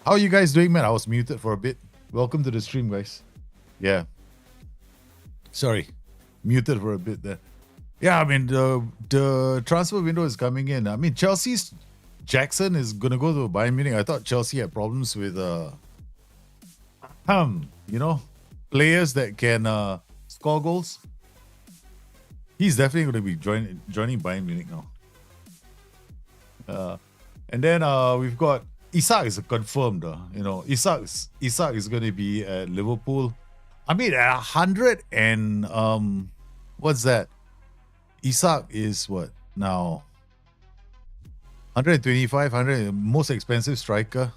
How are you guys doing, man? I was muted for a bit. Welcome to the stream, guys. Yeah. Sorry. Muted for a bit there. Yeah, I mean the transfer window is coming in. I mean Chelsea's Jackson is gonna go to Bayern Munich. I thought Chelsea had problems with you know, players that can score goals. He's definitely gonna be joining Bayern Munich now. And then we've got Isak is confirmed. Isak is going to be at Liverpool. I mean, at 100 and what's that? Isak is what now? 125, 100, most expensive striker,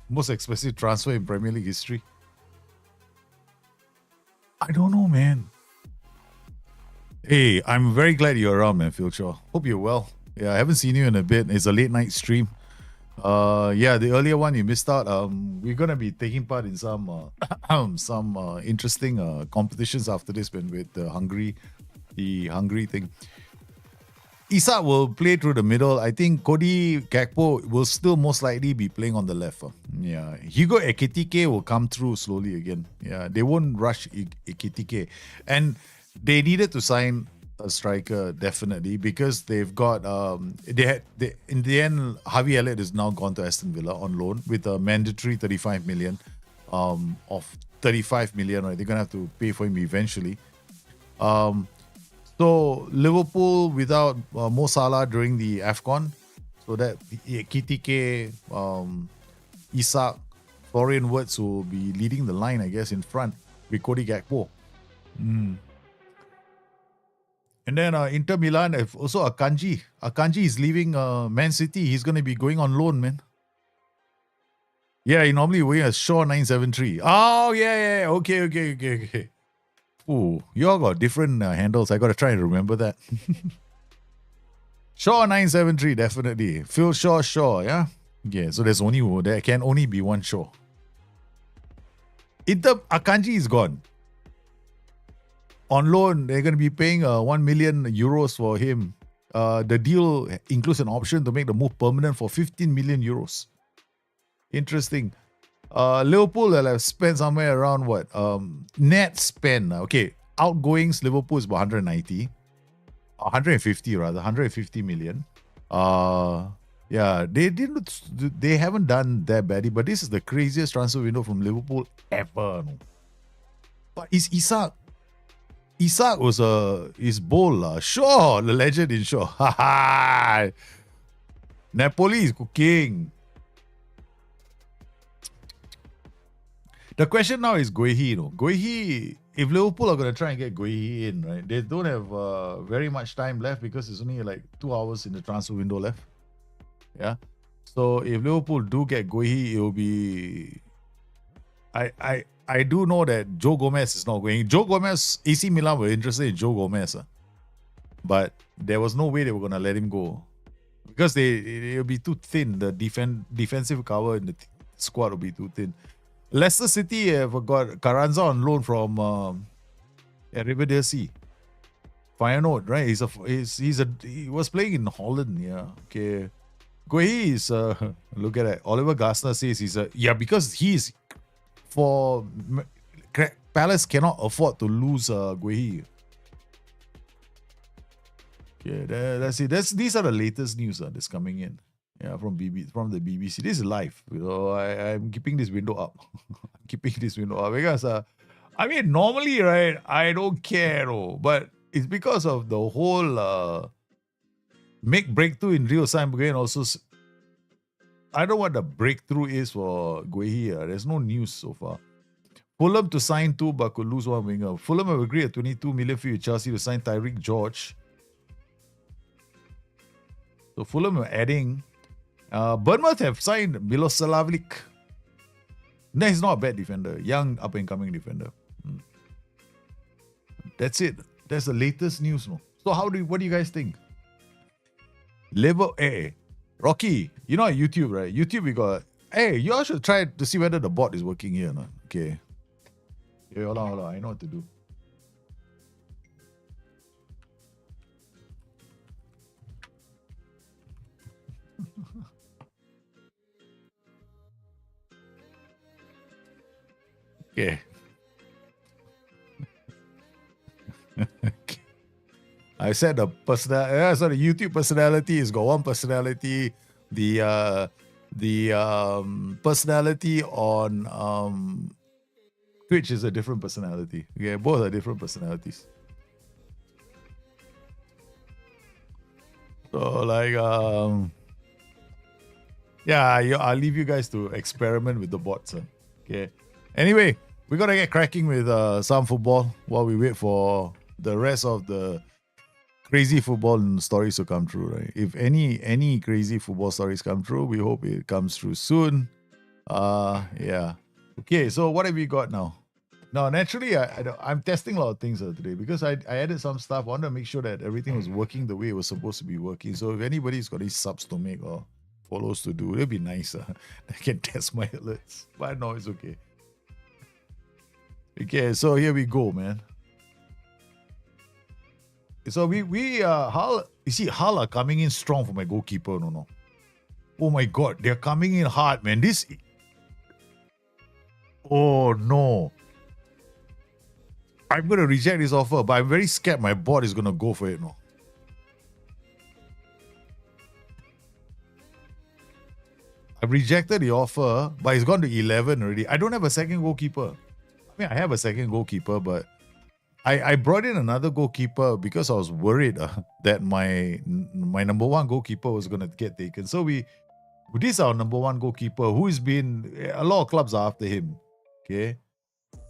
most expensive transfer in Premier League history. I don't know, man. Hey, I'm very glad you're around, man, Phil Shaw. Hope you're well. Yeah, I haven't seen you in a bit. It's a late night stream. Yeah, the earlier one you missed out. We're gonna be taking part in some interesting competitions after this when with the Hungary thing. Isak will play through the middle. I think Cody Gakpo will still most likely be playing on the left. Yeah, Hugo Ekitike will come through slowly again. Yeah, they won't rush Ekitike, and they needed to sign a striker definitely because they've got in the end Harvey Elliott is now gone to Aston Villa on loan with a mandatory 35 million of 35 million, right? They're gonna have to pay for him eventually. So Liverpool without Mo Salah during the AFCON, so that Kitike, Isak, Florian Wirtz will be leading the line, I guess, in front with Cody Gakpo. And then Inter Milan have also Akanji. Akanji is leaving Man City. He's going to be going on loan, man. Yeah, he normally wears a Shaw 973. Oh, yeah. Okay. Ooh, you all got different handles. I got to try and remember that. Shaw 973, definitely. Phil Shaw, yeah? Yeah, so there can only be one Shaw. Akanji is gone. On loan, they're going to be paying 1 million euros for him. The deal includes an option to make the move permanent for 15 million euros. Interesting. Liverpool will have spent somewhere around what? Net spend. Okay, outgoings, Liverpool is about 150 million. Yeah, they haven't done that badly, but this is the craziest transfer window from Liverpool ever. No? But is Isak was is bold. Sure, the legend in Shaw. Napoli is cooking. The question now is Guehi. Guehi, if Liverpool are going to try and get Guehi in, right, they don't have very much time left because it's only like 2 hours in the transfer window left. Yeah. So if Liverpool do get Guehi, it will be... I do know that Joe Gomez is not going. Joe Gomez, AC Milan were interested in Joe Gomez. But there was no way they were going to let him go. Because it'll be too thin. The defensive cover in the squad will be too thin. Leicester City have got Carranza on loan from Riverdale C. Feyenoord, right? He was playing in Holland, yeah. Okay. Guehi is look at that. Oliver Gardner says because he's for Palace cannot afford to lose Guehi. Okay, that's it. These are the latest news that's coming in. Yeah, from the BBC. This is live. I'm keeping this window up. Because I mean normally, right, I don't care, but it's because of the whole make breakthrough in real time again. Also, I don't know what the breakthrough is for Guehi. There's no news so far. Fulham to sign 2 but could lose 1 winger. Fulham have agreed a 22 million fee with Chelsea to sign Tyreek George. So Fulham are adding. Bournemouth have signed Milosavljevic. No, he's not a bad defender. Young, up-and-coming defender. That's it. That's the latest news. No? So what do you guys think? Rocky, you know YouTube, right? YouTube, we got... Hey, you all should try to see whether the bot is working here or not. Okay. Yeah, hold on. I know what to do. Okay. I said the YouTube personality has got one personality. The personality on Twitch is a different personality. Yeah, both are different personalities. So like yeah, I'll leave you guys to experiment with the bots. Okay. Anyway, we're gonna get cracking with some football while we wait for the rest of the crazy football stories to come true, right? If any crazy football stories come true, we hope it comes true soon. Yeah. Okay, so what have we got now? Now, naturally, I'm testing a lot of things today because I added some stuff. I wanted to make sure that everything was working the way it was supposed to be working. So if anybody's got any subs to make or follows to do, it'd be nice. I can test my alerts. But no, it's okay. Okay, so here we go, man. So we Hull, you see, Hull are coming in strong for my goalkeeper, no. Oh my god, they're coming in hard, man. Oh no. I'm gonna reject this offer, but I'm very scared my bot is gonna go for it, no. I've rejected the offer, but it's gone to 11 already. I don't have a second goalkeeper. I mean, I have a second goalkeeper, but I brought in another goalkeeper because I was worried that my number one goalkeeper was going to get taken. So this is our number one goalkeeper who's been, a lot of clubs are after him. Okay.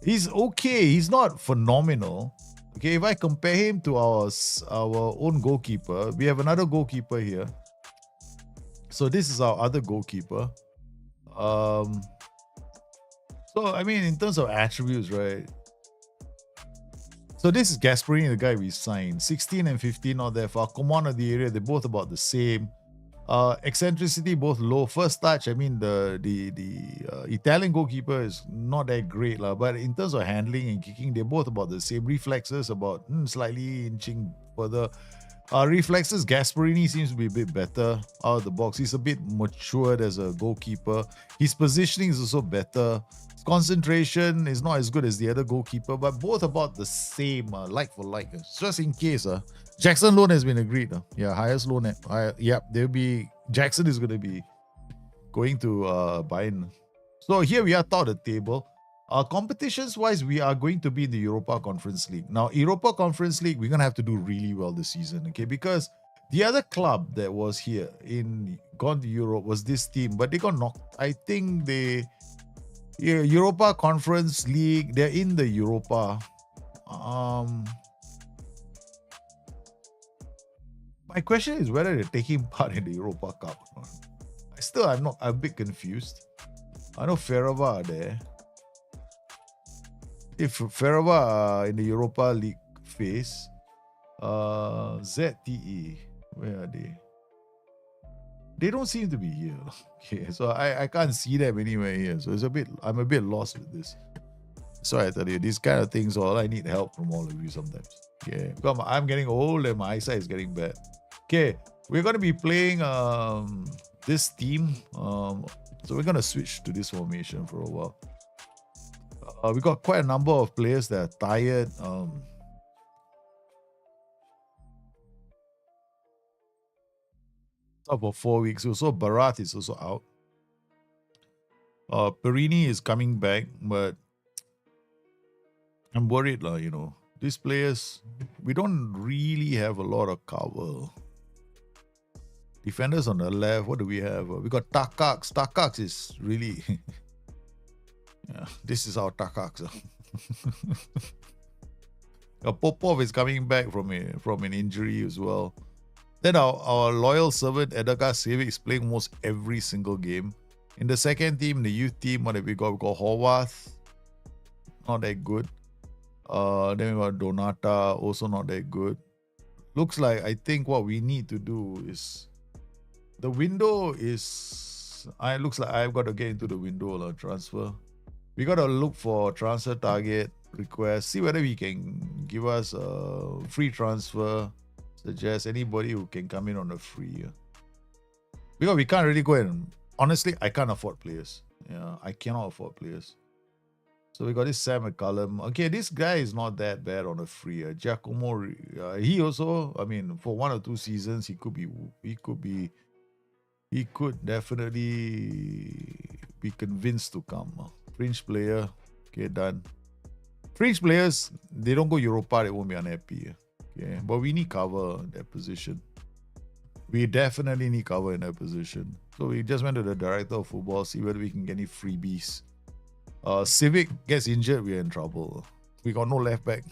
He's okay. He's not phenomenal. Okay. If I compare him to our own goalkeeper, we have another goalkeeper here. So this is our other goalkeeper. So I mean, in terms of attributes, right? So this is Gasparini, the guy we signed. 16 and 15 not there far. Command of the area, they're both about the same. Eccentricity, both low. First touch, I mean, the Italian goalkeeper is not that great, but in terms of handling and kicking, they're both about the same. Reflexes, about slightly inching further. Reflexes, Gasparini seems to be a bit better out of the box. He's a bit matured as a goalkeeper. His positioning is also better. His concentration is not as good as the other goalkeeper, but both about the same, like for like. Just in case, Jackson loan has been agreed. Yeah, highest loan. There'll be Jackson is going to be going to Bayern. So here we are, top of the table. Competitions-wise, we are going to be in the Europa Conference League. Now, Europa Conference League, we're going to have to do really well this season, okay? Because the other club that was here gone to Europe was this team, but they got knocked. I think Europa Conference League, they're in the Europa. My question is whether they're taking part in the Europa Cup or not. I'm a bit confused. I know Ferrova are there. If Ferrova are in the Europa League phase, ZTE, where are they? They don't seem to be here. Okay, so I can't see them anywhere here. So I'm a bit lost with this. So I tell you, these kind of things, I need help from all of you sometimes. Okay, because I'm getting old and my eyesight is getting bad. Okay, we're going to be playing this team. So we're going to switch to this formation for a while. We got quite a number of players that are tired. For 4 weeks. Also, Bharat is also out. Perini is coming back, but I'm worried, these players, we don't really have a lot of cover. Defenders on the left, what do we have? We got Takax. Takax is really... yeah, this is our Takax. Popov is coming back from an injury as well. Then our loyal servant Edgar Savic is playing almost every single game. In the second team, the youth team, what have we got? We got Horvath, not that good. Then we got Donata, also not that good. Looks like I think what we need to do is the window is. Looks like I've got to get into the window transfer. We got to look for transfer target request, see whether we can give us a free transfer. Suggest anybody who can come in on a free. Because we can't really go and honestly, I can't afford players. Yeah, I cannot afford players. So we got this Sam McCullum. Okay, this guy is not that bad on a free. Giacomo, he also, I mean, for 1 or 2 seasons, he could definitely be convinced to come. Fringe player, okay, done. Fringe players, they don't go Europa, they won't be unhappy. Okay, but we need cover in that position. We definitely need cover in that position. So we just went to the director of football, see whether we can get any freebies. Civic gets injured, we're in trouble. We got no left back.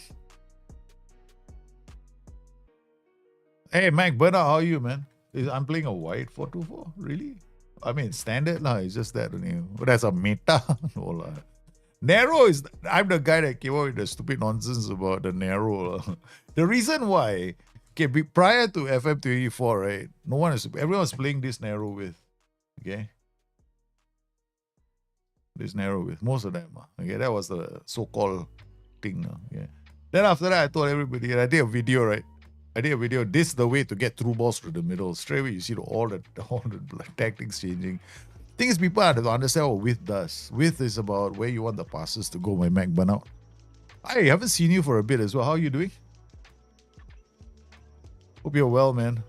Hey, Mac Bernard, how are you, man? I'm playing a white 4-2-4. Really? I mean, standard lah. It's just that only. But that's a meta. No lah. Narrow is. I'm the guy that came up with the stupid nonsense about the narrow. The reason why, okay, prior to FM24, right? Everyone was playing this narrow width. Okay. This narrow width. Most of them. Okay, that was the so-called thing. Okay. Then after that, I told everybody, and I did a video, right? This is the way to get through balls to the middle. Straight away, you see all the tactics changing. Thing is, people have to understand what width does. Width is about where you want the passes to go, my Mac Burnout. I haven't seen you for a bit as well. How are you doing? Hope you're well, man.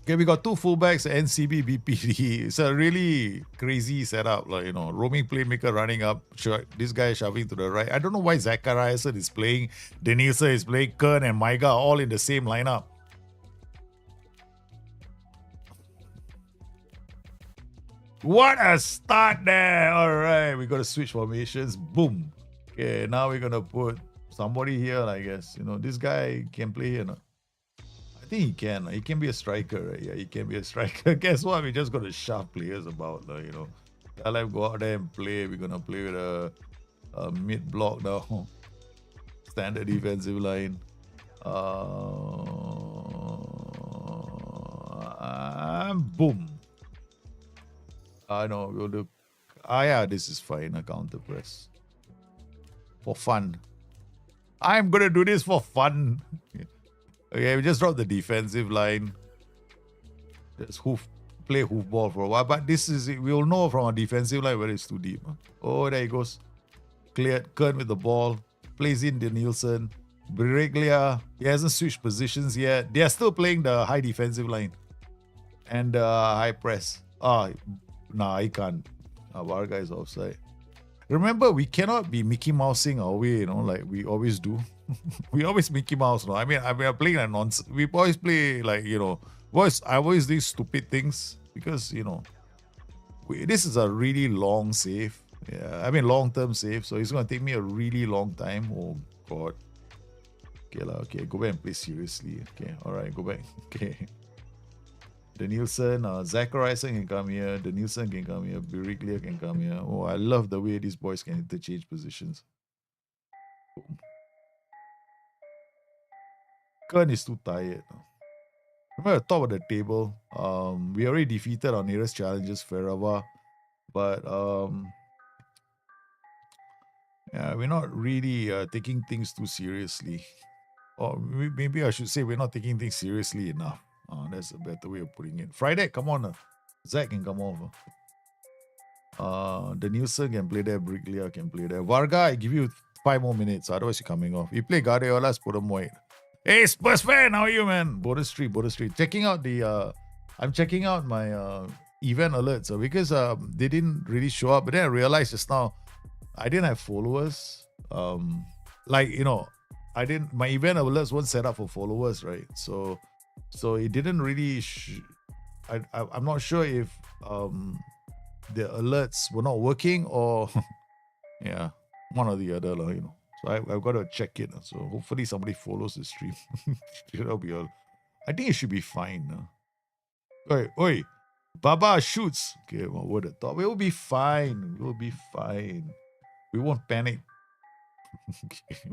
Okay, we got 2 fullbacks, NCB, BPD. It's a really crazy setup. Like, roaming playmaker running up. This guy shoving to the right. I don't know why Zachariasen is playing. Denilson is playing. Kern and Maiga all in the same lineup. What a start there. All right, we got to switch formations. Boom. Okay, now we're going to put somebody here, I guess. This guy can play here now. I think he can. He can be a striker, right? Yeah, he can be a striker. Guess what? We just got to shove players about, Tell them go out there and play. We're going to play with a mid-block now. Standard defensive line. Boom. I know. We'll do. Yeah, this is fine. A counter press. For fun. I'm going to do this for fun. Okay, we just drop the defensive line. Just play hoofball for a while. But this is it. We'll know from a defensive line where it's too deep. Oh, there he goes. Cleared. Kern with the ball. Plays in Denilson. Briglia. He hasn't switched positions yet. They are still playing the high defensive line. And high press. Nah, he can't. Varga is offside. Remember, we cannot be Mickey Mousing our way, like we always do. We always Mickey Mouse, no? I mean, we are playing like nonsense. We always play like, I always do stupid things because, this is a really long save. Yeah, I mean, long-term save. So it's going to take me a really long time. Oh, God. Okay, go back and play seriously. Okay, all right, go back. Okay. Denilson, Zachariasen can come here. Denilson can come here. Biriglia can come here. Oh, I love the way these boys can interchange positions. Boom. Kern is too tired. Remember at the top of the table, we already defeated our nearest challengers, Ferrava. But yeah, we're not really taking things too seriously. Or maybe I should say we're not taking things seriously enough. That's a better way of putting it. Friday, come on. Zach can come over. Denilson can play there. Briglia can play there. Varga, I give you 5 more minutes. Otherwise, you're coming off. You play Guardiola's, put him white. Hey, Spurs fan, how are you, man? Border Street. Checking out the... I'm checking out my event alerts because they didn't really show up. But then I realized just now, I didn't have followers. My event alerts weren't set up for followers, right? So it didn't really. I'm not sure if the alerts were not working or yeah, one or the other, So I've got to check it. So hopefully somebody follows the stream. That'll be all. I think it should be fine. Oi, Baba shoots. Okay, well, over the top. We'll be fine. We won't panic.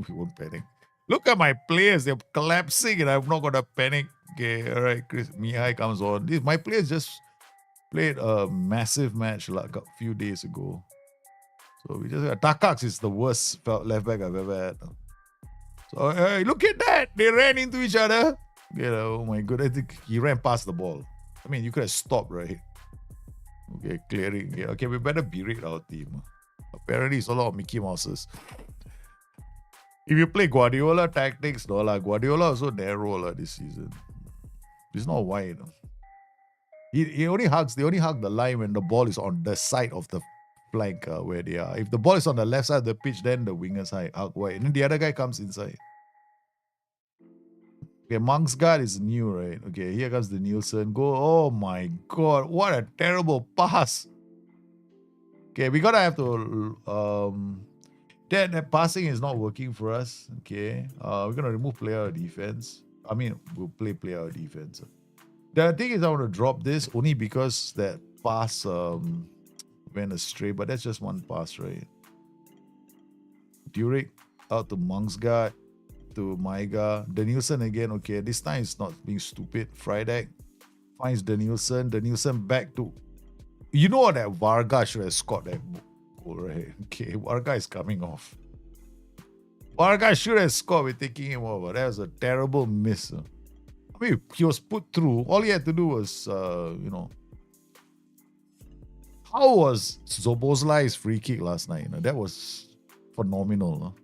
We won't panic. Look at my players. They're collapsing and I'm not going to panic. Okay, all right. Chris Mihai comes on. My players just played a massive match like a few days ago. So we just... Takax is the worst left back I've ever had. So, look at that. They ran into each other. Oh my God. I think he ran past the ball. I mean, you could have stopped, right? Okay, clearing. Yeah, okay, we better berate our team. Apparently, it's a lot of Mickey Mouses. If you play Guardiola tactics, no lah. Guardiola also narrow lah this season. It's not wide. He only hugs. They only hug the line when the ball is on the side of the flank where they are. If the ball is on the left side of the pitch, then the wingers hug wide, and then the other guy comes inside. Okay, Monk's guard is new, right? Okay, here comes the Nielsen goal. Oh my god, what a terrible pass! Okay, we gotta have to that passing is not working for us. Okay, we're gonna remove player defense. I mean, we'll play player defense. The thing is, I want to drop this only because that pass went astray, but that's just one pass, right? Durek out to Mongsgard, to Maiga. Danielson again, okay, this time it's not being stupid. Friday finds Danielson. Danielson back to... You know that Varga should have scored that goal, right? Okay, Varga is coming off. Varga should have scored with taking him over. That was a terrible miss. I mean, he was put through. All he had to do was, how was Zoboslai's free kick last night? That was phenomenal.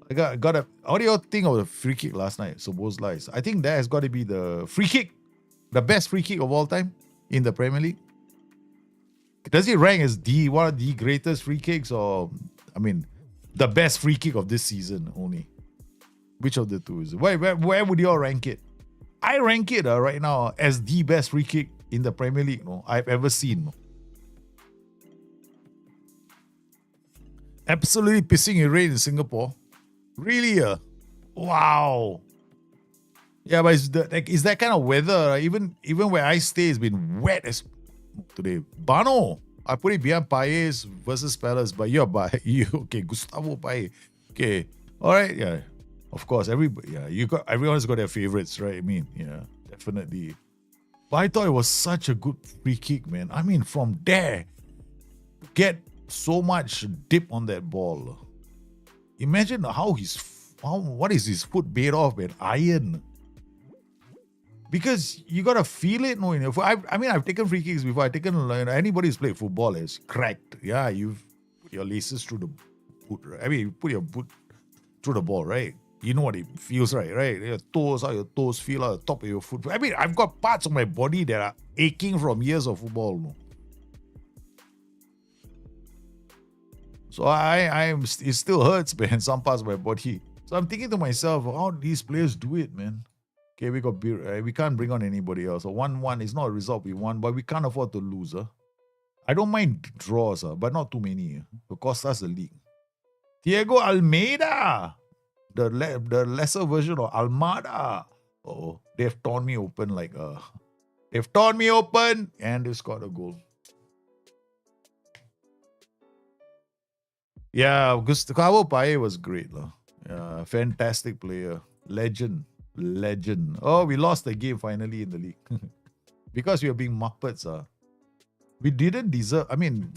I got a. What do you think of the free kick last night? Zoboslai's. I think that has got to be the free kick, the best free kick of all time in the Premier League. Does it rank as one of the greatest free kicks, or the best free kick of this season only? Which of the two is it? Where would you all rank it? I rank it right now as the best free kick in the Premier League I've ever seen. Absolutely pissing it rain in Singapore. Really? Wow. Yeah, but it's that kind of weather. Even where I stay, it's been wet as today. Bano, I put it behind Paez versus Palace, but okay, Gustavo Paez. Okay, all right, yeah. Of course, everyone's got their favorites, right? I mean, yeah, definitely. But I thought it was such a good free kick, man. I mean, from there, get so much dip on that ball. Imagine what is his foot made of, man? Iron. Because you gotta feel it, I've taken free kicks before. I've taken anybody who's played football has cracked. Yeah, you've put your laces through the boot, right? I mean, you put your boot through the ball, right? You know what it feels like, right? Your toes feel at the top of your foot. I mean, I've got parts of my body that are aching from years of football. So it still hurts, man, some parts of my body. So I'm thinking to myself, how do these players do it, man? Okay, we can't bring on anybody else. So 1-1 is not a result we want, but we can't afford to lose. I don't mind draws, but not too many. To cost us the league. Thiago Almeida, the lesser version of Almada. Oh, they've torn me open and they scored a goal. Yeah, Gustavo Paez was great. Yeah, fantastic player. Legend. Oh, we lost the game finally in the league. Because we were being muppets. We didn't deserve,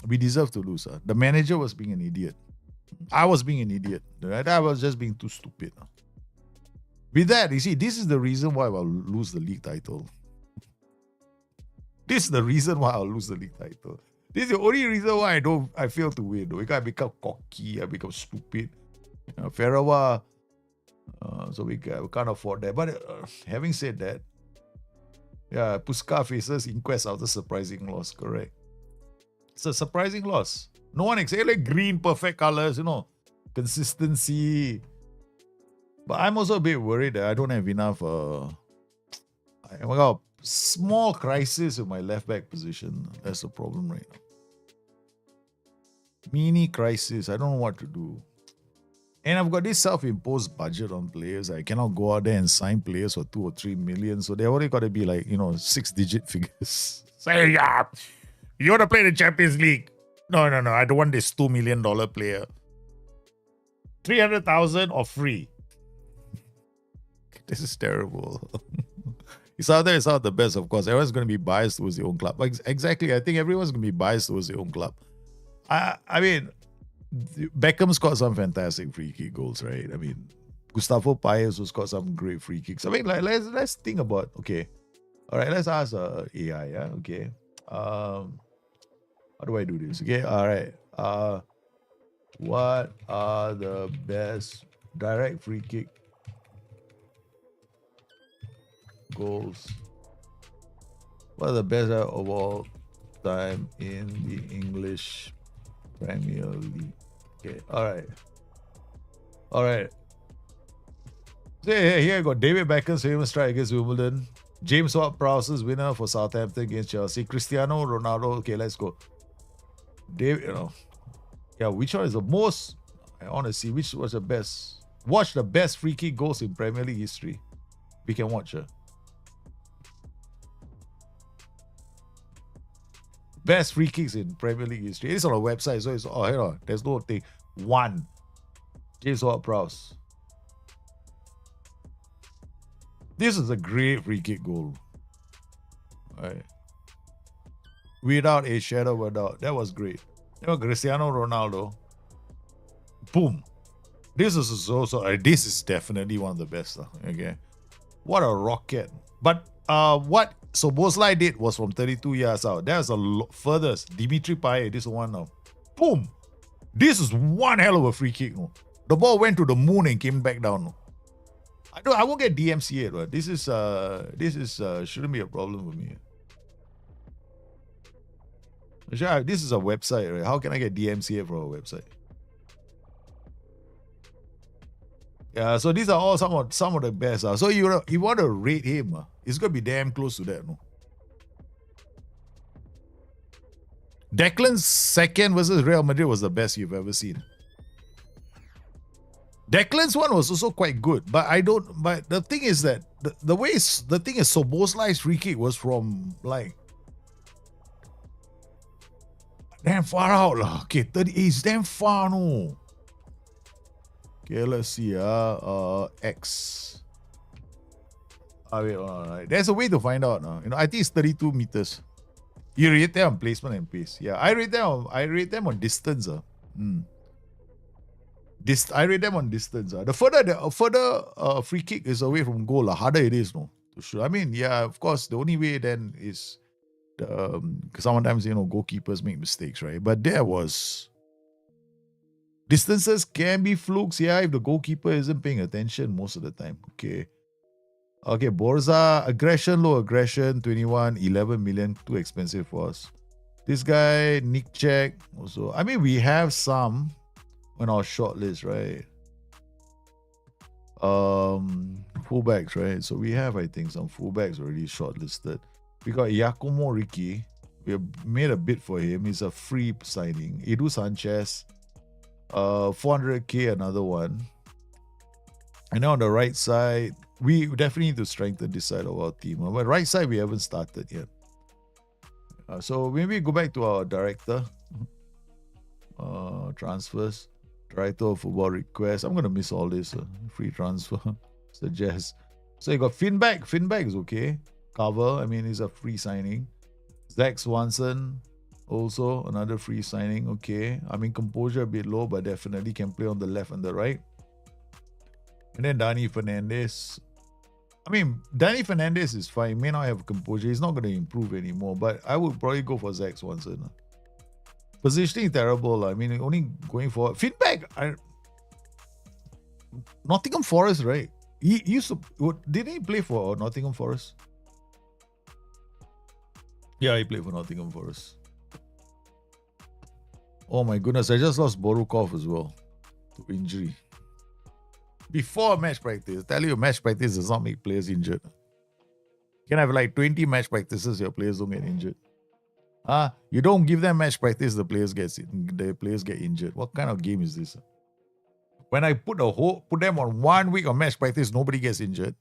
we deserved to lose. The manager was being an idiot. I was being an idiot. Right? I was just being too stupid. With that, you see, this is the reason why I'll lose the league title. This is the reason why I'll lose the league title. This is the only reason why I fail to win. Because I become cocky, I become stupid. Ferrawa, so we can't afford that. But having said that, yeah, Puska faces inquest after surprising loss, correct. It's a surprising loss. No one expected green, perfect colors, consistency. But I'm also a bit worried that I don't have enough. I got a small crisis in my left back position. That's the problem right now. Mini crisis. I don't know what to do. And I've got this self-imposed budget on players. I cannot go out there and sign players for 2 or 3 million. So they already got to be 6-digit figures. Say, yeah, you want to play the Champions League? No. I don't want this $2 million player. 300,000 or free. This is terrible. It's out there, it's not the best, of course. Everyone's going to be biased towards their own club. Exactly. I think everyone's going to be biased towards their own club. I mean, Beckham scored some fantastic free kick goals, right? I mean, Gustavo Paez has scored some great free kicks. I mean, let's think about, okay. All right, let's ask AI, yeah? Okay. How do I do this? Okay, all right. What are the best direct free kick goals? What are the best of all time in the English Premier League? Okay, all right. All right. So here I got David Beckham's famous strike against Wimbledon. James Ward-Prowse's winner for Southampton against Chelsea. Cristiano Ronaldo. Okay, let's go. David, yeah, which one is the most? I want to see which was the best. Watch the best free kick goals in Premier League history. We can watch her. Best free kicks in Premier League history. It's on a website, so it's hang on. There's no thing. One. James Ward-Prowse. This is a great free kick goal. All right. Without a shadow of a doubt. That was great. Cristiano Ronaldo. Boom. This is also this is definitely one of the best. Okay. What a rocket. But what Szoboszlai did was from 32 yards out. That's a furthest. Dimitri Payet, this one now. Boom. This is one hell of a free kick. No? The ball went to the moon and came back down. No? I won't get DMCA, right? This is shouldn't be a problem for me. This is a website, right? How can I get DMCA from a website? Yeah, so these are all some of the best. So you want to rate him, it's gonna be damn close to that, no? Declan's second versus Real Madrid was the best you've ever seen. Declan's one was also quite good, but the thing is that the thing is Szoboszlai's free kick was from like damn far out lah. Okay, 30 is damn far, no. Okay, let's see. X. Wait, right. There's a way to find out. I think it's 32 meters. You rate them on placement and pace. Yeah, I rate them on distance. I rate them on distance. The further free kick is away from goal, the harder it is, no. To shoot. I mean, yeah, of course, the only way then is sometimes goalkeepers make mistakes, right? But there was distances can be flukes, yeah, if the goalkeeper isn't paying attention most of the time. Okay, Borza, low aggression, 21, 11 million, too expensive for us. This guy, Nick Check, also. I mean, we have some on our short list, right? Fullbacks, right? So we have, I think, some fullbacks already shortlisted. We got Giacomo Ricci. We have made a bid for him. He's a free signing. Edu Sanchez, 400k, another one. And then on the right side, we definitely need to strengthen this side of our team. But right side, we haven't started yet. So maybe go back to our director. Transfers. Director of football requests. I'm going to miss all this. Free transfer. Suggest. So you got Finback. Finback is okay. Cover. I mean, he's a free signing. Zach Swanson. Also another free signing. Okay. I mean, composure a bit low, but definitely can play on the left and the right. And then Dani Fernandez. I mean, Dani Fernandez is fine. He may not have composure. He's not going to improve anymore. But I would probably go for Zach Swanson. Positioning terrible. I mean, only going for feedback. Nottingham Forest, right? He used to. Didn't he play for Nottingham Forest? Yeah, he played for Nottingham Forest. Oh my goodness, I just lost Borukov as well to injury. Before match practice, tell you, match practice does not make players injured. You can have like 20 match practices, your players don't get injured. You don't give them match practice, the players get injured. What kind of game is this? When I put them on 1 week of match practice, nobody gets injured.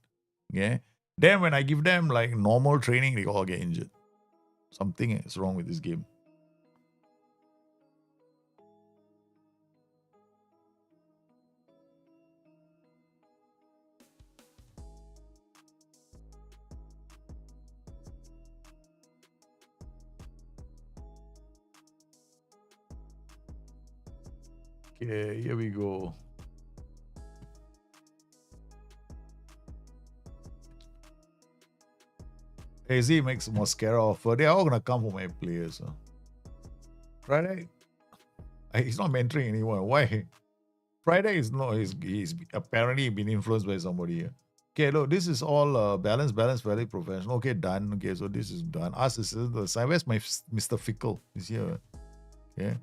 Yeah. Then when I give them like normal training, they all get injured. Something is wrong with this game. Okay, here we go. AZ makes Mosquera offer. They are all going to come for my players. Right? He's not mentoring anyone. Why? Friday is no. He's apparently been influenced by somebody here. Okay, look, this is all balance, very professional. Okay, done. Okay, so this is done. Us is the side. Where's my Mr. Fickle? Is here. Okay,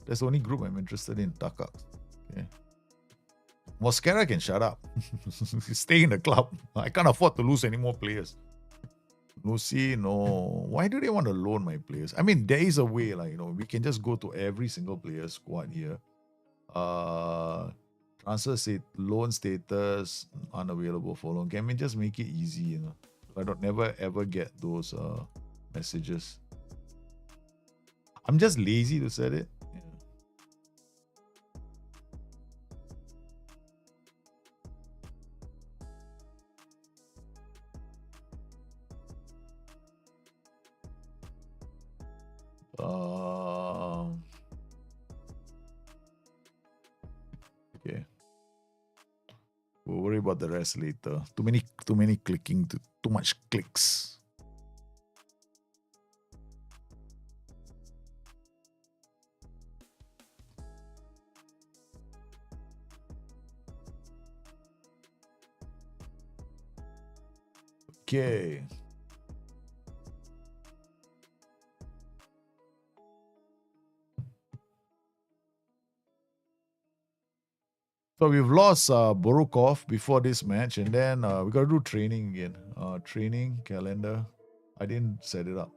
that's the only group I'm interested in. Taka. Okay. Mosquera can shut up. Stay in the club. I can't afford to lose any more players. Lucy, no. Why do they want to loan my players? I mean, there is a way, like, we can just go to every single player squad here. Transfer loan status unavailable for loan. Can we just make it easy, I don't never ever get those messages. I'm just lazy to set it. Okay. We'll worry about the rest later. Too many clicking, too much clicks. Okay. So we've lost Borukov before this match, and then we got to do training again. Training calendar. I didn't set it up.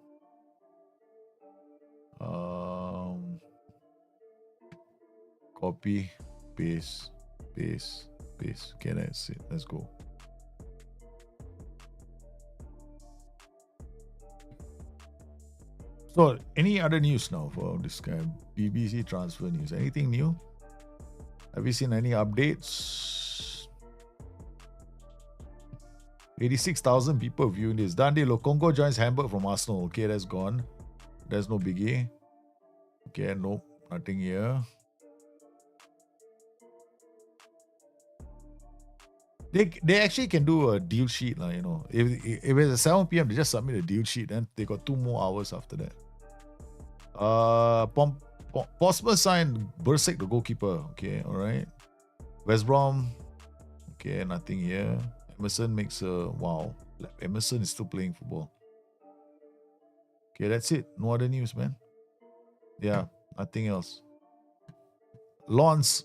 Copy, paste. Okay, that's it. Let's go. So, any other news now for this guy? BBC transfer news. Anything new? Have you seen any updates? 86,000 people viewing this. Dande Lokongo joins Hamburg from Arsenal. Okay, that's gone. There's no biggie. Okay, nope. Nothing here. They actually can do a deal sheet. If it's at 7 p.m., they just submit a deal sheet. Then they got 2 more hours after that. Postma signed Bursik, the goalkeeper. Okay, all right. West Brom. Okay, nothing here. Emerson makes a wow. Emerson is still playing football. Okay, that's it. No other news, man. Yeah, nothing else. Lawns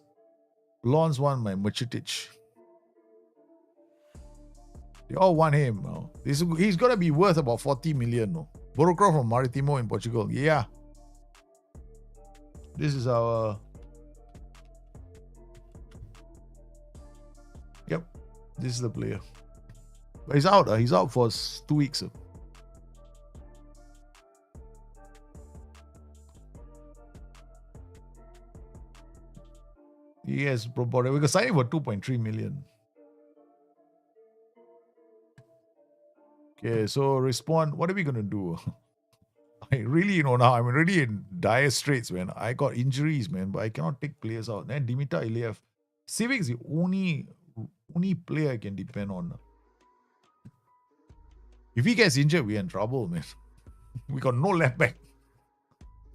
won my Machutic. They all want him. He's gonna be worth about 40 million. No? Borokro from Maritimo in Portugal. Yeah. This is our. Yep. This is the player. But he's out. He's out for 2 weeks. Yes, we can sign him for 2.3 million. Okay, so respond. What are we gonna do? I really, now I'm already in dire straits, man. I got injuries, man, but I cannot take players out. Then Dimitar Iliev. Civic is the only player I can depend on. If he gets injured, we're in trouble, man. We got no left back.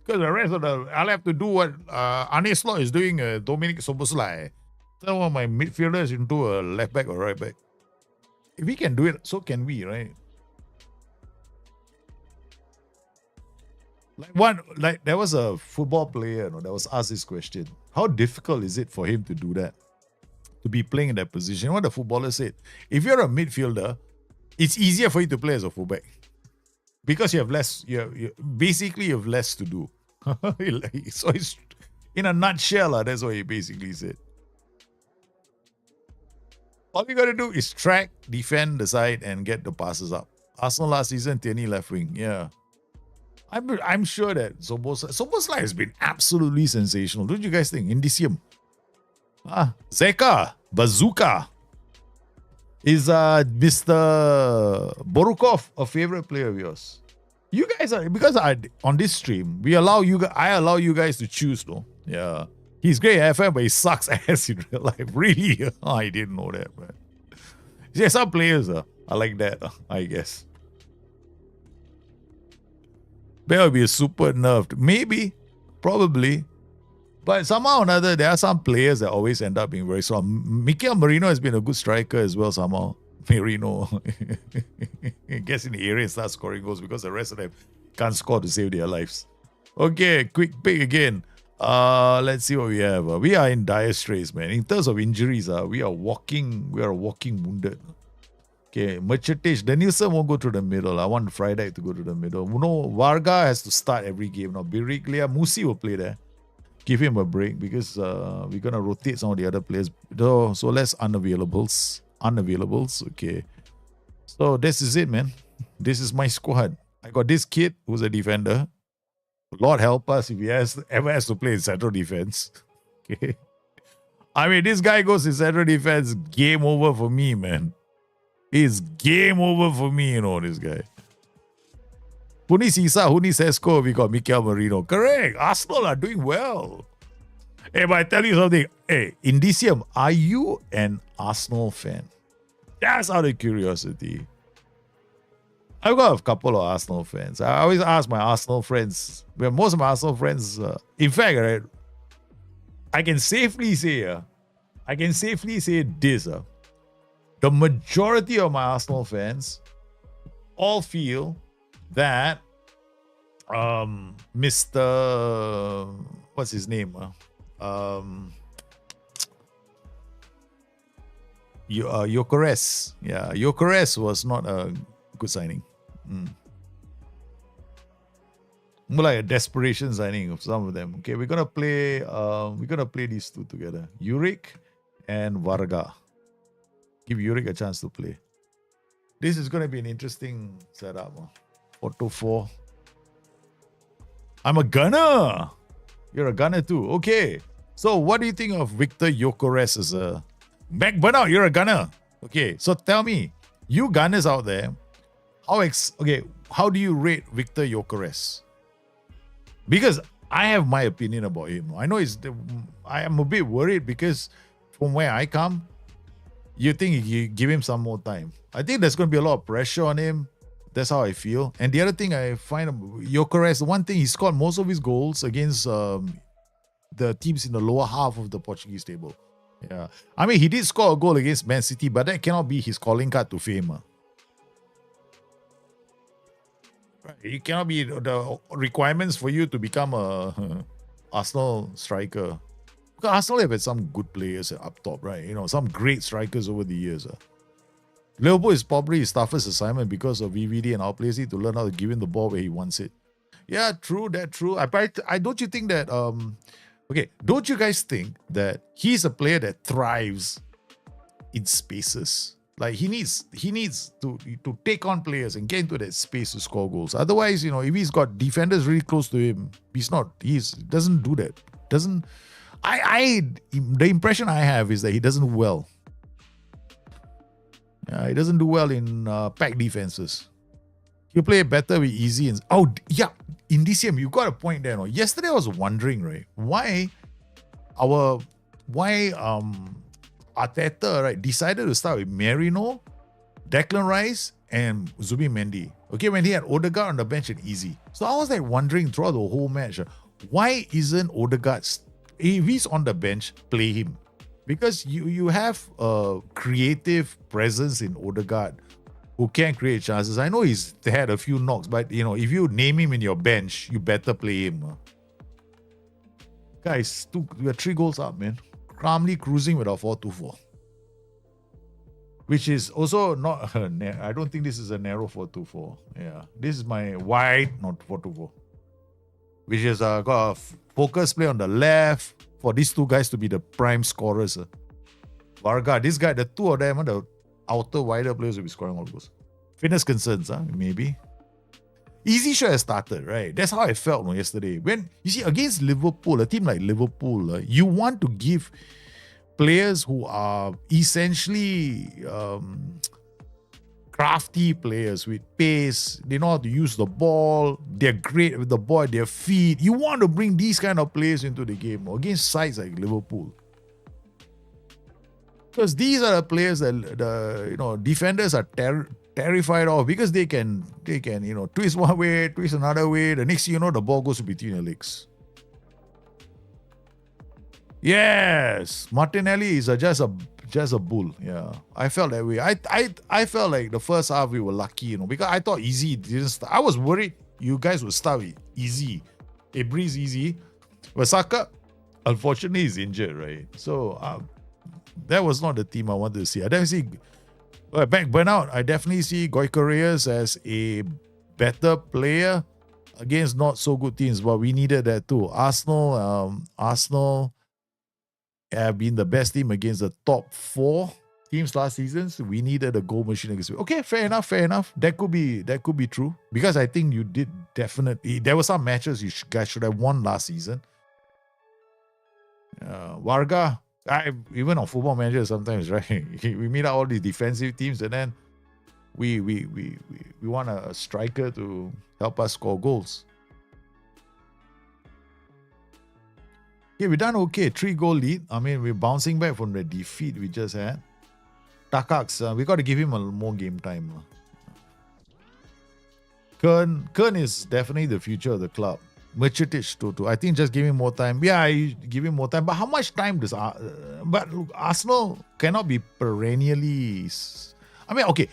Because the rest of I'll have to do what Arne Slot is doing, Dominic Soboslai. Turn one of my midfielders into a left back or right back. If he can do it, so can we, right? There was a football player that was asked this question. How difficult is it for him to do that? To be playing in that position? What the footballer said, if you're a midfielder, it's easier for you to play as a fullback. Because you have less, you have less to do. So it's, in a nutshell, that's what he basically said. All you got to do is track, defend the side, and get the passes up. Arsenal last season, Tierney left wing. Yeah. I'm sure that Soboslai has been absolutely sensational. Don't you guys think? Indicium. Zeka, Bazooka. Is Mr. Borukov a favorite player of yours? You guys are, because on this stream, I allow you guys to choose, no? Yeah. He's great at FM, but he sucks ass in real life. Really? I didn't know that, man. Yeah, some players are like that, I guess. Bear will be a super nerfed. Maybe, probably. But somehow or another, there are some players that always end up being very strong. Mikel Merino has been a good striker as well somehow. Merino gets in the area and starts scoring goals because the rest of them can't score to save their lives. Okay, quick pick again. Let's see what we have. We are in dire straits, man. In terms of injuries, we are walking wounded. Okay, Merchetage, Danielson won't go to the middle. I want Friday to go to the middle. No, Varga has to start every game. Now, Biriglia, Musi will play there. Give him a break because we're going to rotate some of the other players. So less unavailables. Okay. So this is it, man. This is my squad. I got this kid who's a defender. Lord help us if he ever has to play in central defense. Okay. I mean, this guy goes in central defense, game over for me, man. It's game over for me, this guy. Who needs Isak? Who needs Sesko? We got Mikel Merino. Correct. Arsenal are doing well. Hey, but I tell you something. Hey, Indicium, are you an Arsenal fan? Just out of curiosity. I've got a couple of Arsenal fans. I always ask my Arsenal friends. Well, most of my Arsenal friends, in fact, right, I can safely say this. The majority of my Arsenal fans all feel that Mr. What's his name? Gyökeres. Yeah, Gyökeres was not a good signing. More like a desperation signing of some of them. Okay, we're gonna play these two together. Juric and Varga. Give Juric a chance to play. This is gonna be an interesting setup. 4-4. I'm a gunner. You're a gunner too. Okay. So what do you think of Victor Gyökeres as a Mac Bernard? You're a gunner. Okay. So tell me, you gunners out there, how do you rate Victor Gyökeres? Because I have my opinion about him. I know I am a bit worried because from where I come, you think you give him some more time. I think there's going to be a lot of pressure on him. That's how I feel. And the other thing I find Gyökeres, one thing, he scored most of his goals against the teams in the lower half of the Portuguese table. Yeah. I mean, he did score a goal against Man City, but that cannot be his calling card to fame. It cannot be the requirements for you to become a Arsenal striker. Because Arsenal have had some good players up top, right? Some great strikers over the years. Liverpool is probably his toughest assignment because of VVD and our players need to learn how to give him the ball where he wants it. Yeah, true. That's true. I don't you think that don't you guys think that he's a player that thrives in spaces? Like he needs to take on players and get into that space to score goals. Otherwise, if he's got defenders really close to him, he doesn't do that. The impression I have is that he doesn't do well. He doesn't do well in pack defenses. He'll play better with easy and Indicium, you got a point there. No? Yesterday I was wondering, right, why Arteta, right, decided to start with Merino, Declan Rice, and Zubimendi. Okay, when he had Odegaard on the bench and easy. So I was wondering throughout the whole match, why isn't Odegaard, if he's on the bench, play him? Because you have a creative presence in Odegaard who can create chances. I know he's had a few knocks, but if you name him in your bench, you better play him. Guys, we are 3 goals up, man. Calmly cruising with our 4-2-4. Which is also not, I don't think this is a narrow 4-2-4. Yeah, this is my wide, not 4-2-4. Which is got a focus play on the left for these two guys to be the prime scorers. Varga, this guy, the two of them, the outer, wider players will be scoring all goals. Fitness concerns, maybe. Easy should have started, right? That's how I felt yesterday. When, you see, against Liverpool, a team like Liverpool, you want to give players who are essentially crafty players with pace. They know how to use the ball. They're great with the ball, their feet. You want to bring these kind of players into the game against sides like Liverpool. Because these are the players that the defenders are terrified of, because they can twist one way, twist another way. The next thing you know, the ball goes between your legs. Yes, Martinelli is just a bull. Yeah, I felt that way. I felt like the first half we were lucky, because I thought Easy didn't start. I was worried you guys would start with Easy. It breeze Easy. But Saka, unfortunately, is injured, right? So that was not the team I wanted to see. I definitely see back burnout. I definitely see Goicoreas as a better player against not so good teams, but we needed that too. Arsenal have been the best team against the top 4 teams last season. So we needed a goal machine against it. Okay, fair enough. That could be true. Because I think you did definitely. There were some matches you guys should have won last season. Varga, even on Football Manager sometimes, right? We meet out all these defensive teams and then we want a striker to help us score goals. Okay, we done okay. 3-goal lead. I mean, we're bouncing back from the defeat we just had. Takax, we got to give him more game time. Kern is definitely the future of the club. Merchitic too. I think just give him more time. Yeah, give him more time. But how much time does... but look, Arsenal cannot be perennially... I mean, okay.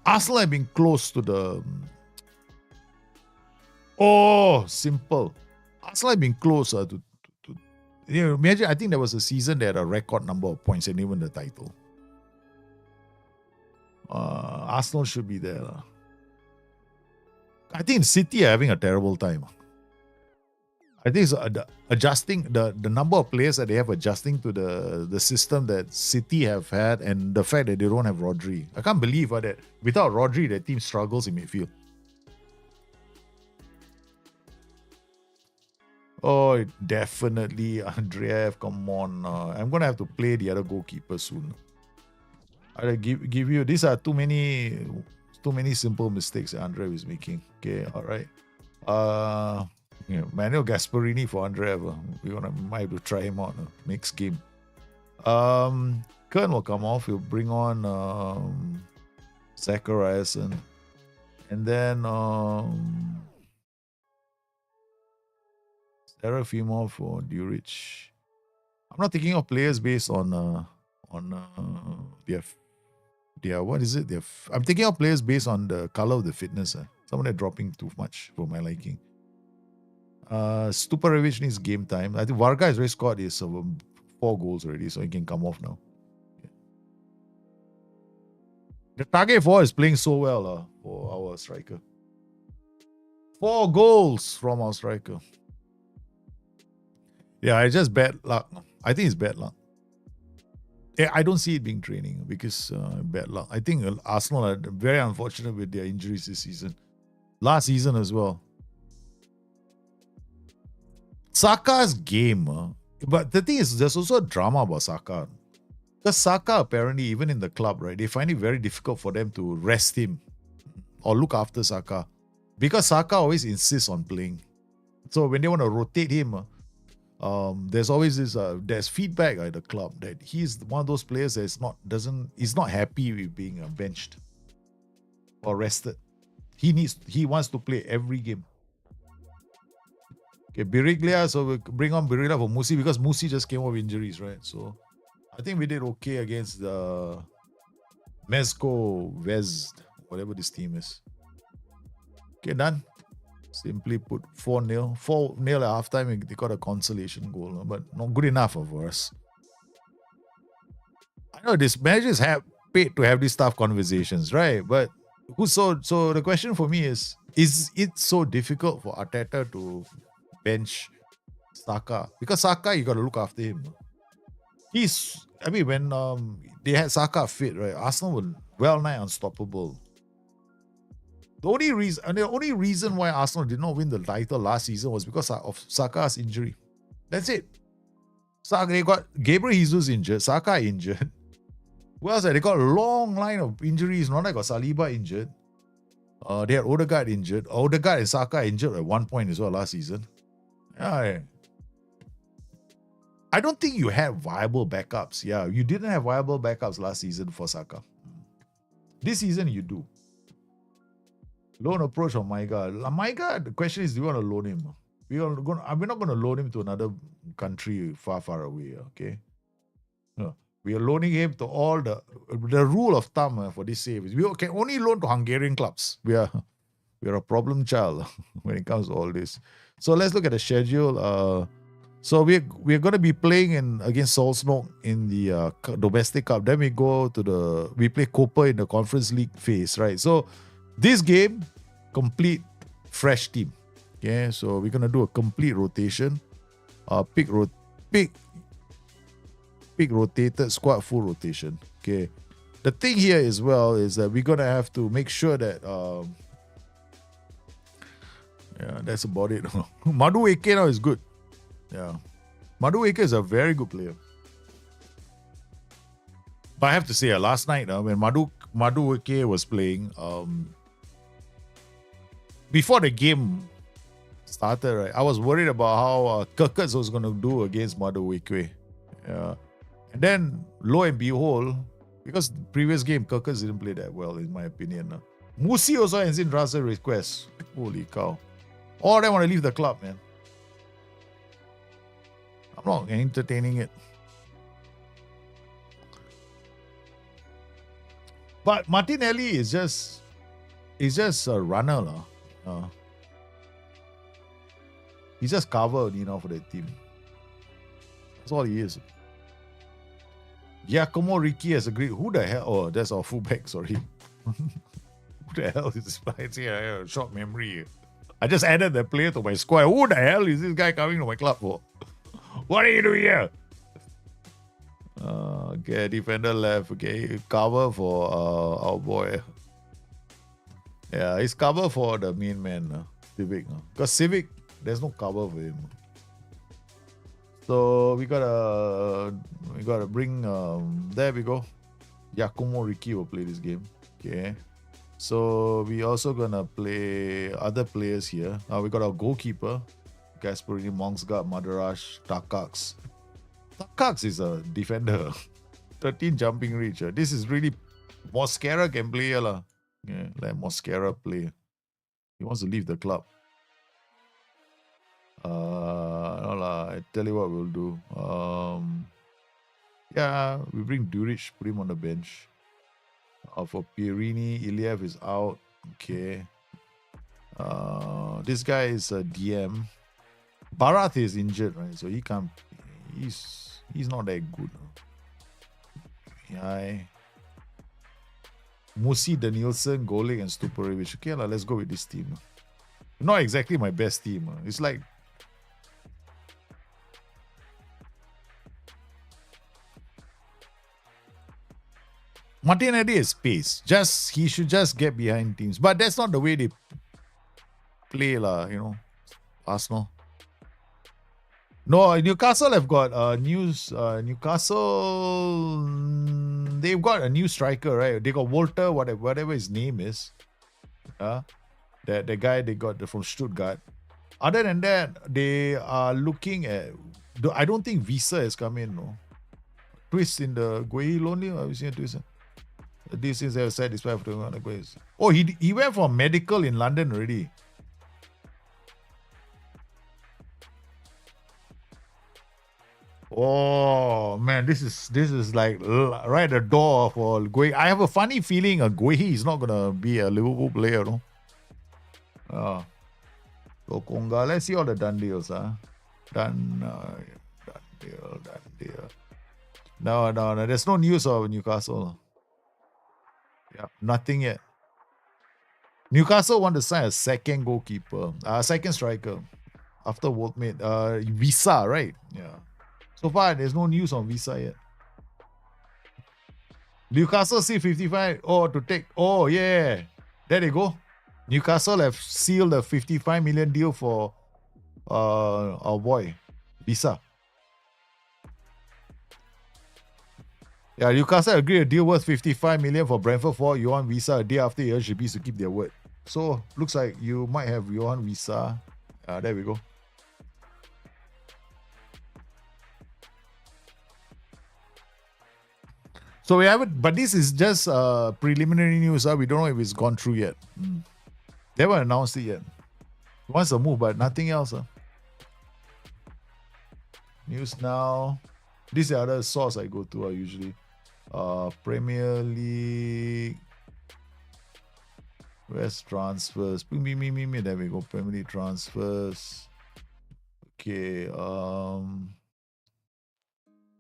Arsenal have been close to the... simple. Arsenal have been close to imagine, I think there was a season that had a record number of points and even the title. Arsenal should be there. I think City are having a terrible time. I think it's adjusting the number of players that they have adjusting to the system that City have had and the fact that they don't have Rodri. I can't believe that without Rodri, their team struggles in midfield. Oh, definitely, Andreev. Come on. I'm going to have to play the other goalkeeper soon. I'll give you... These are too many simple mistakes that Andreev is making. Okay, all right. Manuel Gasparini for Andreev. We might have to try him out next game. Kern will come off. He'll bring on Zacharias and then... Serafimov or Duric. I'm not thinking of players based on their what is it? I'm thinking of players based on the color of the fitness. Some are dropping too much for my liking. Stuparevic needs game time. I think Varga has already scored his 4 goals already, so he can come off now. The target 4 is playing so well for our striker. 4 goals from our striker. Yeah, it's just bad luck. I think it's bad luck. I don't see it being training because bad luck. I think Arsenal are very unfortunate with their injuries this season. Last season as well. Saka's game. But the thing is, there's also a drama about Saka. Because Saka apparently, even in the club, right, they find it very difficult for them to rest him or look after Saka. Because Saka always insists on playing. So when they want to rotate him, there's always this there's feedback at the club that he's one of those players that is not happy with being benched or rested. He wants to play every game. Okay, Biriglia, so we bring on Biriglia for Musi because Musi just came off injuries, right? So I think we did okay against the Mezco Vezd, whatever this team is. Okay, done. Simply put, 4-0. 4-0 at halftime, they got a consolation goal, but not good enough for us. I know these managers have paid to have these tough conversations, right? But so the question for me is it so difficult for Arteta to bench Saka? Because Saka, you got to look after him. When they had Saka fit, right, Arsenal were well nigh unstoppable. The only reason why Arsenal did not win the title last season was because of Saka's injury. That's it. They got Gabriel Jesus injured, Saka injured. Who else? They got a long line of injuries. Not like got Saliba injured. They had Odegaard injured. Odegaard and Saka injured at one point as well last season. Yeah. I don't think you had viable backups. Yeah, you didn't have viable backups last season for Saka. This season you do. Loan approach on Maiga. Maiga, the question is, do you want to loan him? we're not going to loan him to another country far, far away. Okay. No. We are loaning him to all the rule of thumb for this save is we can only loan to Hungarian clubs. We are a problem child when it comes to all this. So let's look at the schedule. So we're going to be playing against Salzburg in the domestic cup. Then we play Copa in the Conference League phase, right? So this game, complete fresh team. Okay, so we're gonna do a complete rotation. Pick rotated squad, full rotation. Okay. The thing here as well is that we're gonna have to make sure that that's about it. Madu Eke now is good. Yeah. Madu Eke is a very good player. But I have to say, last night when Madu Eke was playing, before the game started, right, I was worried about how Kirkers was going to do against Madu Eke. Yeah. And then, lo and behold, because the previous game, Kirkers didn't play that well, in my opinion. Musi also ends in transfer requests. Holy cow. All of them want to leave the club, man. I'm not entertaining it. But Martinelli is just a runner. He's just covered, for that team. That's all he is. Giacomo Ricci has agreed. Who the hell? Oh, that's our fullback, sorry. Who the hell is this guy? I have a short memory. I just added the player to my squad. Who the hell is this guy coming to my club for? What are you doing here? Okay, defender left. Okay, cover for our boy. Yeah, he's cover for the main man, Civic. Because Civic, there's no cover for him. So we gotta bring. There we go. Giacomo Ricci will play this game. Okay. So we also gonna play other players here. We got our goalkeeper, Gasparini, Mongsgard, Madarash, Takax. Takax is a defender. 13 jumping reach. This is really Mosquera can play lah. Yeah, let Mosquera play. He wants to leave the club. No lah. I tell you what we'll do. We bring Duric, put him on the bench. For Pierini, Iliev is out. Okay. This guy is a DM. Barath is injured, right? So he can't. He's not that good. Yeah. Musi, Danielson, Golik, and Stuparevic. Okay, let's go with this team. Not exactly my best team. It's like Martinelli has pace. He should just get behind teams. But that's not the way they play, Arsenal. No, Newcastle have got news. Newcastle, they've got a new striker, right? They got Walter, whatever his name is. The guy they got from Stuttgart. Other than that, they are looking at. I don't think Visa has come in. No. Twist in the Guehi lonely. Have you seen a twist? This is said despite of the Guehi. Oh, he went for medical in London already. Oh man, this is like right at the door for Guehi. I have a funny feeling Guehi is not gonna be a Liverpool player, no? Lokonga. Let's see all the done deals, Done deal. No. There's no news of Newcastle. Yeah, nothing yet. Newcastle want to sign a second goalkeeper, second striker after Worldmate. Visa, right? Yeah. So far, there's no news on Visa yet. Newcastle see 55. Oh, to take. Oh, yeah. There they go. Newcastle have sealed a 55 million deal for our boy, Visa. Yeah, Newcastle agreed a deal worth 55 million for Brentford for Johan Visa a day after he urged the bees to keep their word. So, looks like you might have Johan Visa. There we go. So we haven't, but this is just preliminary news. We don't know if it's gone through yet. They haven't announced it yet. He wants to move, but nothing else. News Now. This is the other source I go to usually. Premier League. Where's transfers? There we go. Premier League transfers. Okay.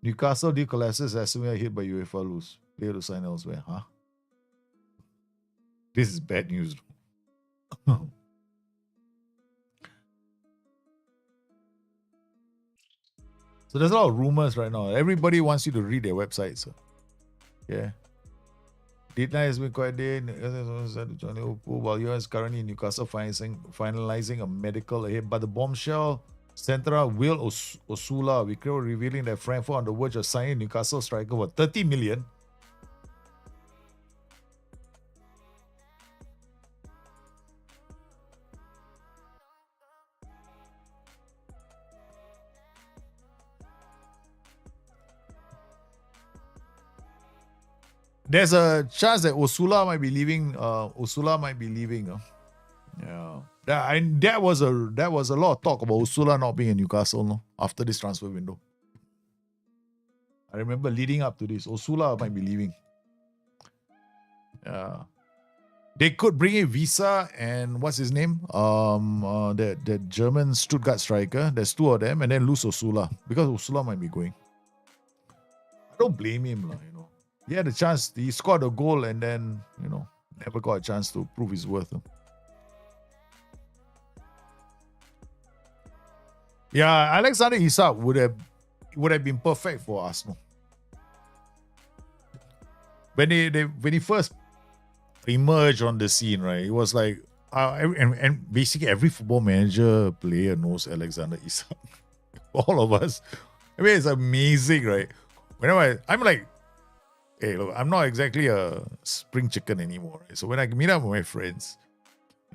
Newcastle decollapses as soon as hit by UEFA lose. Player to sign elsewhere. Huh? This is bad news. So there's a lot of rumors right now. Everybody wants you to read their websites. Yeah. Deadline has been quite dead. While US is currently in Newcastle finalizing a medical ahead. But the bombshell Centra Will Osula revealing that Frankfurt on the verge of signing Newcastle striker for 30 million. There's a chance that Osula might be leaving. Yeah. That was a lot of talk about Osula not being in Newcastle, no, after this transfer window. I remember leading up to this, Osula might be leaving. Yeah. They could bring in Visa and what's his name? That German Stuttgart striker. There's two of them, and then lose Osula because Osula might be going. I don't blame him, you know. He had a chance. He scored a goal and then, you know, never got a chance to prove his worth. Yeah, Alexander Isak would have been perfect for Arsenal. When he first emerged on the scene, right? It was like, and basically every football manager player knows Alexander Isak. All of us. I mean, it's amazing, right? Whenever I'm like, hey, look, I'm not exactly a spring chicken anymore, right? So when I meet up with my friends,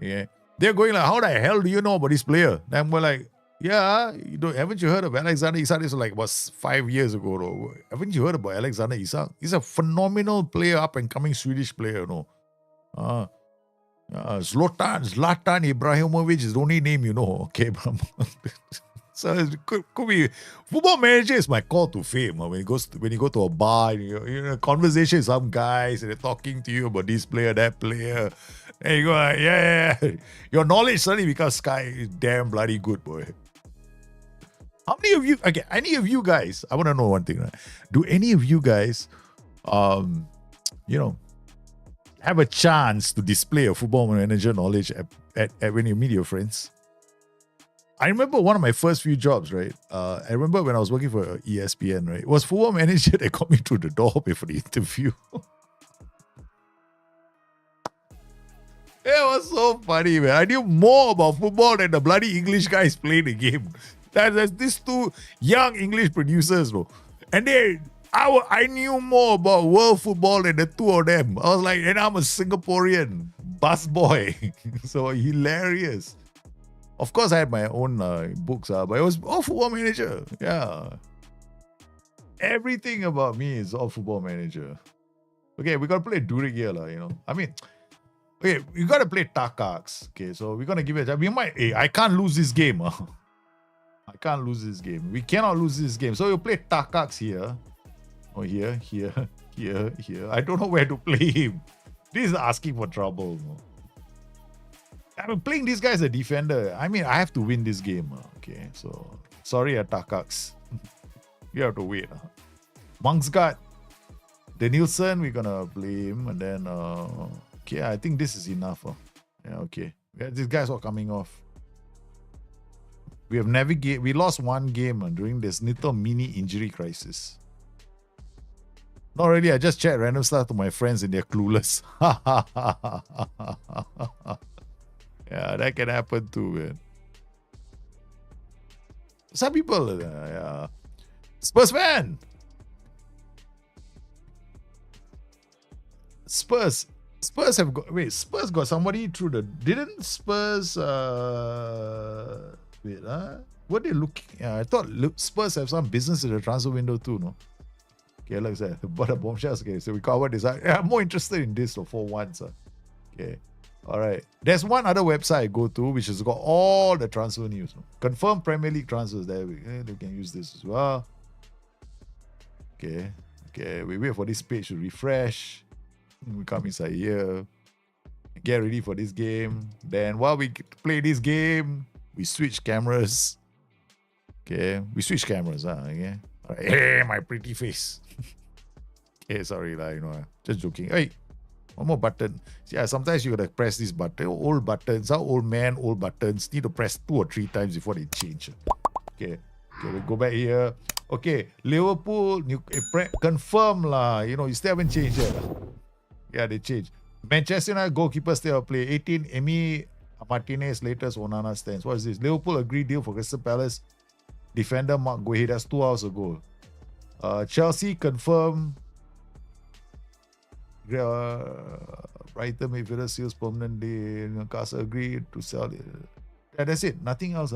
yeah, they're going like, how the hell do you know about this player? And we're like, yeah, haven't you heard of Alexander Isak? This was like about 5 years ago, though. Haven't you heard about Alexander Isak? He's a phenomenal player, up and coming Swedish player, you know. Zlatan Ibrahimovic is the only name you know. Okay, so it could be football manager is my call to fame. When you go to a bar, you know, conversation with some guys and they're talking to you about this player, that player, and you go like, yeah. Your knowledge suddenly becomes sky damn bloody good, boy. How many of you? Okay, any of you guys? I want to know one thing. Right? Do any of you guys, you know, have a chance to display a football manager knowledge at when you meet your friends? I remember one of my first few jobs, right? I remember when I was working for ESPN, right? It was football manager that got me through the door for the interview. It was so funny, man. I knew more about football than the bloody English guys playing the game. There's these two young English producers, bro. And I knew more about world football than the two of them. I was like, and I'm a Singaporean bus boy. So hilarious. Of course, I had my own books, but it was all football manager. Yeah. Everything about me is all football manager. Okay, we got to play Durik here, you know. I mean, okay, we got to play Takax. Okay, so we're going to give it a try. We might, I can't lose this game. I can't lose this game. We cannot lose this game. So we'll play Takax here. Oh, here. I don't know where to play him. This is asking for trouble. I'm playing this guy as a defender. I mean, I have to win this game. Okay, so sorry, Takax. You have to wait. Mangsgaard, Danielson, we're gonna play him, and then okay, I think this is enough. Yeah, okay. Yeah, this guy's all coming off. We lost one game during this little mini injury crisis. Not really, I just chat random stuff to my friends and they're clueless. Yeah, that can happen too, man. Some people, yeah. Spurs fan! Spurs have got, Spurs got somebody through the, didn't Spurs, what they looking at? I thought Spurs have some business in the transfer window too, no? Okay, like I said, but a bombshells. Okay, so we covered this. I'm more interested in this for once. Okay. All right. There's one other website I go to which has got all the transfer news. Confirm Premier League transfers. There they can use this as well. Okay. Okay. We wait for this page to refresh. We come inside here. Get ready for this game. Then while we play this game, we switch cameras. Okay. We switch cameras. Okay. All right. Hey, my pretty face. Okay, sorry lah, just joking. Hey, one more button. Yeah, sometimes you gotta press this button. Old buttons, old buttons need to press 2 or 3 times before they change. Okay, we'll go back here. Okay, Liverpool, confirm lah. You still haven't changed yet. Yeah, they changed. Manchester United goalkeeper still play. 18, Emi Martinez, latest Onana stands. What is this? Liverpool agreed deal for Crystal Palace. Defender Mark Guehi, that's 2 hours ago. Chelsea confirm. Brighton midfielder sales permanent day. Newcastle agreed to sell it. Yeah, that's it. Nothing else.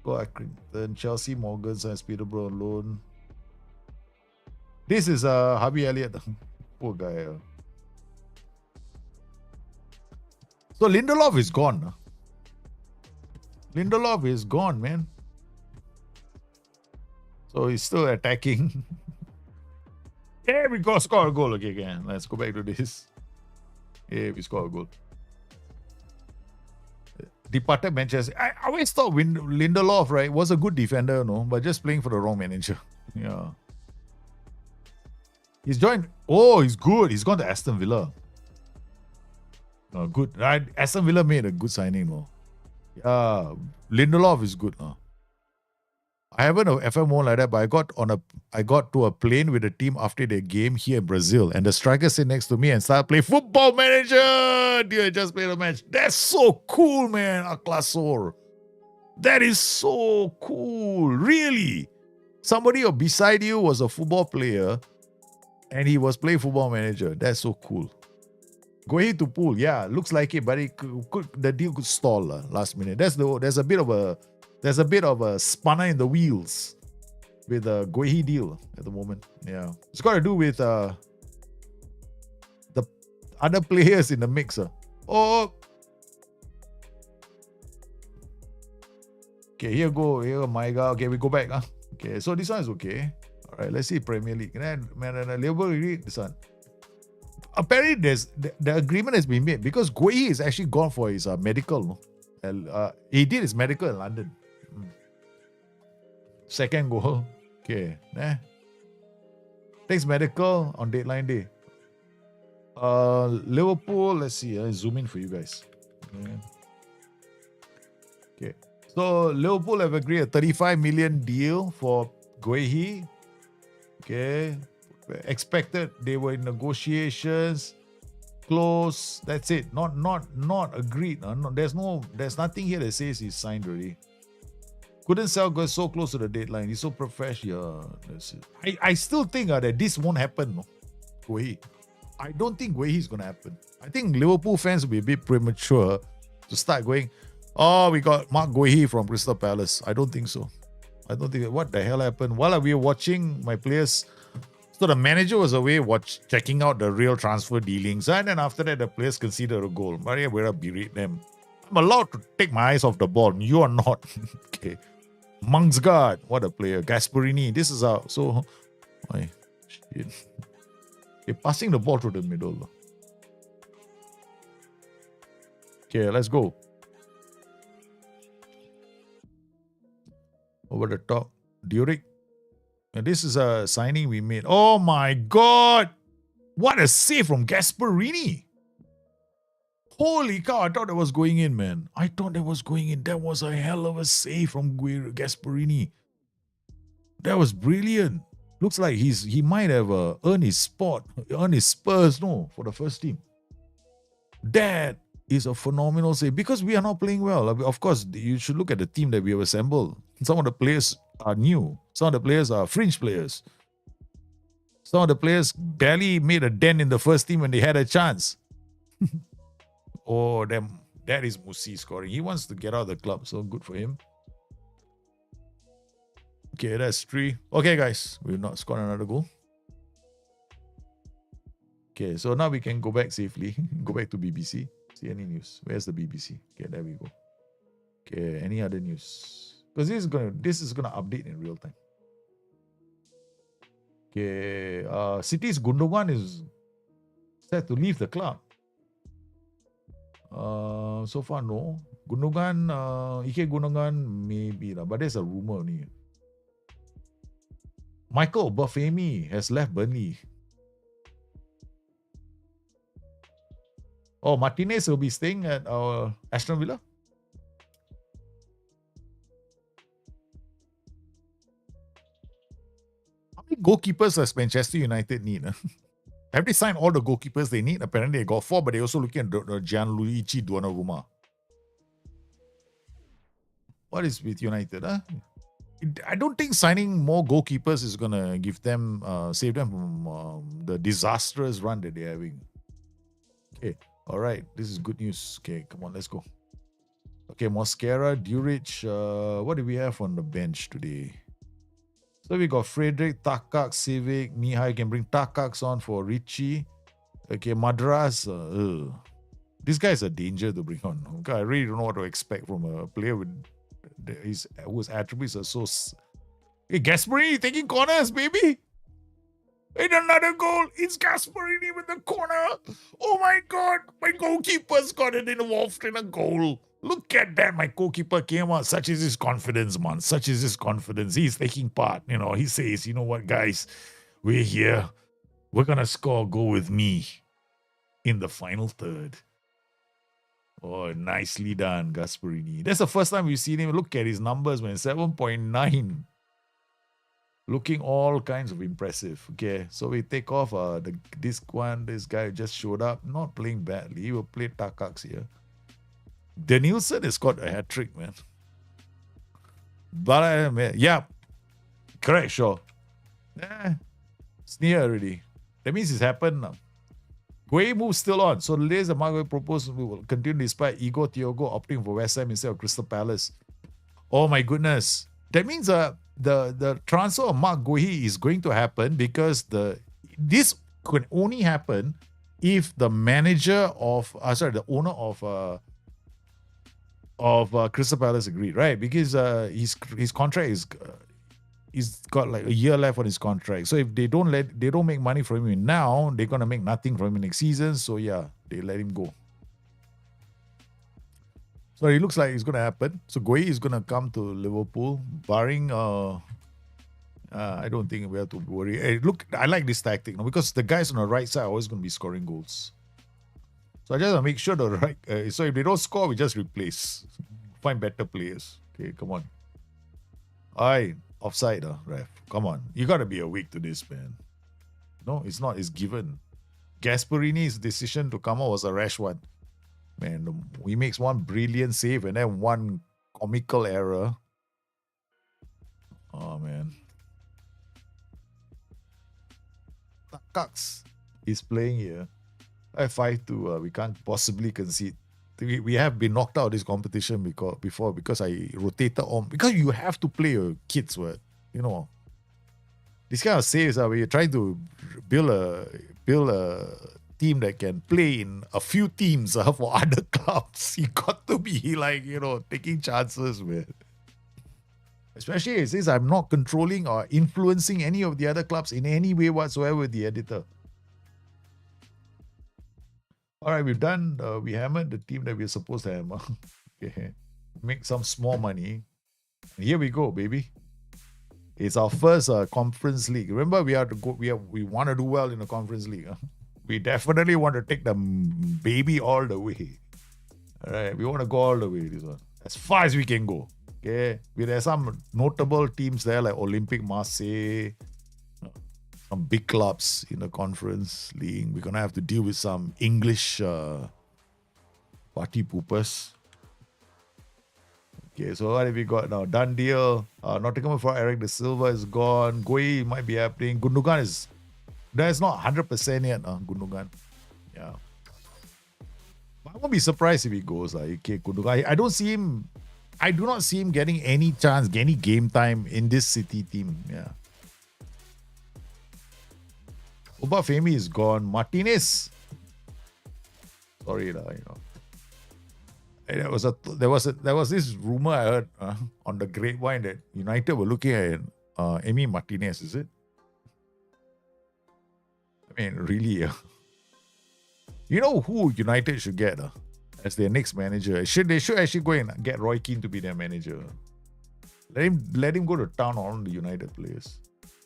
Go Accrington, Chelsea, Morgan, and Peterborough on loan. This is Harvey Elliott. Poor guy. So Lindelof is gone. Lindelof is gone, man. So he's still attacking. Yeah, we got score a goal. Okay, again. Let's go back to this. Yeah, we score a goal. Departed Manchester. I always thought Lindelof, right, was a good defender, but just playing for the wrong manager. Yeah. He's joined. Oh, he's good. He's gone to Aston Villa. Good. Right? Aston Villa made a good signing, no? Yeah. Lindelof is good. I haven't a FMO like that, but I got to a plane with the team after their game here in Brazil, and the striker sit next to me and started playing Football Manager. Dude, I just played a match. That's so cool, man. Aklasor. That is so cool. Really. Somebody beside you was a football player, and he was playing Football Manager. That's so cool. Going to pool, yeah, looks like it, but the deal could stall last minute. There's a bit of a spanner in the wheels with the Guehi deal at the moment. Yeah. It's got to do with the other players in the mix. Oh. Okay, here Maiga. Okay, we go back. Okay, so this one is okay. All right, let's see Premier League. And then Liverpool, this one. Apparently, the agreement has been made because Guehi is actually gone for his medical. He did his medical in London. Second goal. Okay. Takes medical on deadline day. Liverpool, let's see. Zoom in for you guys. Okay. So Liverpool have agreed a 35 million deal for Guehi. Okay. Expected they were in negotiations. Close. That's it. Not agreed. There's nothing here that says he's signed already. Couldn't sell because so close to the deadline. He's so professional. Yeah, I still think that this won't happen. No? Guehi. I don't think Guehi is going to happen. I think Liverpool fans will be a bit premature to start going, oh, we got Mark Guehi from Crystal Palace. I don't think so. I don't think, what the hell happened? While we were watching my players, so the manager was away checking out the real transfer dealings. And then after that, the players conceded a goal. Maria Vera berate them. I'm allowed to take my eyes off the ball. You are not. Okay. Mungsgaard, what a player. Gasparini, this is out. So, shit. Okay, passing the ball through the middle. Okay, let's go. Over the top. Durick. And this is a signing we made. Oh my God! What a save from Gasparini! Holy cow, I thought that was going in, man. I thought that was going in. That was a hell of a save from Gasparini. That was brilliant. Looks like he might have earned his spot, earned his spurs, for the first team. That is a phenomenal save because we are not playing well. Of course, you should look at the team that we have assembled. Some of the players are new. Some of the players are fringe players. Some of the players barely made a dent in the first team when they had a chance. Oh, that is Musi scoring. He wants to get out of the club, so good for him. Okay, that's 3. Okay, guys, we've not scored another goal. Okay, so now we can go back safely. Go back to BBC. See any news? Where's the BBC? Okay, there we go. Okay, any other news? Because this is gonna update in real time. Okay, City's Gundogan is set to leave the club. So far no. Gundogan, Ike Gundogan maybe lah, but there's a rumor only. Michael Bustthenet has left Burnley. Oh, Martinez will be staying at Aston Villa. How many goalkeepers does Manchester United need? Have they signed all the goalkeepers they need? Apparently they got 4, but they're also looking at Gianluigi Donnarumma. What is with United? I don't think signing more goalkeepers is gonna give them, save them from the disastrous run that they're having. Okay, all right, this is good news. Okay, come on, let's go. Okay, Mosquera, Duric. What do we have on the bench today? So we got Frederick, Takak, Civic, Mihai. Can bring Takaks on for Richie. Okay, Madras. This guy is a danger to bring on. Okay, I really don't know what to expect from a player with whose attributes are so. Hey, Gasperini taking corners, baby. And another goal. It's Gasperini with the corner. Oh my God, my goalkeeper's got it involved in a goal. Look at that. My goalkeeper came out. Such is his confidence, man. Such is his confidence. He's taking part. He says, you know what, guys? We're here. We're going to score a goal with me in the final third. Oh, nicely done, Gasperini. That's the first time we've seen him. Look at his numbers, man. 7.9. Looking all kinds of impressive. Okay, so we take off this guy just showed up. Not playing badly. He will play Takaks here. Danielson has got a hat-trick, man. But, yeah. Correct, sure. It's near already. That means it's happened now. Guay moves still on. So the latest Mark proposed will continue despite Igor Tiogo opting for West Ham instead of Crystal Palace. Oh my goodness. That means the transfer of Mark Guehi is going to happen because this could only happen if the manager the owner of Crystal Palace agreed, right? Because his contract is he's got like a year left on his contract. So if they don't make money from him now, they're gonna make nothing from him next season. So yeah, they let him go. So it looks like it's gonna happen. So Guehi is gonna come to Liverpool, barring I don't think we have to worry. Hey, look, I like this tactic because the guys on the right side are always gonna be scoring goals. So I just want to make sure the right. So if they don't score, we just replace. Find better players. Okay, come on. Aye, offside, ref. Come on. You got to be awake to this, man. No, it's not. It's given. Gasperini's decision to come out was a rash one. Man, he makes one brilliant save and then one comical error. Oh, man. Takaks is playing here. At 5-2, we can't possibly concede. We have been knocked out of this competition before because I rotated on. Because you have to play your kids, what? This kind of saves where you're trying to build a team that can play in a few teams for other clubs. You got to be taking chances, man. Especially since I'm not controlling or influencing any of the other clubs in any way whatsoever with the editor. All right, we've done, we hammered the team that we're supposed to hammer. Okay. Make some small money. And here we go, baby. It's our first conference league. Remember, we have to go. We want to do well in the conference league. We definitely want to take the baby all the way. All right, we want to go all the way. This one, as far as we can go. Okay, there's some notable teams there like Olympique Marseille. Some big clubs in the conference league. We're gonna have to deal with some English party poopers. Okay, so what have we got now? Done deal. Nottingham for Eric De Silva is gone. Guehi might be happening. Gundogan that's not 100% yet. Gundogan. Yeah. But I won't be surprised if he goes. Okay, Gundogan. I do not see him getting any chance, any game time in this City team. Yeah. Obafemi is gone. Martinez. Sorry, And there was this rumor I heard on the grapevine that United were looking at Emi Martinez. Is it? I mean, really? You know who United should get as their next manager? They should actually go and get Roy Keane to be their manager. Let him go to town on the United players.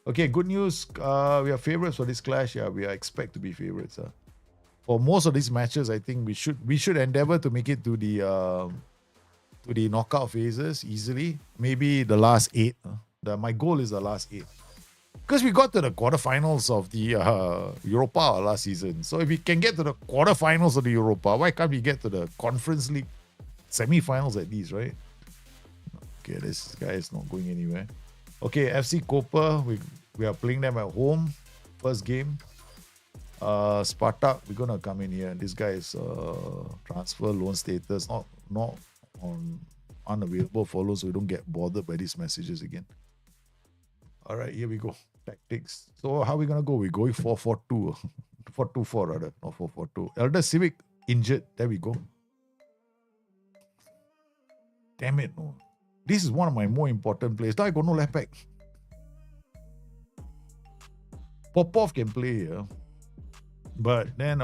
Okay, good news. We are favourites for this clash. Yeah, we are expect to be favourites. For most of these matches, I think we should endeavour to make it to the knockout phases easily. Maybe the last 8. My goal is the last 8. Because we got to the quarterfinals of the Europa last season. So if we can get to the quarterfinals of the Europa, why can't we get to the Conference League semi-finals at least, right? Okay, this guy is not going anywhere. Okay, FC Koper, we are playing them at home. First game. Spartak, we're gonna come in here. This guy is transfer loan status, not on unavailable for loan, so we don't get bothered by these messages again. All right, here we go. Tactics. So how are we gonna go? We're going 4-4-2, 4-2-4 rather, not 4-4-2. Elder Civic injured. There we go. Damn it, no. This is one of my more important players. Now I got no left back. Popov can play here. But then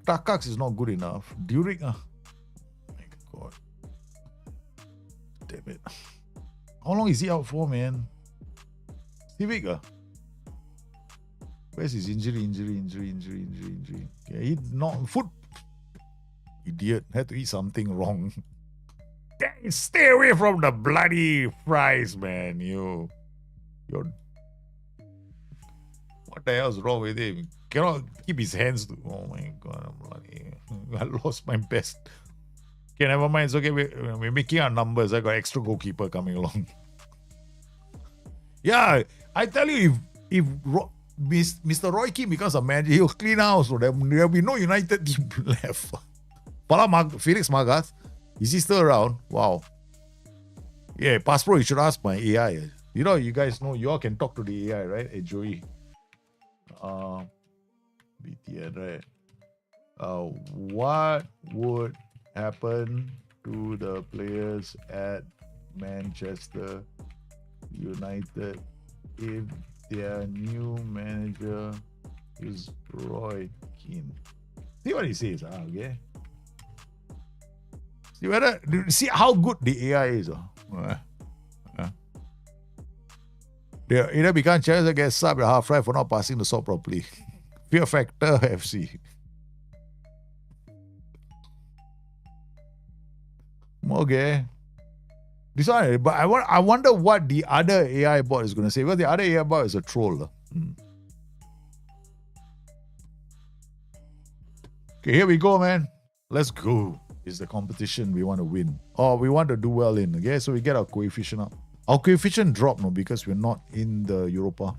Takax is not good enough. Durik, my God. Damn it. How long is he out for, man? Civic, Where's his injury? Okay, he not foot. Idiot. Had to eat something wrong. Stay away from the bloody fries, man. You're what the hell's wrong with him? Cannot keep his hands to. Oh my God, I'm bloody. I lost my best. Okay, never mind. It's okay. We're making our numbers. I got extra goalkeeper coming along. Yeah, I tell you, if Mr. Roy Keane becomes a manager, he'll clean house. So there'll be no United team left. Felix Magath, is he still around? Wow. Yeah, Passpro, you should ask my AI. You guys know, you all can talk to the AI, right? Hey, Joey. BTN, right? What would happen to the players at Manchester United if their new manager is Roy Keane? See what he says, okay? See how good the AI is. They either become challenged or get subbed at half right for not passing the salt properly. Fear Factor FC. Okay. This one, but I wonder what the other AI bot is going to say. Because the other AI bot is a troll. Okay, here we go, man. Let's go. It's the competition we want to win. Or we want to do well in. Okay, so we get our coefficient up. Our coefficient dropped, no, because we're not in the Europa.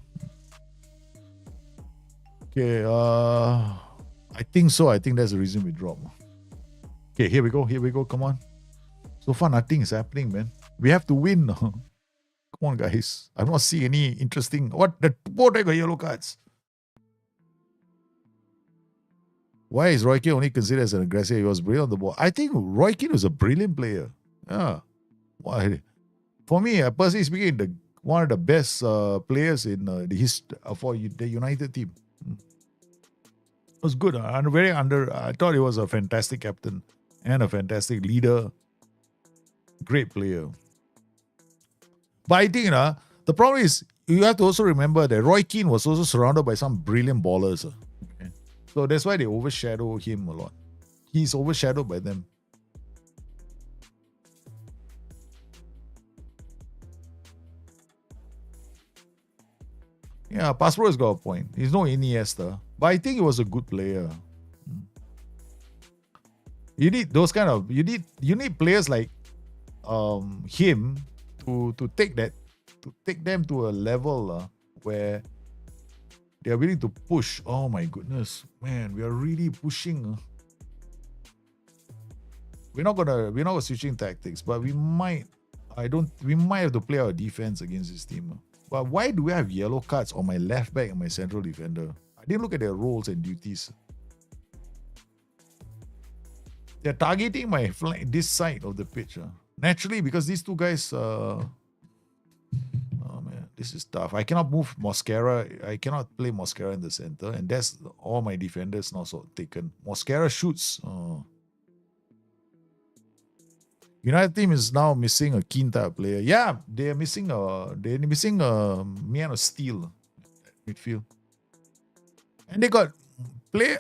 Okay, I think so. I think that's the reason we dropped. Okay, here we go. Come on. So far, nothing is happening, man. We have to win. Come on, guys. I'm not seeing any interesting. What? The both got yellow cards. Why is Roy Keane only considered as an aggressor? He was brilliant on the ball. I think Roy Keane was a brilliant player. Yeah. Why? For me, personally speaking, one of the best players in the history for the United team. It was good. I thought he was a fantastic captain and a fantastic leader. Great player. But I think the problem is you have to also remember that Roy Keane was also surrounded by some brilliant ballers. Okay? So that's why they overshadow him a lot. He's overshadowed by them. Yeah, Paspro has got a point. He's no Iniesta. But I think he was a good player. You need those kind of you need players like him to take them to a level where they are willing to push. Oh my goodness, man, we are really pushing. We're not switching tactics, but we might have to play our defense against this team. But why do we have yellow cards on my left back and my central defender? I didn't look at their roles and duties. They're targeting my this side of the pitch. Naturally, because these two guys. Oh man, this is tough. I cannot move Mosquera. I cannot play Mosquera in the center, and that's all my defenders now so taken. Mosquera shoots. United team is now missing a keen type player. Yeah, they're missing a man of steel midfield, and they got they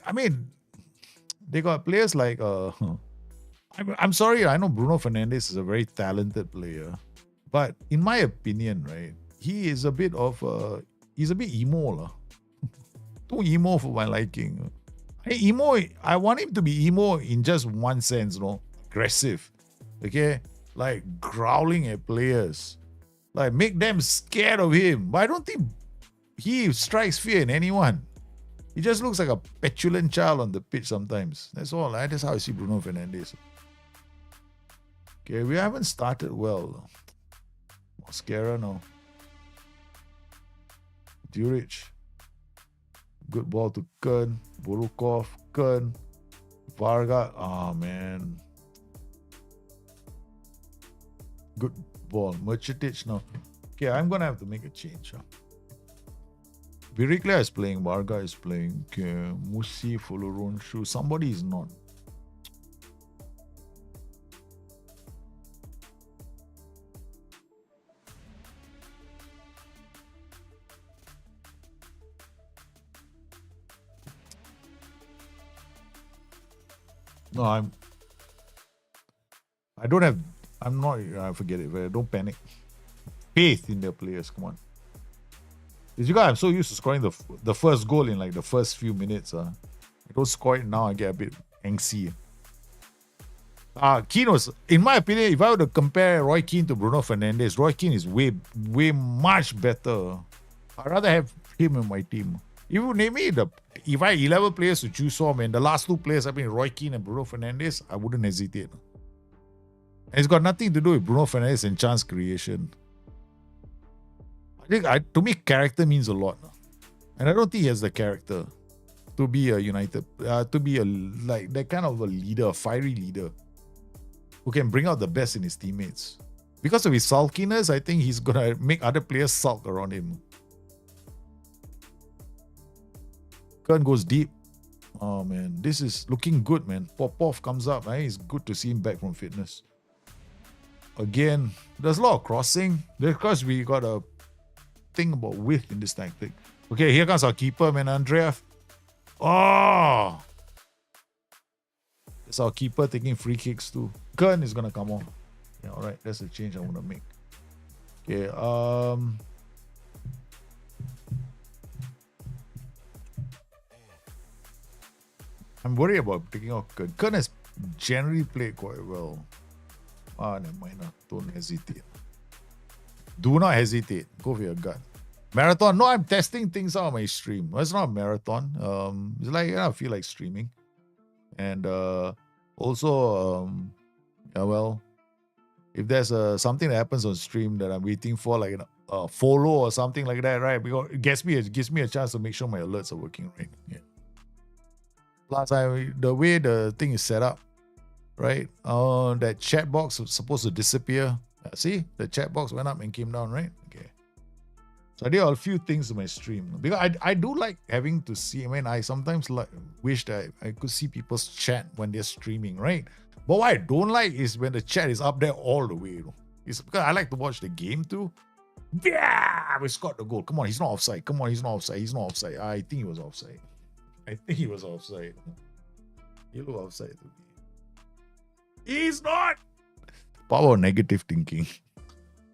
got players like I'm sorry, I know Bruno Fernandes is a very talented player, but in my opinion, right, he is a bit of he's a bit emo lah. Too emo for my liking. I want him to be emo in just one sense, aggressive. Okay, like growling at players, like make them scared of him. But I don't think he strikes fear in anyone. He just looks like a petulant child on the pitch sometimes. That's all. That's how I see Bruno Fernandes. Okay, we haven't started well. Mosquera, no. Duric. Good ball to Kern. Burukov. Kern. Varga. Oh, man. Good ball. Mercetic, no. Okay, I'm going to have to make a change. Viriklia is playing. Varga is playing. Okay. Musi, Foloronshu. Somebody is not. No, I forget it. Don't panic. Faith in their players. Come on. Because you guys, I'm so used to scoring the first goal in like the first few minutes. I don't score it now, I get a bit angsty. Keane was, in my opinion, if I were to compare Roy Keane to Bruno Fernandes, Roy Keane is way much better. I'd rather have him in my team. If you name me if I had 11 players to choose from, and the last two players have been Roy Keane and Bruno Fernandes, I wouldn't hesitate. And it's got nothing to do with Bruno Fernandes and chance creation. I think to me, character means a lot. And I don't think he has the character to be a United, to be like that kind of a leader, a fiery leader who can bring out the best in his teammates. Because of his sulkiness, I think he's going to make other players sulk around him. Kern goes deep. Oh, man. This is looking good, man. Popov comes up. It's good to see him back from fitness. Again, there's a lot of crossing. Because we got a thing about width in this tactic. Okay, here comes our keeper, man. Andreev. Oh! That's our keeper taking free kicks too. Kern is going to come on. Yeah, all right. That's the change I want to make. Okay, I'm worried about taking out Kern. Kern has generally played quite well. Never mind. Don't hesitate. Do not hesitate. Go for your gut. Marathon. No, I'm testing things out on my stream. It's not a marathon. It's like I feel like streaming. And also, if there's something that happens on stream that I'm waiting for, like a follow or something like that, right? Because it gives me a chance to make sure my alerts are working right. Yeah. Plus, the way the thing is set up, right? That chat box was supposed to disappear. See, the chat box went up and came down, right? Okay. So I did a few things to my stream because I do like having to see. I mean, I sometimes wish that I could see people's chat when they're streaming, right? But what I don't like is when the chat is up there all the way. It's because I like to watch the game too. Yeah, we scored the goal. Come on, he's not offside. Come on, he's not offside. He's not offside. I think he was offside. He looked offside to me. He's not. Power of negative thinking.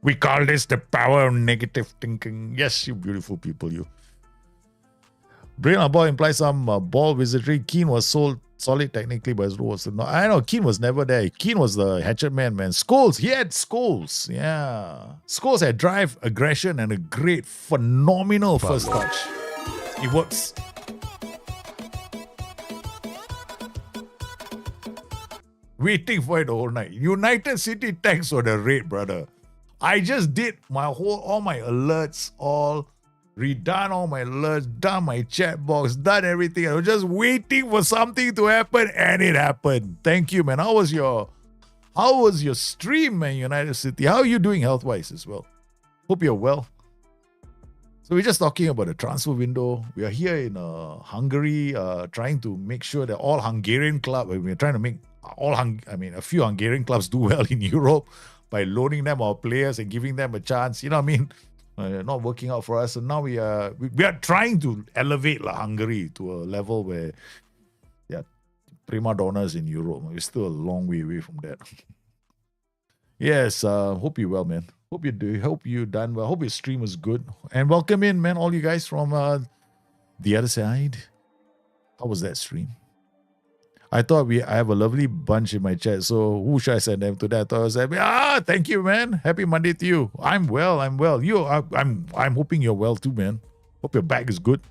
We call this the power of negative thinking. Yes, you beautiful people, you. Brain on ball implies some ball wizardry. Keane was solid technically, but his role was not. I know Keane was never there. Keane was the hatchet man. Scholes, he had Scholes. Yeah. Scholes had drive, aggression, and a great, phenomenal first touch. It works. Waiting for it the whole night. United City thanks for the raid, brother. I just did all my alerts, all redone all my alerts, done my chat box, done everything. I was just waiting for something to happen, and it happened. Thank you, man. How was your stream, man, United City? How are you doing health-wise as well? Hope you're well. So we're just talking about the transfer window. We are here in Hungary, trying to make sure that all Hungarian clubs, we're trying to make a few Hungarian clubs do well in Europe by loaning them our players and giving them a chance. You know what I mean? Not working out for us. And now we are trying to elevate Hungary to a level where they are prima donnas in Europe. We're still a long way away from that. Yes, hope you're well, man. Hope you do. Hope you done well. Hope your stream was good. And welcome in, man, all you guys from the other side. How was that stream? I thought I have a lovely bunch in my chat. So who should I send them to that? I thought I was like, thank you, man. Happy Monday to you. I'm well. I'm hoping you're well too, man. Hope your back is good.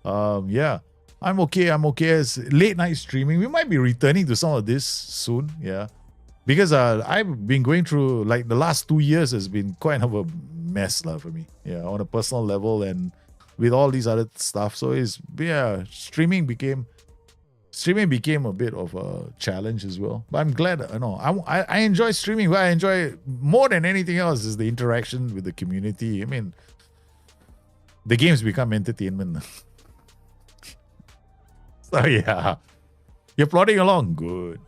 Yeah. I'm okay. It's late night streaming. We might be returning to some of this soon. Yeah. Because I've been going through, like, the last 2 years has been quite of a mess for me. Yeah, on a personal level and with all these other stuff. So streaming became a bit of a challenge as well. But I'm glad, I enjoy streaming. What I enjoy more than anything else is the interaction with the community. I mean, the games become entertainment. So yeah, you're plodding along. Good.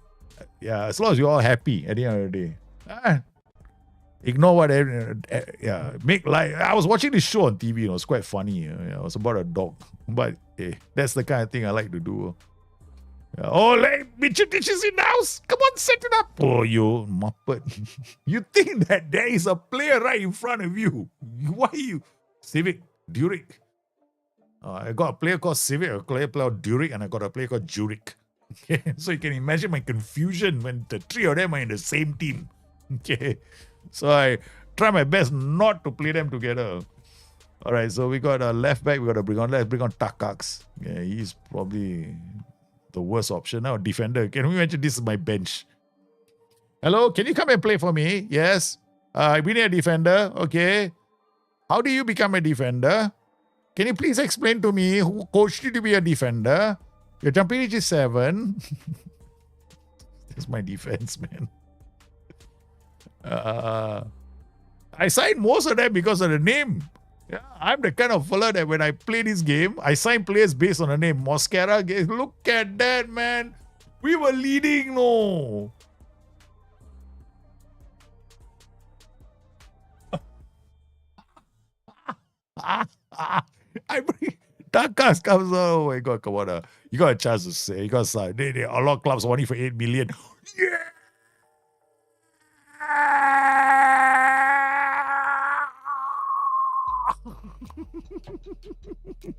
Yeah, as long as you're all happy at the end of the day. Ignore what, make life. I was watching this show on TV, it was quite funny. It was about a dog. But that's the kind of thing I like to do. Mitchell dishes in the house. Come on, set it up. Oh, you muppet. You think that there is a player right in front of you. Why are you? Civic, Duric. I got a player called Civic, a player called Duric, and I got a player called Juric. Okay, so you can imagine my confusion when the three of them are in the same team. Okay, so I try my best not to play them together. All right, so we got a left back. We got to bring on Takax. Yeah, he's probably the worst option now. Defender. Can we mention this is my bench? Hello, can you come and play for me? Yes. We need a defender. Okay. How do you become a defender? Can you please explain to me who coached you to be a defender? Your jumping reach is 7. That's my defense, man. I signed most of them because of the name. Yeah, I'm the kind of fella that when I play this game, I sign players based on the name. Mosquera, look at that, man. We were leading, no. I bring Takas comes. Oh my god, come on. You got a chance to say. You got to sign. A lot of clubs wanting for 8 million. Yeah.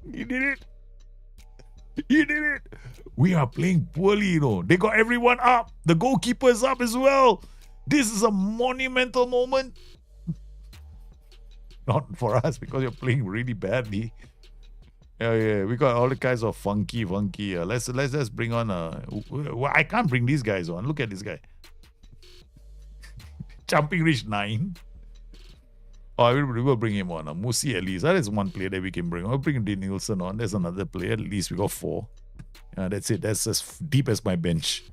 He did it. We are playing poorly, They got everyone up. The goalkeeper is up as well. This is a monumental moment. Not for us because you're playing really badly. Yeah, we got all the kinds of funky. Let's just bring on I can't bring these guys on. Look at this guy. Jumping reach 9. Oh, we will bring him on. Musi at least. That is one player that we can bring on. We'll bring Dean Nielsen on. There's another player. At least we got 4. That's it. That's as deep as my bench.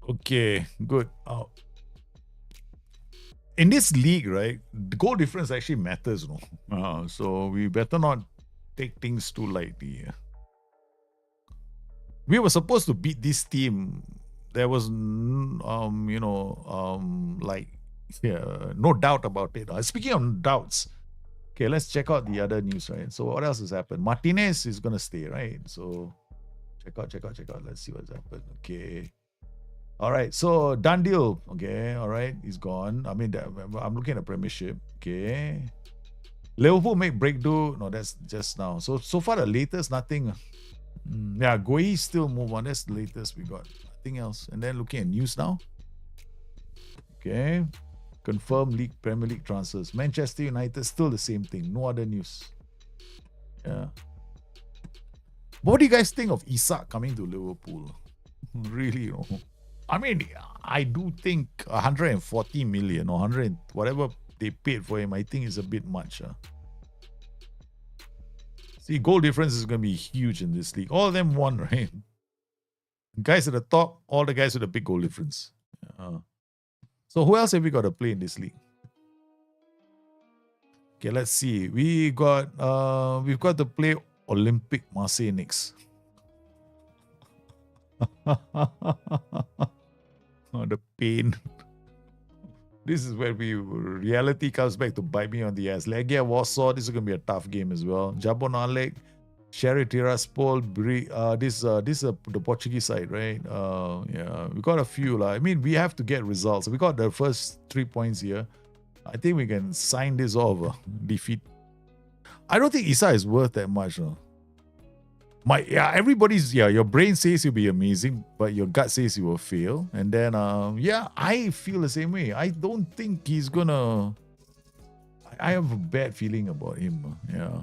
Okay, good. In this league, right, the goal difference actually matters, so we better not take things too lightly. We were supposed to beat this team. There was, no doubt about it. Speaking of doubts, okay, let's check out the other news, right? So what else has happened? Martinez is gonna stay, right? So check out. Let's see what's happened. Okay. All right, so done deal. Okay, all right, he's gone. I mean, I'm looking at Premiership. Okay, Liverpool make breakthrough. No, that's just now. So far the latest, nothing. Yeah, Goi still move on. That's the latest we got. Nothing else. And then looking at news now. Okay, confirmed Premier League transfers. Manchester United still the same thing. No other news. Yeah. What do you guys think of Isak coming to Liverpool? Really, I mean, I do think 140 million or 100, whatever they paid for him, I think it's a bit much. See, goal difference is going to be huge in this league. All of them won, right? Guys at the top, all the guys with a big goal difference. So who else have we got to play in this league? Okay, let's see. We've got to play Olympic Marseille next. The pain. This is where reality comes back to bite me on the ass. Legia Warsaw, this is going to be a tough game as well. Jabon Alec, Sherry Tiraspol, this is the Portuguese side, right? Yeah, we got a few. I mean, we have to get results. We got the first 3 points here. I think we can sign this off. Defeat. I don't think Isak is worth that much. Your brain says he'll be amazing, but your gut says he will fail. And then, I feel the same way. I don't think he's gonna. I have a bad feeling about him. Yeah,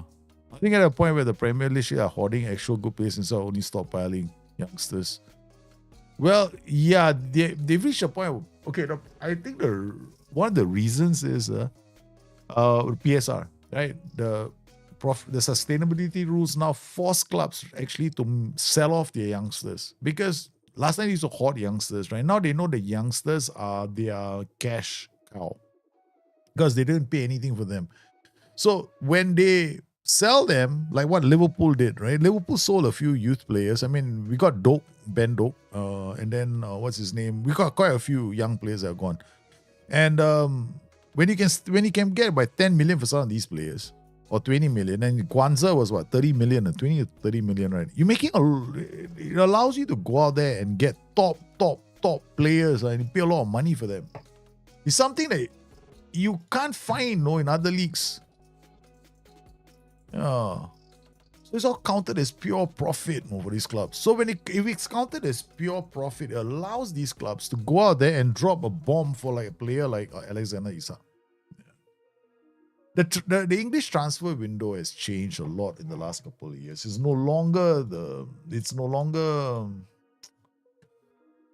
I think at a point where the Premier League are hoarding actual good players instead of only stockpiling youngsters. Well, yeah, they've reached a point. Okay, I think one of the reasons is PSR, right? The sustainability rules now force clubs actually to sell off their youngsters, because last time they used to hoard youngsters, right? Now they know the youngsters are their cash cow because they didn't pay anything for them. So when they sell them, like what Liverpool did, right? Liverpool sold a few youth players. I mean, we got Ben Doak, and then what's his name? We got quite a few young players that are gone. And when you can get by 10 million for some of these players, or 20 million, and Kwanzaa was what, 30 million, or 20 to 30 million, right? It allows you to go out there and get top players, and you pay a lot of money for them. It's something that you can't find in other leagues. So it's all counted as pure profit for these clubs. So if it's counted as pure profit, it allows these clubs to go out there and drop a bomb for like a player like Alexander Isak. The English transfer window has changed a lot in the last couple of years. It's no longer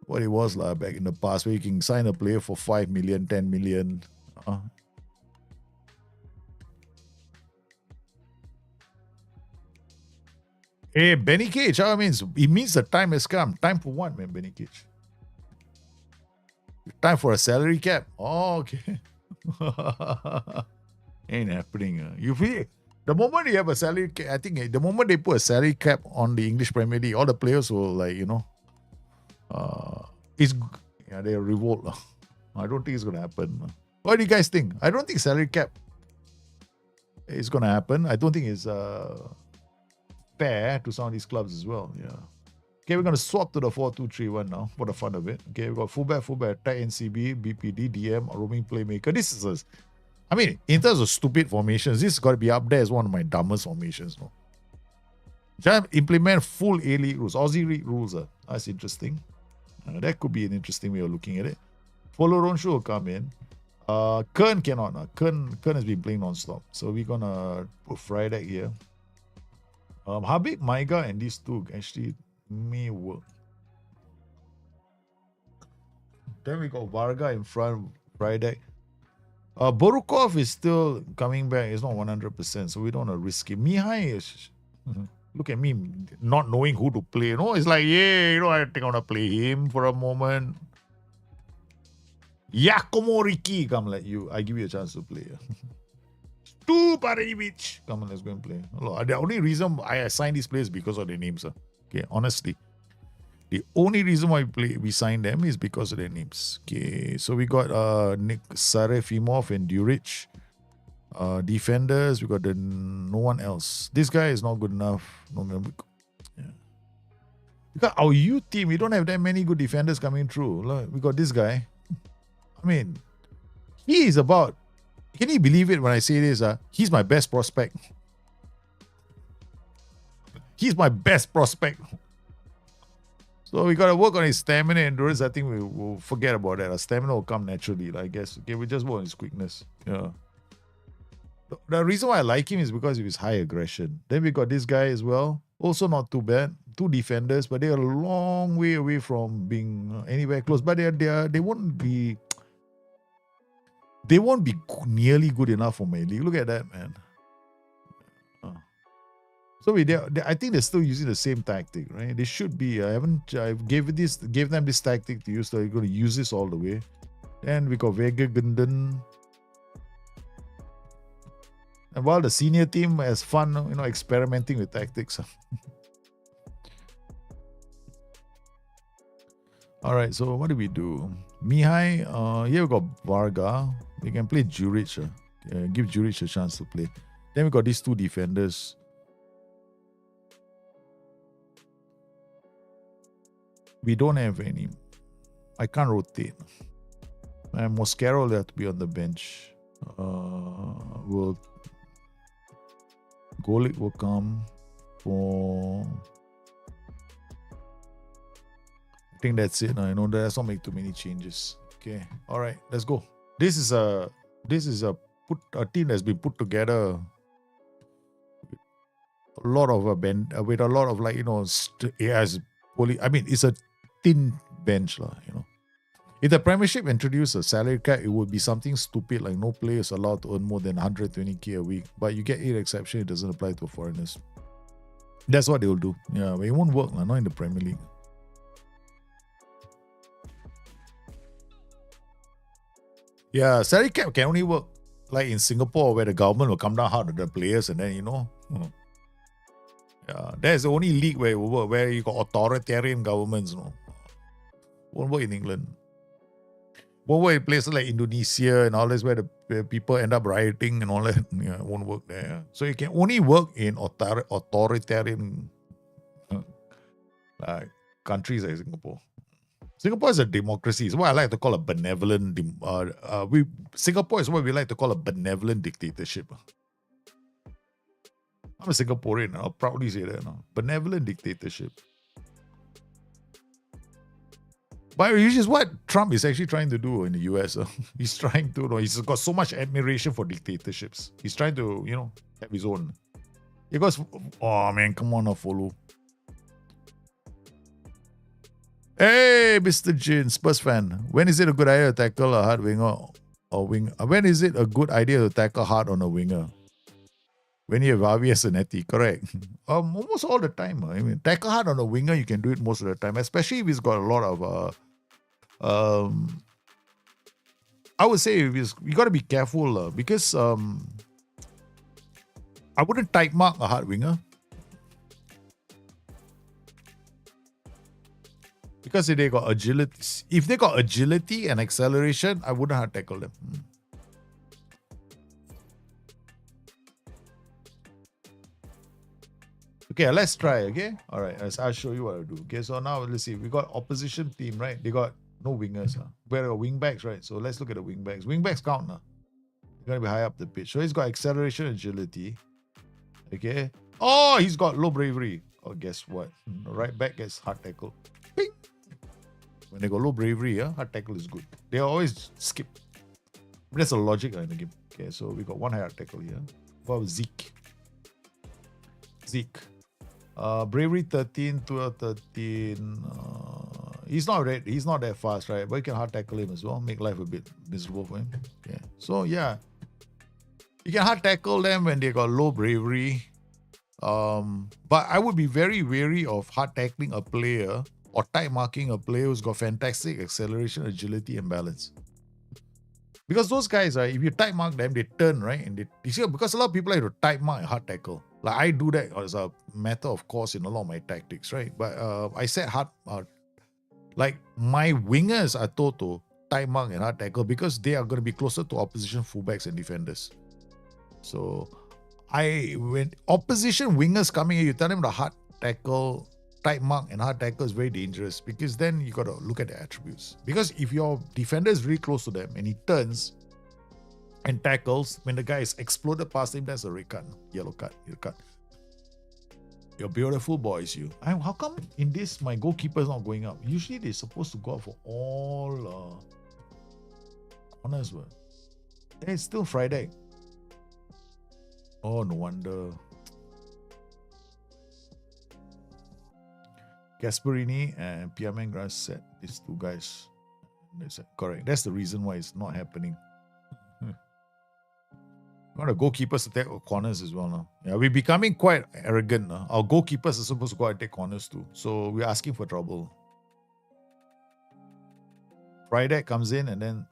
what it was back in the past, where you can sign a player for 5 million, 10 million. Hey, Benny Cage, it means the time has come. Time for what, man, Benny Cage? Time for a salary cap. Oh, okay. Ain't happening. You feel the moment you have a salary cap, I think the moment they put a salary cap on the English Premier League, all the players will they'll revolt. I don't think it's gonna happen. What do you guys think? I don't think salary cap is gonna happen. I don't think it's fair to some of these clubs as well. Yeah. Okay, we're gonna swap to the 4-2-3-1 now for the fun of it. Okay, we've got fullback, attack, NCB, BPD, DM, roaming playmaker. This is in terms of stupid formations, this has got to be up there as one of my dumbest formations. No? Just implement full A-League rules, Aussie League rules. That's interesting. That could be an interesting way of looking at it. Follow Ronshu will come in. Kern cannot. Kern has been playing non-stop. So we're going to put Friday here. Habib, Maiga, and these two actually may work. Then we got Varga in front, Friday. Borukov is still coming back. It's not 100%, so we don't want to risk him. Mihai is... Look at me not knowing who to play. It's like, I think I want to play him for a moment. Yakomo Riki, come let you. I give you a chance to play. Stu Parajevic. Come on, let's go and play. The only reason I assigned these players is because of their names. Okay, honestly. The only reason why we signed them is because of their names. Okay, so we got Nick Sarefimov and Duric. Defenders, we got no one else. This guy is not good enough. Yeah. Because our youth team, we don't have that many good defenders coming through. Look, we got this guy. He is about... Can you believe it when I say this? He's my best prospect. He's my best prospect. So we got to work on his stamina and endurance. I think we'll forget about that. Our stamina will come naturally, I guess. Okay, we just work on his quickness. Yeah. The reason why I like him is because of his high aggression. Then we got this guy as well. Also not too bad. Two defenders, but they're a long way away from being anywhere close. But they won't be... They won't be nearly good enough for my league. Look at that, man. So I think they're still using the same tactic, right? They should be. I gave them this tactic to use. So they're going to use this all the way. And we got Vega Gundan. And while the senior team has fun, experimenting with tactics. All right, so what do we do? Mihai, here we got Varga. We can play Juric. Give Juric a chance to play. Then we got these two defenders. We don't have any. I can't rotate. And Mosquero will have to be on the bench. Golik will come for. I think that's it. Let's not make too many changes. Okay. All right. Let's go. This is a team that's been put together. A lot of with a lot of it's a thin bench, If the Premiership introduced a salary cap, it would be something stupid like no player is allowed to earn more than 120k a week. But you get 8 exceptions, it doesn't apply to foreigners. That's what they will do. Yeah, but it won't work, not in the Premier League. Yeah, salary cap can only work like in Singapore where the government will come down hard on the players and then, Yeah, that's the only league where it will work, where you got authoritarian governments, Won't work in England. Won't work in places like Indonesia and all this where the people end up rioting and all that. Yeah, it won't work there. So it can only work in authoritarian countries like Singapore. Singapore is a democracy. It's what I like to call a benevolent. Singapore is what we like to call a benevolent dictatorship. I'm a Singaporean. I'll proudly say that. Benevolent dictatorship. But which is what Trump is actually trying to do in the US. He's trying to, he's got so much admiration for dictatorships. He's trying to, have his own. Because, oh man, come on, follow. Hey, Mr. Jin, Spurs fan. When is it a good idea to tackle a hard winger or wing? When is it a good idea to tackle hard on a winger? When you have Avi as a netty, correct? Almost all the time. I mean, tackle hard on a winger, you can do it most of the time, especially if he's got a lot of. I would say you got to be careful because I wouldn't tight mark a hard winger. Because if they got agility and acceleration, I wouldn't hard tackle them. Okay, let's try, okay? All right, I'll show you what I'll do. Okay, so now let's see. We got opposition team, right? They got no wingers. We got wing backs, right? So let's look at the wing backs. Wing backs count now. They're going to be high up the pitch. So he's got acceleration, agility. Okay. Oh, he's got low bravery. Oh, guess what? Right back gets hard tackle. Bing! When they got low bravery, hard tackle is good. They always skip. That's the logic in the game. Okay, so we got one hard tackle here. For Zeke. Bravery 13, 12, 13. He's not that fast, right? But you can hard tackle him as well. Make life a bit miserable for him. Okay. So yeah. You can hard tackle them when they got low bravery. But I would be very wary of hard tackling a player or tight marking a player who's got fantastic acceleration, agility, and balance. Because those guys, right, if you tight mark them, they turn, right? And because a lot of people like to tight mark and hard tackle. Like I do that as a matter of course in a lot of my tactics, right? But I said hard, like my wingers are told to tight mark and hard tackle because they are going to be closer to opposition fullbacks and defenders. So when opposition wingers coming in, you tell them the hard tackle, tight mark and hard tackle is very dangerous because then you got to look at the attributes. Because if your defender is really close to them and he turns and tackles, when the guy is exploded past him, that's a red card, yellow card. You're beautiful boys, you. How come in this my goalkeeper is not going up? Usually they're supposed to go up for all honors. It's still Friday. Oh, no wonder. Gasparini and Piamengrass said these two guys. Correct. That's the reason why it's not happening. want the goalkeepers to take corners as well now. Yeah, we're becoming quite arrogant now. Our goalkeepers are supposed to go out and take corners too. So we're asking for trouble. Friday comes in and then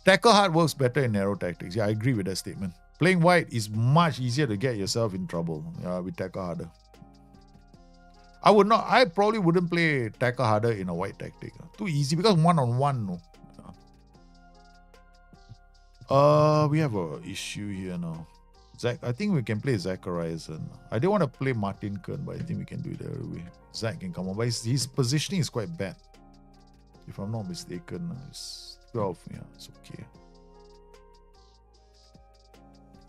tackle hard works better in narrow tactics. Yeah, I agree with that statement. Playing wide is much easier to get yourself in trouble. Yeah, we tackle harder. I probably wouldn't play tackle harder in a wide tactic. Too easy because one-on-one. No. We have a issue here now. Zach, I think we can play Zacharias. I didn't want to play Martin Kern, but I think we can do it the other way. Zach can come on, but his positioning is quite bad. If I'm not mistaken, it's 12. Yeah, it's okay.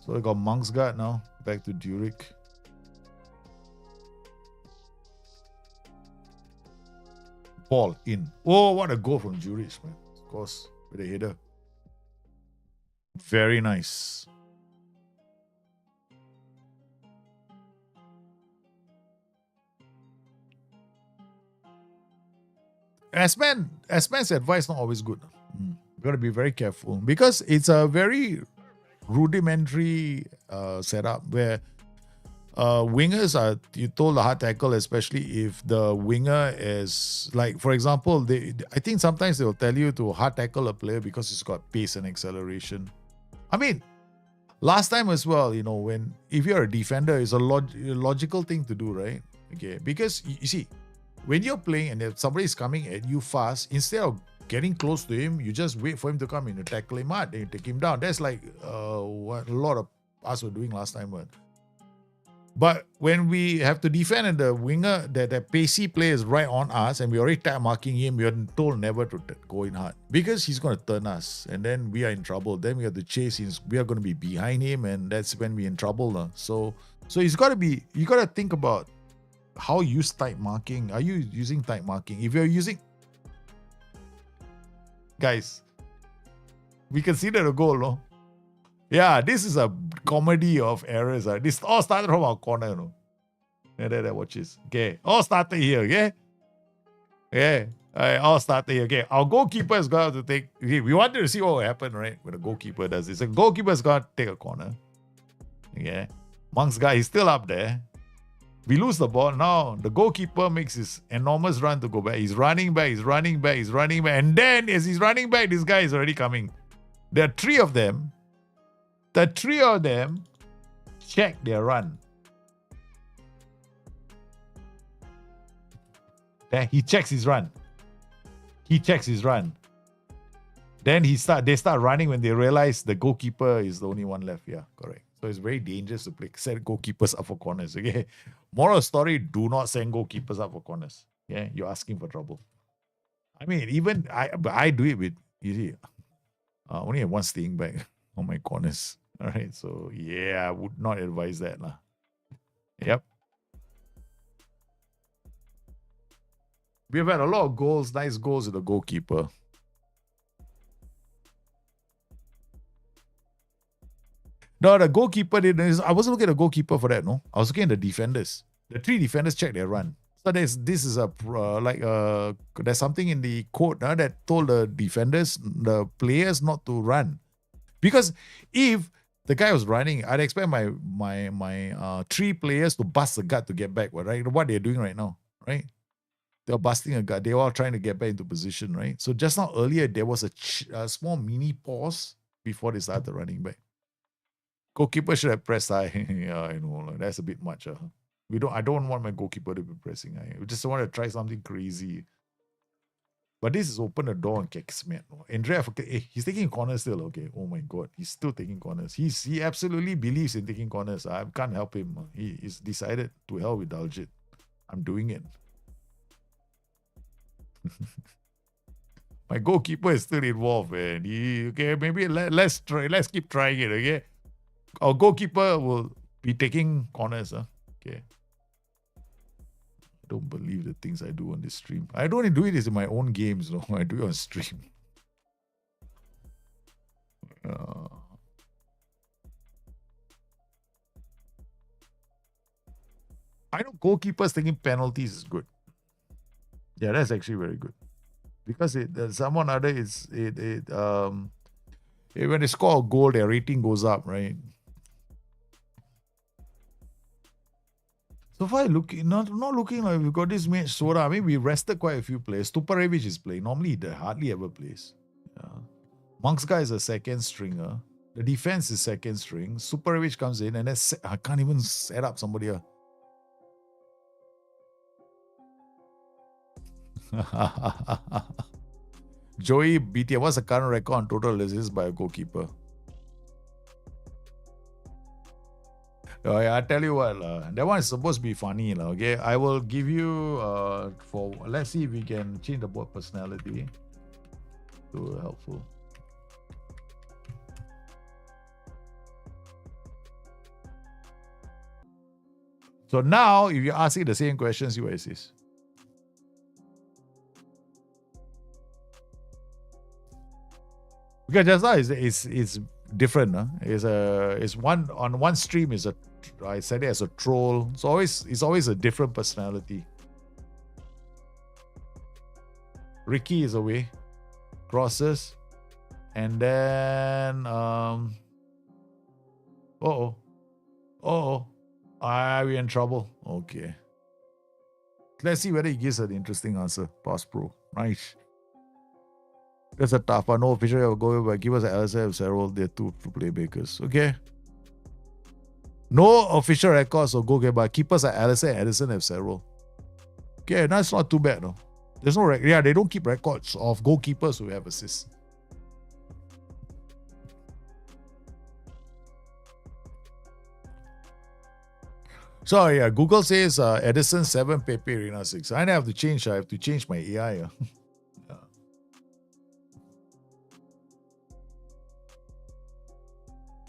So I got Monksguard now. Back to Durick. Ball in. Oh, what a goal from Durick, man. Of course, with a header. Very nice. S-Man's advice not always good. You got to be very careful because it's a very rudimentary setup where wingers are, you told the hard tackle, especially if the winger is like, for example, I think sometimes they'll tell you to hard tackle a player because he's got pace and acceleration. I mean, last time as well, if you're a defender, it's a logical thing to do, right? Okay, because you see, when you're playing and if somebody's coming at you fast, instead of getting close to him, you just wait for him to come in and tackle him hard, then you take him down. That's like what a lot of us were doing last time. But when we have to defend and the winger, that pacey player is right on us and we already tag marking him, we are told never to go in hard because he's going to turn us and then we are in trouble. Then we have to chase him. We are going to be behind him and that's when we're in trouble. So you got to think about how you use tight marking. Are you using tight marking? If you're using... Guys, we consider a goal, no? Yeah, this is a comedy of errors. This all started from our corner, no? Yeah, watch this. Okay, all started here, okay? Yeah, all started here. Okay, our goalkeeper is going to take... Okay, we wanted to see what will happen, right? When the goalkeeper does this. The goalkeeper is going to take a corner. Okay, Monk's guy is still up there. We lose the ball. Now, the goalkeeper makes his enormous run to go back. He's running back. And then, as he's running back, this guy is already coming. There are three of them. The three of them check their run. Then he checks his run. Then they start running when they realize the goalkeeper is the only one left. Yeah, correct. So it's very dangerous to set goalkeepers up for corners. Okay. Moral story, do not send goalkeepers up for corners. Yeah, you're asking for trouble. I mean, even I do it with, you see, I only have one staying back on my corners. All right. So yeah, I would not advise that. Yep. We have had a lot of goals, nice goals with the goalkeeper. No, the goalkeeper didn't. I wasn't looking at the goalkeeper for that, no. I was looking at the defenders. The three defenders checked their run. So there's something in the code that told the defenders, the players not to run. Because if the guy was running, I'd expect my three players to bust a gut to get back, right? What they're doing right now, right? They're busting a gut. They're all trying to get back into position, right? So just now earlier, there was a small mini pause before they started running back. Goalkeeper should have pressed high. Yeah, I know. That's a bit much. I don't want my goalkeeper to be pressing high. We just want to try something crazy. But this is open the door and kicks me. Andrea, he's taking corners still. Okay. Oh my God. He's still taking corners. He absolutely believes in taking corners. I can't help him. He's decided to hell with Daljit. I'm doing it. My goalkeeper is still involved, man. Maybe let's try. Let's keep trying it, okay? Our goalkeeper will be taking corners, okay? I don't believe the things I do on this stream. I don't do it in my own games, no. I do it on stream. I know goalkeepers taking penalties is good. Yeah, that's actually very good. Because someone other is when they score a goal, their rating goes up, right? So far, not looking like we've got this match sorted. I mean, we rested quite a few players. Tuparevic is playing. Normally, he hardly ever plays. Yeah. Monkska is a second stringer. The defense is second string. Superevich comes in and I can't even set up somebody else. Joey BT, what's the current record on total assists by a goalkeeper? I tell you what, that one is supposed to be funny. Okay, I will give you let's see if we can change the board personality to helpful. So now, if you ask it the same question, see what it says. Because just now it's different. It's one on one stream is I said it as a troll. It's always a different personality. Ricky is away, crosses, and then we're in trouble. Okay. Let's see whether he gives an interesting answer. Pass pro. Nice. That's a tough one. No official ever go but give us an LSF Cyril. They're two playmakers. Okay. No official records of goalkeeper, but keepers like Allison and Edison have several. Okay, that's not too bad, no. There's no they don't keep records of goalkeepers who have assists. So yeah, Google says Edison 7, Pepe Reina 6. I have to change. I have to change my AI. Yeah.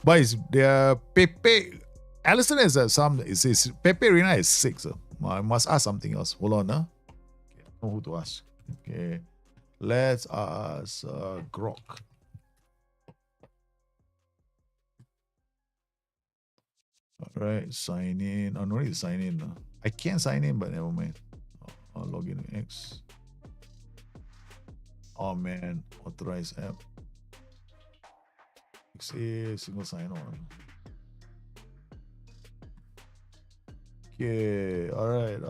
But it's Pepe. Allison has is Pepe Reina is 6. I must ask something else. Hold on. Okay, I don't know who to ask. Okay. Let's ask Grok. Alright, sign in. Oh, no need to sign in. I can't sign in, but never mind. I'll log in X. Oh man, authorized app. XA single sign on. Okay, alright.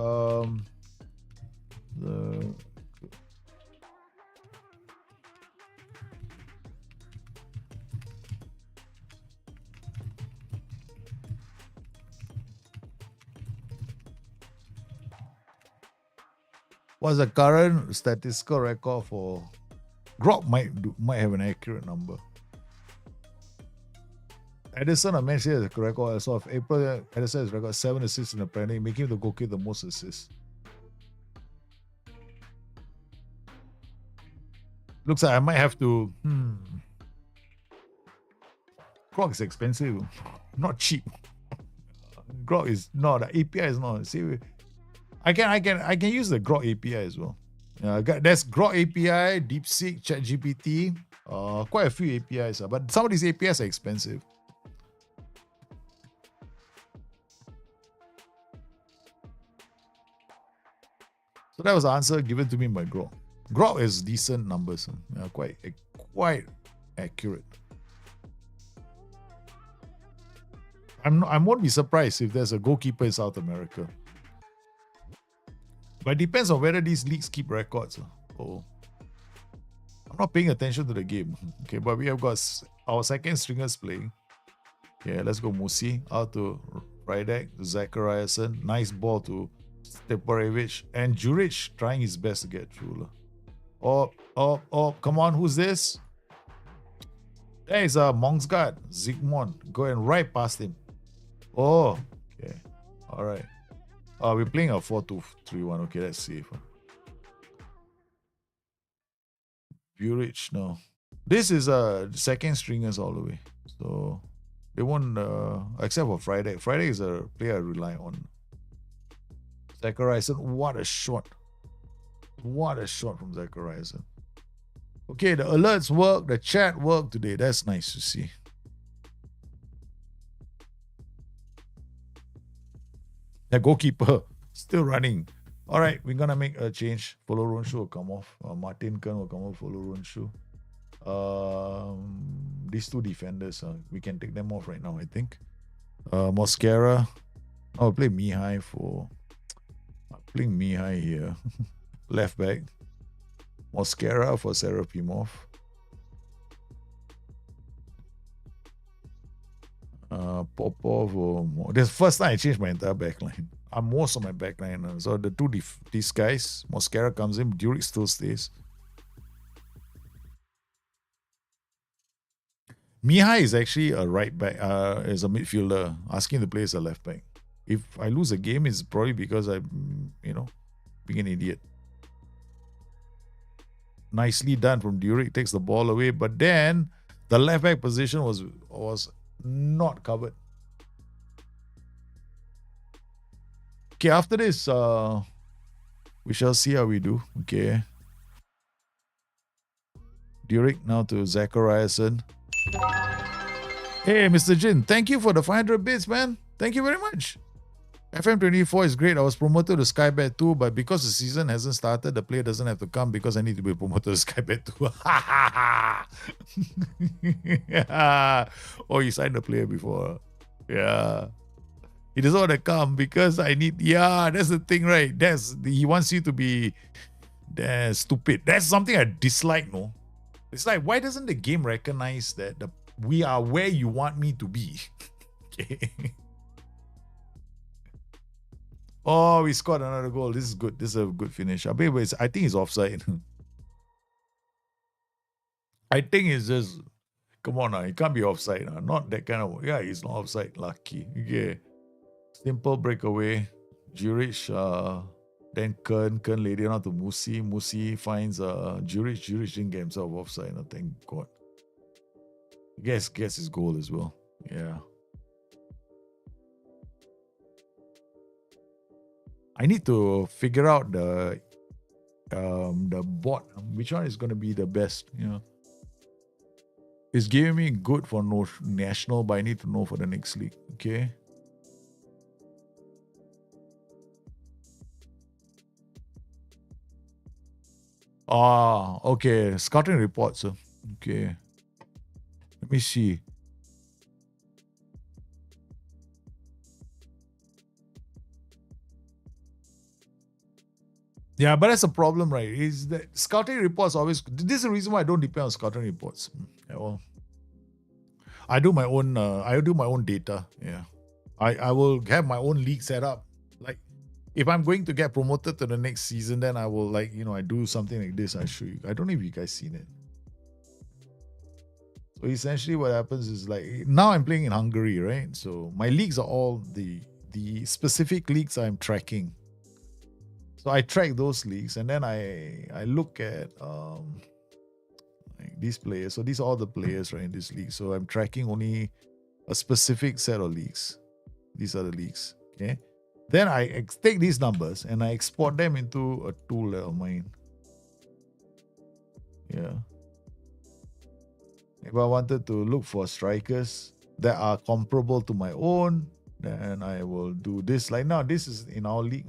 What's the current statistical record for Grok might have an accurate number. Edison, I mentioned the record as of April. Edison has recorded 7 assists in the Premier League, making the goalkeeper the most assists. Looks like I might have to. Grok is expensive, not cheap. Grok is not. The API is not. See, I can use the Grok API as well. There's Grok API, DeepSeek, ChatGPT, quite a few APIs, but some of these APIs are expensive. So that was the answer given to me by Grok. Grok is decent numbers, quite accurate. I won't be surprised if there's a goalkeeper in South America. But it depends on whether these leagues keep records. I'm not paying attention to the game. Okay, but we have got our second stringers playing. Yeah, let's go Musi out to Rydek, Zachariasen. Nice ball to Steparevic. And Juric trying his best to get through. Oh, come on, who's this? There is Mongsgard, Zygmunt, going right past him. Oh, okay. All right. We're playing a 4-2-3-1. Okay, let's see. Juric, no. This is second stringers all the way. So they won't, except for Friday. Friday is a player I rely on. Zachariasen, what a shot. What a shot from Zachariasen. Okay, the alerts work, the chat worked today. That's nice to see. The goalkeeper still running. All right, we're gonna make a change. Follow Ronshu will come off. Martin Kern will come off. Follow Ronshu. These two defenders, we can take them off right now, I think. Mosquera. I'll play Mihai for. I'm playing Mihai here. Left back. Mosquera for Serapimov. Popov. This first time I changed my entire backline. I'm most of my backline. So the two these guys, Mosquera comes in, Duric still stays. Mihai is actually a right back, is a midfielder, asking to play as a left back. If I lose a game, it's probably because I'm, being an idiot. Nicely done from Duric, takes the ball away, but then the left back position was not covered. Okay, after this, we shall see how we do. Okay. Duric now to Zachariason. Hey, Mr. Jin, thank you for the 500 bits, man. Thank you very much. FM24 is great. I was promoted to Sky Bet 2, but because the season hasn't started, the player doesn't have to come because I need to be promoted to Sky Bet 2. Oh, you signed the player before. Yeah. He doesn't want to come because I need... Yeah, that's the thing, right? He wants you to be stupid. That's something I dislike, no? It's like, why doesn't the game recognize that we are where you want me to be? Okay. Oh, we scored another goal. This is good. This is a good finish. I think it's offside. I think it's just... Come on now. It can't be offside. Not that kind of... Yeah, it's not offside. Lucky. Okay. Simple breakaway. Juric, then Kern laid it on to Musi. Musi finds Juric. Juric didn't get himself offside. Thank God. Guess his goal as well. Yeah. I need to figure out the bot. Which one is going to be the best? It's giving me good for national, but I need to know for the next league. Okay. Okay. Scouting reports. Okay. Let me see. Yeah, but that's a problem, right? Is that scouting reports always... This is the reason why I don't depend on scouting reports. Yeah, well, I do my own data. Yeah. I will have my own league set up. Like, if I'm going to get promoted to the next season, then I will I do something like this. I show you. I don't know if you guys seen it. So essentially what happens is, like, now I'm playing in Hungary, right? So my leagues are all the specific leagues I'm tracking. So I track those leagues, and then I look at like these players. So these are all the players, right, in this league. So I'm tracking only a specific set of leagues. These are the leagues. Okay. Then I take these numbers and I export them into a tool of mine. Yeah. If I wanted to look for strikers that are comparable to my own, then I will do this. Like now, this is in our league.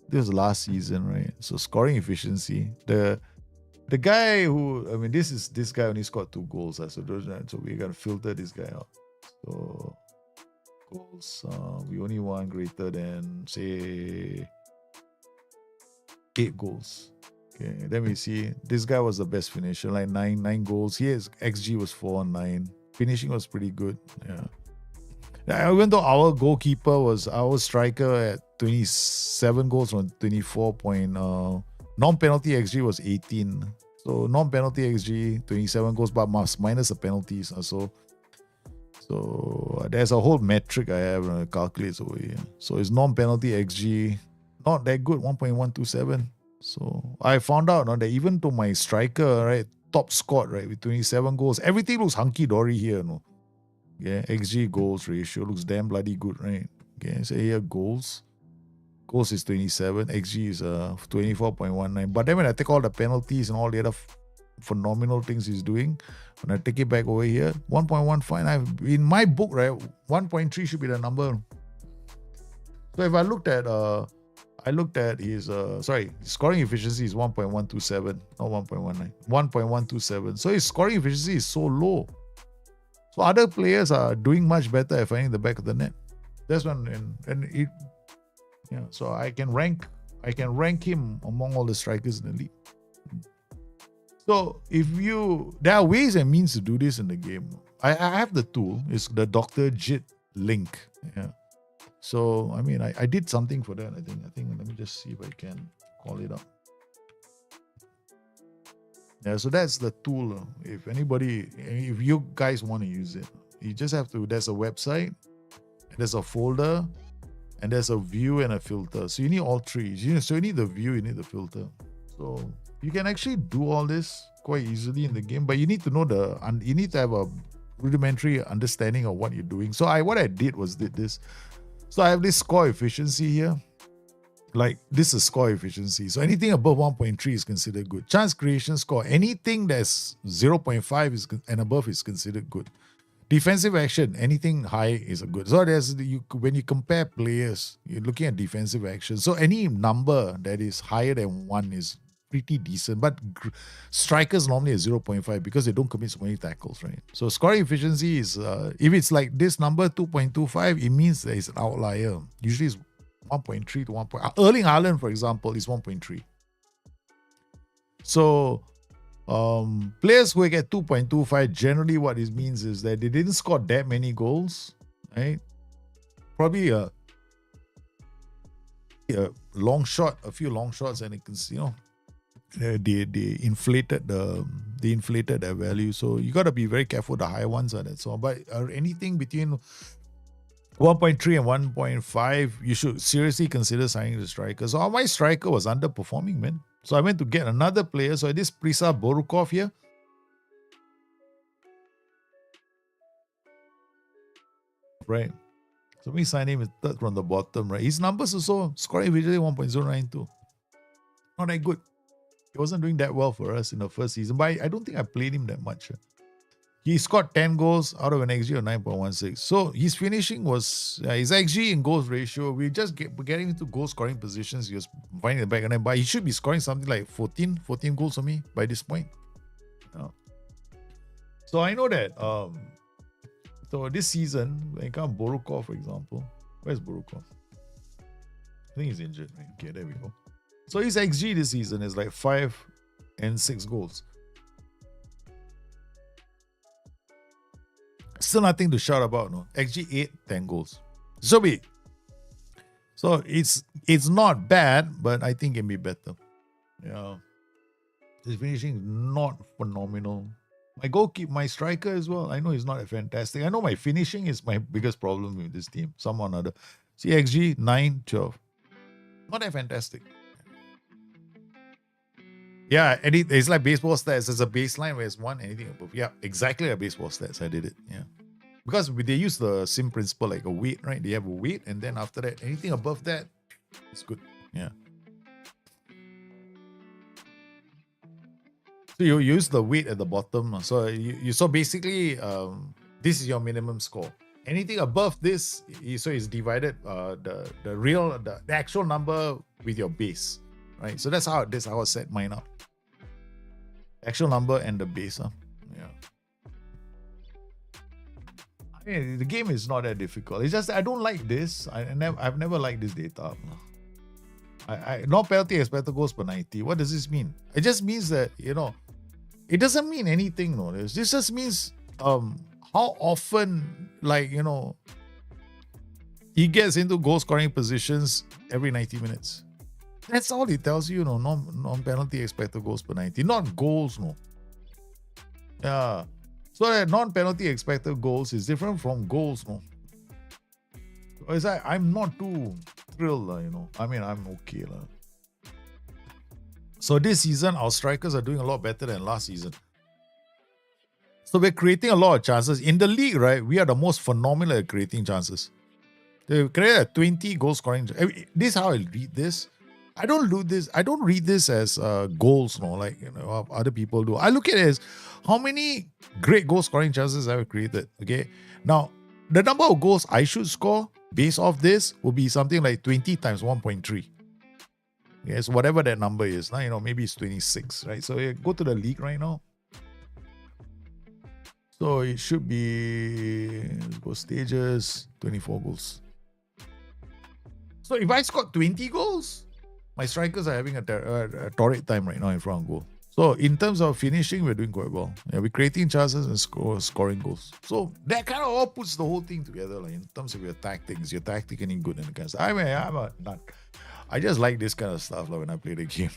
This was last season, right? So scoring efficiency. The guy who, this guy only scored 2 goals. So we're gonna filter this guy out. So goals, we only want greater than, say, 8 goals. Okay, then we see this guy was the best finisher, like 9 goals. His XG was 4-9. Finishing was pretty good. Yeah. Even though our goalkeeper was our striker at 27 goals from 24 point, non-penalty XG was 18. So non-penalty XG 27 goals, but minus the penalties. So there's a whole metric I have calculates over here. So it's non-penalty XG not that good, 1.127. So I found out that even to my striker, right, top scored, right, with 27 goals, everything looks hunky-dory here, no? Yeah, XG goals ratio looks damn bloody good, right? Okay, so here goals is 27, XG is 24.19. But then when I take all the penalties and all the other phenomenal things he's doing, when I take it back over here, 1.15. In my book, right, 1.3 should be the number. So if I looked at I looked at his scoring efficiency is 1.127, not 1.19, 1.127. So his scoring efficiency is so low. So other players are doing much better at finding the back of the net. That's when and it yeah. So I can rank him among all the strikers in the league. So there are ways and means to do this in the game. I have the tool. It's the Dr. Jit link. Yeah. So I mean I did something for that. I think let me just see if I can call it up. Yeah, so that's the tool. If you guys want to use it, you just have to, there's a website, there's a folder, and there's a view and a filter. So you need all three. So you need the view, you need the filter. So you can actually do all this quite easily in the game, but you need to know you need to have a rudimentary understanding of what you're doing. So what I did was this. So I have this score efficiency here. Like this is score efficiency. So anything above 1.3 is considered good. Chance creation score, anything that's 0.5 and above is considered good. Defensive action, anything high is a good. So when you compare players, you're looking at defensive action. So any number that is higher than 1 is pretty decent. But strikers normally are 0.5 because they don't commit so many tackles, right? So scoring efficiency is, if it's like this number 2.25, it means there is an outlier. Usually it's 1.3 to 1. Erling Haaland, for example, is 1.3. So players who get 2.25, generally what it means is that they didn't score that many goals, right? Probably a long shot, a few long shots, and it can, they inflated their value. So you got to be very careful. The high ones are that. So, but anything between 1.3 and 1.5, you should seriously consider signing the striker. So my striker was underperforming, man. So I went to get another player. So this Prisa Borukov here. Right. So we sign him third from the bottom, right? His numbers also scoring visually 1.092. Not that good. He wasn't doing that well for us in the first season. But I don't think I played him that much. He scored 10 goals out of an XG of 9.16. So his finishing was, his XG in goals ratio, we just getting into goal scoring positions. He was finding the back of the net, but he should be scoring something like 14 goals for me by this point. So I know that, so this season, when it comes to Borukov, for example, where's Borukov? I think he's injured, right? Okay, there we go. So his XG this season is like 5 and 6 goals. Still nothing to shout about, no. XG 8, 10 goals. So it's not bad, but I think it can be better. Yeah. His finishing is not phenomenal. My striker as well. I know he's not fantastic. I know my finishing is my biggest problem with this team. Someone other. See, XG 9, 12. Not that fantastic. Yeah, and it's like baseball stats. There's a baseline where it's 1, anything above. Yeah, exactly like baseball stats. I did it. Yeah. Because they use the same principle like a weight, right? They have a weight, and then after that, anything above that, it's good. Yeah. So you use the weight at the bottom. So so basically, this is your minimum score. Anything above this, so it's divided the actual number with your base, right? So that's how I set mine up. Actual number and the base. Yeah. I mean, the game is not that difficult. It's just I don't like this. I've never liked this data. No penalty expected goals per 90. What does this mean? It just means that, it doesn't mean anything. No, this just means how often, he gets into goal scoring positions every 90 minutes. That's all it tells you, non-penalty expected goals per 90. Not goals, no. Yeah. So that non-penalty expected goals is different from goals, no. So it's like, I'm not too thrilled, I mean, I'm okay. So this season, our strikers are doing a lot better than last season. So we're creating a lot of chances. In the league, right, we are the most phenomenal at creating chances. They create a 20 goal scoring. This is how I read this. I don't read this as goals, like other people do. I look at it as how many great goal scoring chances I've created. Okay, now the number of goals I should score based off this will be something like 20 times 1.3. Yes, whatever that number is. Now, maybe it's 26, right? So go to the league right now. So it should be, go stages, 24 goals. So if I scored 20 goals, my strikers are having a torrid time right now in front of goal. So in terms of finishing, we're doing quite well. Yeah, we're creating chances and scoring goals. So that kind of all puts the whole thing together, like in terms of your tactics, your tactic any good and kind of stuff. I mean, I'm a nut. I just like this kind of stuff like when I play the game.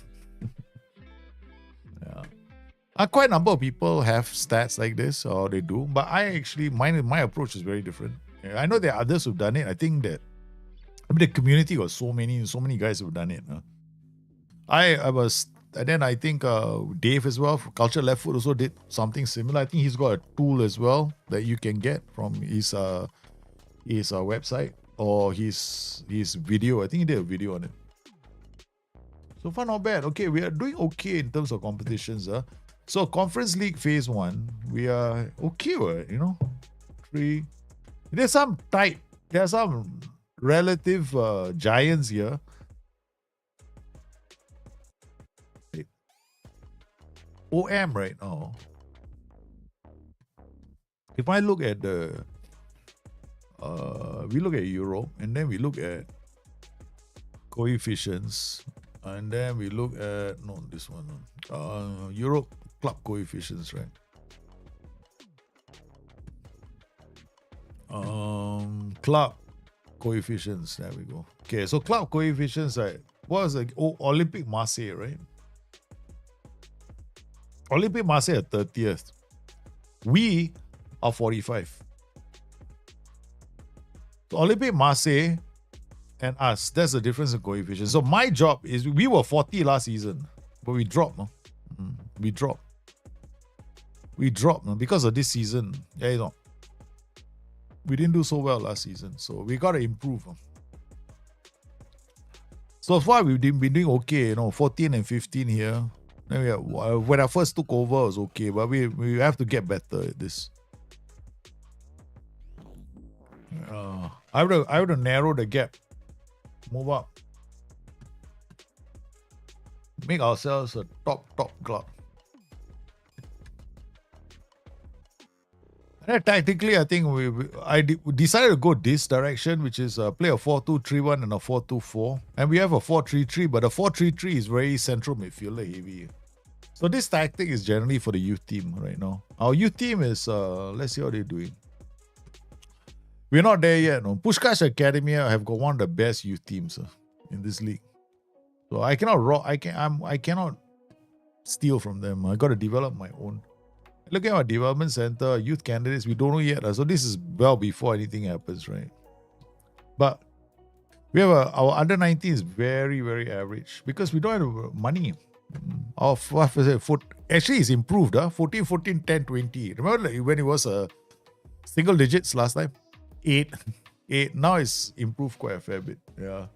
Yeah. Quite a number of people have stats like this, or they do, but I actually, my approach is very different. I know there are others who've done it. I think that the community got so many guys who've done it. And then I think Dave as well, Culture Left Foot, also did something similar. I think he's got a tool as well that you can get from his website or his video. I think he did a video on it. So far, not bad. Okay, we are doing okay in terms of competitions. So Conference League Phase 1, we are okay, 3. There's some relative giants here. OM right now. If I look at we look at Europe, and then we look at coefficients, and then we look at this one, Europe club coefficients, right? Club coefficients. There we go. Okay, so club coefficients, right? What was the Olympic Marseille, right? Olympic Marseille at 30th. We are 45. So Olympic Marseille and us, that's the difference in coefficient. So my job is, we were 40 last season, but we dropped. We dropped. Because of this season. Yeah, we didn't do so well last season, so we got to improve. So far, we've been doing okay, 14 and 15 here. When I first took over, it was okay, but we have to get better at this. I have to narrow the gap. Move up. Make ourselves a top club. And tactically, I think I decided to go this direction, which is play a 4-2-3-1 and a 4-2-4. And we have a 4-3-3, but a 4-3-3 is very central midfielder heavy. So this tactic is generally for the youth team right now. Our youth team is, let's see how they're doing. We're not there yet. No. Pushkash Academy have got one of the best youth teams in this league. So I cannot steal from them. I got to develop my own. Look at our development center, youth candidates. We don't know yet. So this is well before anything happens, right? But we have our under 19 is very, very average because we don't have money. Our foot actually is improved. 14, 10, 20. Remember when it was single digits last time? 8. Now it's improved quite a fair bit. Yeah.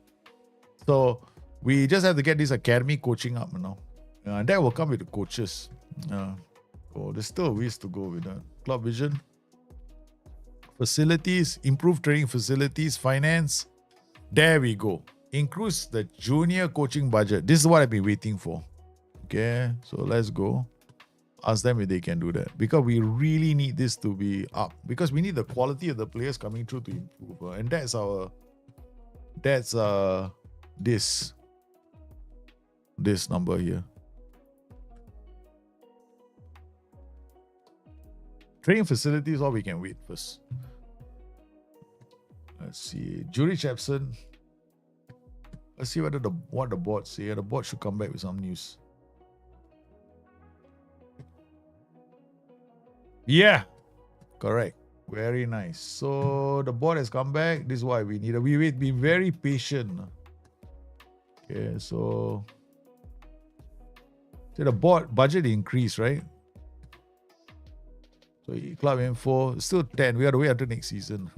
So we just have to get this academy coaching up now. And that will come with the coaches. So there's still a ways to go with that. Club vision. Facilities, improved training facilities, finance. There we go. Increase the junior coaching budget. This is what I've been waiting for. Okay, so let's go. Ask them if they can do that. Because we really need this to be up. Because we need the quality of the players coming through to improve. And that's this number here. Training facilities, or we can wait first. Let's see. Jury Chapson. Let's see what the board say. The board should come back with some news. Yeah. Correct. Very nice. So the board has come back. This is why we need. We've been very patient. Okay, so the board budget increased, right? So club info, still 10. We have to wait until next season.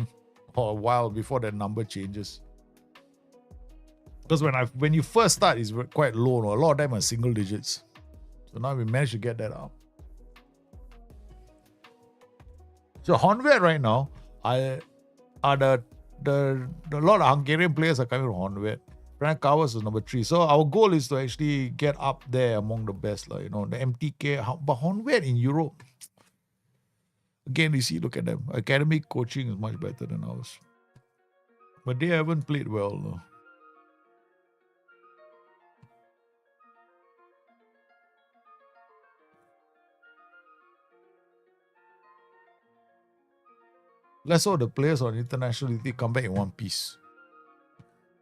Or a while before that number changes. Because when you first start, it's quite low. A lot of them are single digits. So now we managed to get that up. So Honved right now, a lot of Hungarian players are coming from Honved. Frank Cowers is number 3. So our goal is to actually get up there among the best, like, the MTK. But Honved in Europe, again, you see, look at them. Academic coaching is much better than ours. But they haven't played well, though. Let's hope the players on international league come back in one piece.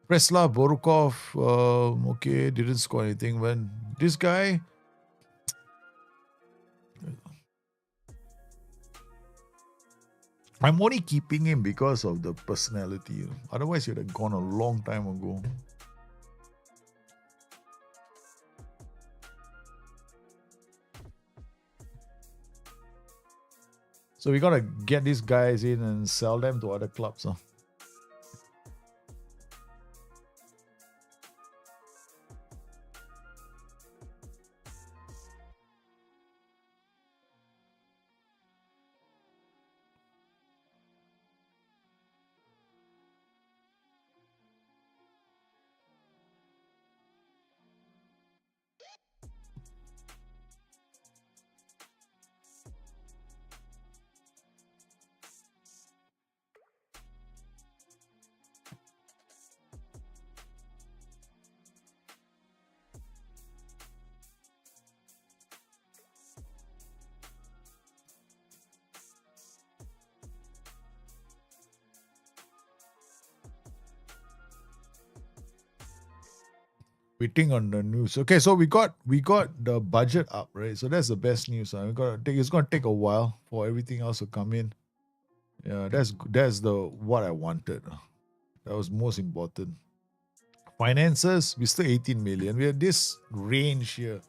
Preslav Borukov, okay, didn't score anything. When this guy, I'm only keeping him because of the personality. Otherwise, he'd have gone a long time ago. So we gotta get these guys in and sell them to other clubs. Waiting on the news. Okay, so we got the budget up, right? So that's the best news. It's gonna take a while for everything else to come in. Yeah, that's the what I wanted. That was most important. Finances, we still 18 million. We have this range here.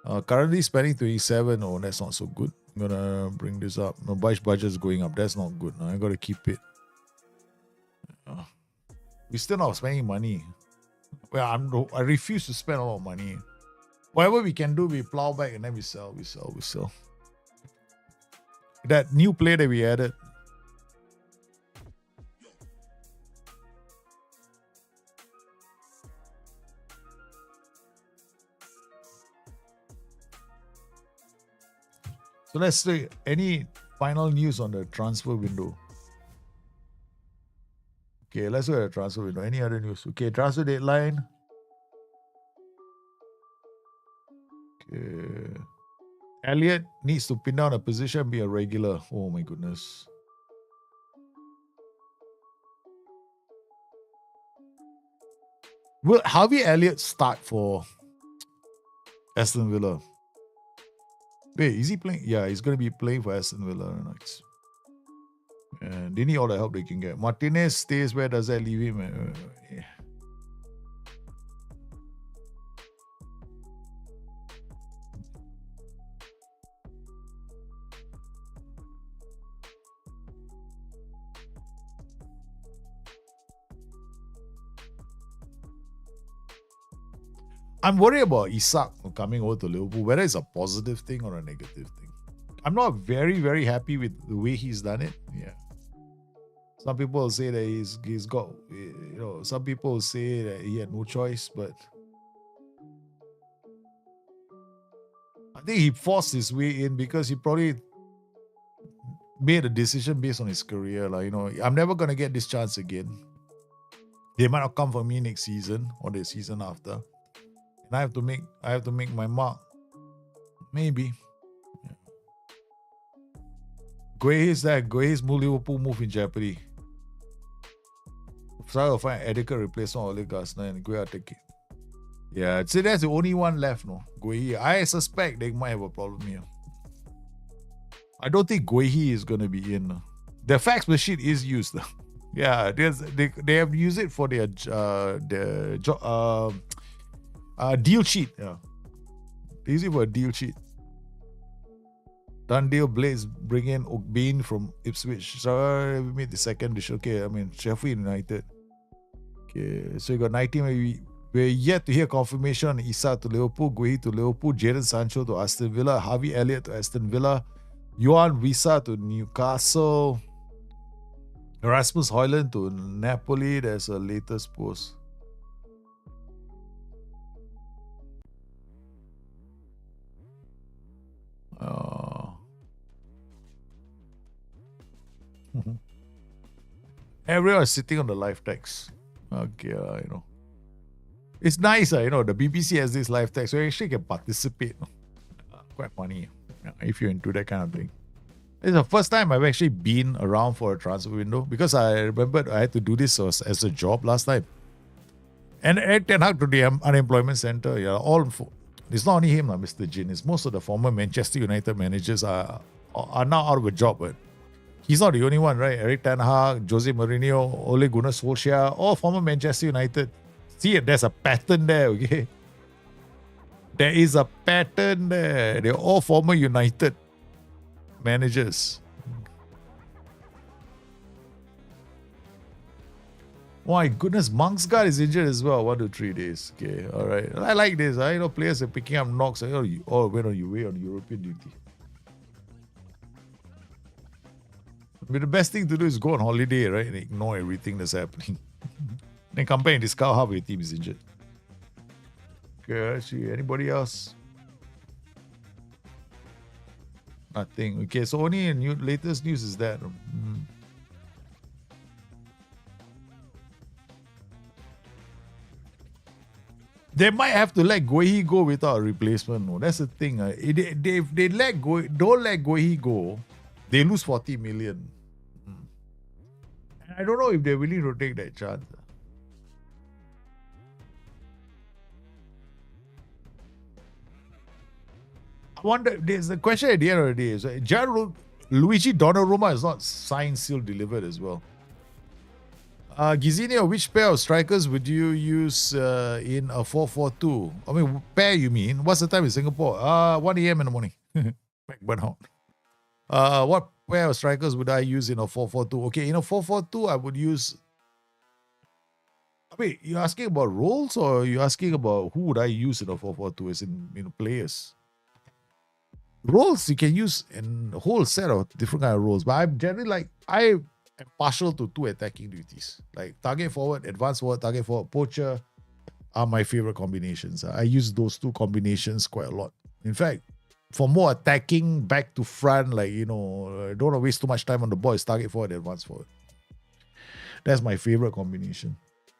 Currently spending 27. Oh, that's not so good. I'm gonna bring this up. My budget's going up. That's not good. I gotta keep it. We're still not spending money. Well, I refuse to spend a lot of money. Whatever we can do, we plow back and then we sell. That new play that we added. So let's say any final news on the transfer window. Okay, let's look at the transfer window. Any other news? Okay, transfer deadline. Okay. Elliot needs to pin down a position and be a regular. Oh my goodness. Will Harvey Elliott start for Aston Villa? Wait, is he playing? Yeah, he's going to be playing for Aston Villa next. And they need all the help they can get. Martinez stays. Where does that leave him? Yeah. I'm worried about Isak coming over to Liverpool, whether it's a positive thing or a negative thing. I'm not very, very happy with the way he's done it. Yeah. Some people say that he's got, some people say that he had no choice, but I think he forced his way in because he probably made a decision based on his career. I'm never going to get this chance again. They might not come for me next season or the season after. And I have to make my mark. Maybe. Guehi's Liverpool move in jeopardy. Try to find adequate replacement for Ole Gardner and Guehi take it. Yeah, I'd say that's the only one left, no. Guehi. I suspect they might have a problem here. I don't think Guehi is gonna be in. The fax machine is used. Yeah, they have used it for their deal sheet. Yeah, they use it for a deal sheet. Done deal. Blades bring in Ogbean from Ipswich. So we made the second dish. Okay, Sheffield United. Okay, so you got 19. We're yet to hear confirmation on Isak to Liverpool, Guehi to Liverpool, Jadon Sancho to Aston Villa, Harvey Elliott to Aston Villa, Johan Wissa to Newcastle, Rasmus Højlund to Napoli. There's a latest post. Uh, everyone is sitting on the live text. Okay, It's nice, the BBC has this live text, so you actually can participate. Quite funny if you're into that kind of thing. It's the first time I've actually been around for a transfer window because I remembered I had to do this as a job last time. And at Ten Hag to the unemployment center, it's not only him, Mr. Jin. It's most of the former Manchester United managers are now out of a job. But he's not the only one, right? Eric Ten Hag, Jose Mourinho, Ole Gunnar Solskjaer, all former Manchester United. See, there's a pattern there, okay? There is a pattern there. They're all former United managers. My goodness, Monksguard is injured as well. 1 to 3 days. Okay, all right. I like this. Players are picking up knocks. When are you away on European duty? But the best thing to do is go on holiday, right? And ignore everything that's happening. Then come back and discover half your team is injured. Okay, let's see. Anybody else? Nothing. Okay, so only latest news is that. They might have to let Guehi go without a replacement. No, that's the thing. If they don't let Guehi go, they lose 40 million. And I don't know if they're willing to take that chance. I wonder, there's a question at the end of the day. Is Luigi Donnarumma is not signed, sealed, delivered as well. Gizinho, which pair of strikers would you use in a 4-4-2? I mean, pair you mean? What's the time in Singapore? 1 a.m. in the morning. Burnout. What pair of strikers would I use in a 4-4-2? Okay, in a 4-4-2, I would use... Wait, you're asking about roles or you're asking about who would I use in a 4-4-2 as in plays? Roles you can use in a whole set of different kind of roles, but I'm generally I am partial to 2 attacking duties. Like target forward, advanced forward, target forward, poacher are my favorite combinations. I use those 2 combinations quite a lot. In fact, for more attacking back to front, don't want to waste too much time on the ball, it's target forward, advanced forward. That's my favorite combination.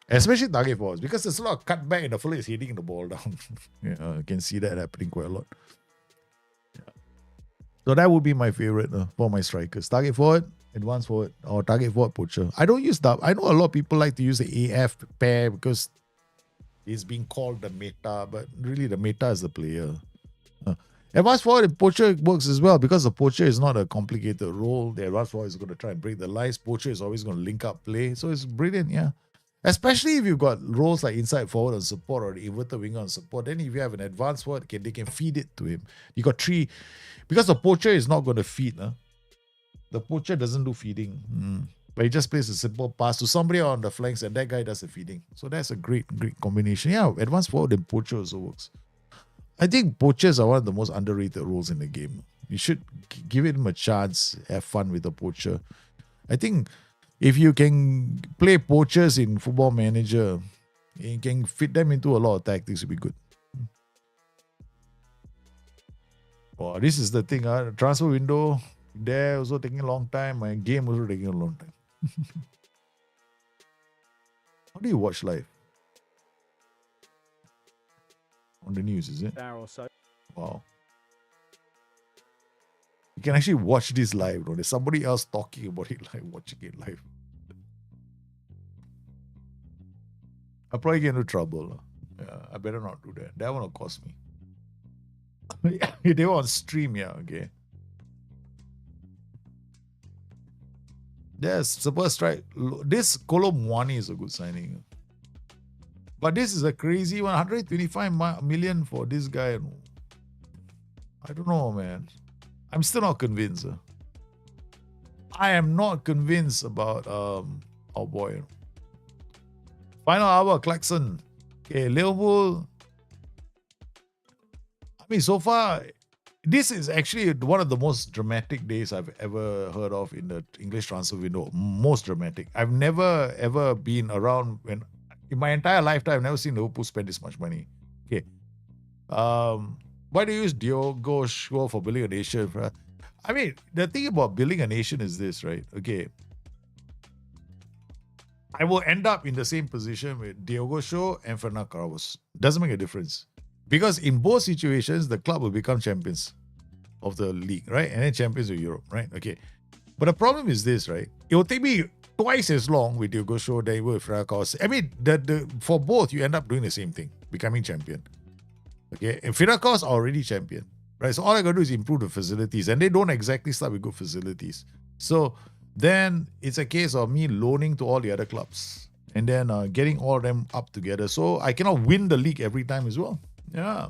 Especially target forwards, because there's a lot of cutback and the fella is hitting the ball down. You can see that happening quite a lot. So that would be my favorite for my strikers. Target forward, advanced forward, or target forward, poacher. I don't use that. I know a lot of people like to use the AF pair because it's being called the meta, but really the meta is the player. Advanced forward and poacher works as well because the poacher is not a complicated role. The advanced forward is going to try and break the lines. Poacher is always going to link up play. So it's brilliant, yeah. Especially if you've got roles like inside forward and support or the inverted winger on support. Then if you have an advanced forward, they can feed it to him. You got 3... Because the poacher is not going to feed. The poacher doesn't do feeding. But he just plays a simple pass to somebody on the flanks and that guy does the feeding. So that's a great combination. Yeah, advanced forward and poacher also works. I think poachers are one of the most underrated roles in the game. You should give him a chance, have fun with the poacher. I think if you can play poachers in Football Manager, you can fit them into a lot of tactics, it will be good. Oh, this is the thing. Transfer window, there also taking a long time. My game also taking a long time. How do you watch live? On the news, is it? An hour or so. Wow. You can actually watch this live. There's somebody else talking about it live, watching it live. I'll probably get into trouble. Yeah, I better not do that. That one will cost me. They were on stream, yeah, okay. Yes, Super Strike. This Kolo Muani is a good signing. But this is a crazy one. 125 million for this guy. I don't know, man. I'm still not convinced. I am not convinced about our boy. Final hour, Clarkson. Okay, Liverpool. I mean, so far, this is actually one of the most dramatic days I've ever heard of in the English transfer window. Most dramatic. I've never, ever been around when... In my entire lifetime, I've never seen Liverpool spend this much money. Okay. But Why do you use Diogo Show for building a nation? I mean, the thing about building a nation is this, right? Okay. I will end up in the same position with Diogo Show and Fernando Carlos. Doesn't make a difference. Because in both situations, the club will become champions of the league, right? And then champions of Europe, right? Okay. But the problem is this, right? It will take me twice as long with Diogo Show than it will with Fernando Carlos. I mean, for both, you end up doing the same thing, becoming champion. Okay. And Fernando Carlos are already champion, right? So all I got to do is improve the facilities. And they don't exactly start with good facilities. So then it's a case of me loaning to all the other clubs and then getting all of them up together. So I cannot win the league every time as well. Yeah.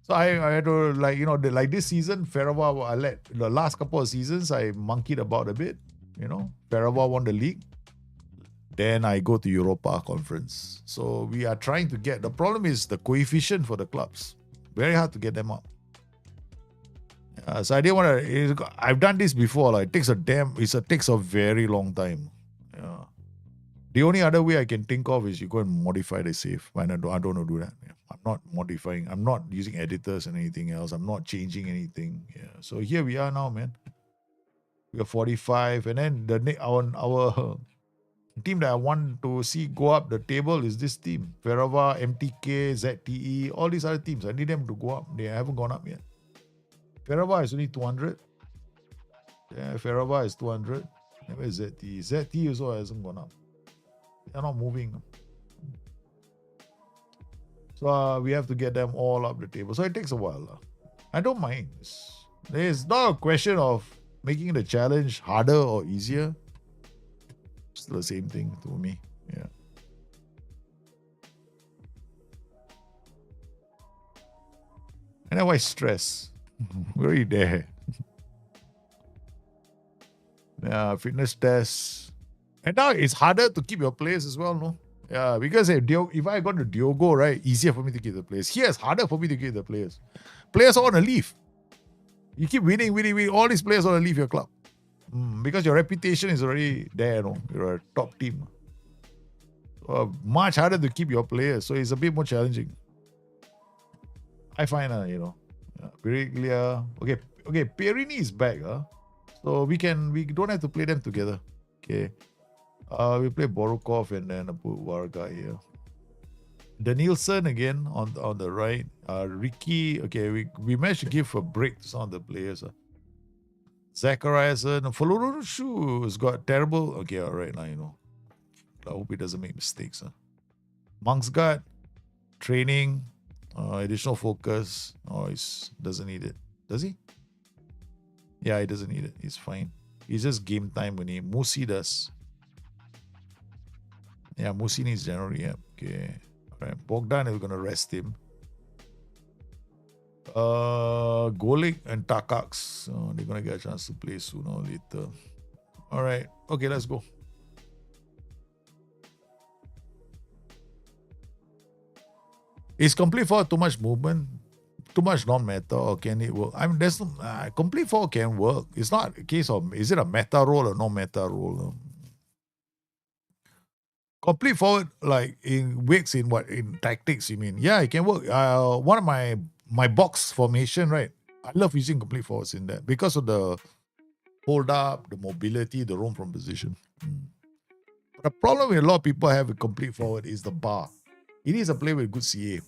So I had to, like, you know, like this season, Ferrova, the last couple of seasons, I monkeyed about a bit. You know, Ferrova won the league. Then I go to Europa Conference. So we are trying to get, the problem is the coefficient for the clubs. Very hard to get them up. So I didn't want to. I've done this before. Like, it takes a very long time. Yeah. The only other way I can think of is you go and modify the save. I don't want to do that. Yeah. I'm not modifying. I'm not using editors and anything else. I'm not changing anything. Yeah. So here we are now, man. We are 45, and then our team that I want to see go up the table is this team: Ferrova, MTK, ZTE, all these other teams. I need them to go up. They haven't gone up yet. Ferrova is only 200. Yeah, Ferrova is 200. Where is ZTE? ZTE also hasn't gone up. They're not moving. So we have to get them all up the table. So it takes a while. I don't mind. It's not a question of making the challenge harder or easier. It's the same thing to me. Yeah. And then why stress? We're already there. Yeah, fitness tests. And now it's harder to keep your players as well, no? Yeah, because if I got to Diogo, right, easier for me to keep the players. Here it's harder for me to keep the players. Players want to leave. You keep winning. All these players want to leave your club. Because your reputation is already there, no? You're a top team. So much harder to keep your players. So it's a bit more challenging. I find, Periglia. Okay, Perini is back. So we don't have to play them together. Okay. We play Borukov and then put Varga here. Danielson again on the right. Ricky, okay, we managed to give a break to some of the players. Zacharias, Folorushu has got terrible. Okay, all right, now I hope he doesn't make mistakes. Monksguard, training, additional focus. Oh, he doesn't need it. Does he? Yeah, he doesn't need it. He's fine. He's just game time when Musi does. Yeah, Musi needs generally. Yeah. Okay. All right. Bogdan is gonna rest him. Golik and Takax. They're gonna get a chance to play sooner or later. All right. Okay, let's go. Is complete forward too much movement? Too much non-meta, or can it work? I mean, there's complete forward can work. It's not a case of is it a meta role or non-meta role. Complete forward, like in Wicks, in tactics, you mean? Yeah, it can work. One of my box formation, right? I love using complete forwards in that because of the hold up, the mobility, the roam from position. But the problem with a lot of people have with complete forward is the bar. It needs a player with good CA.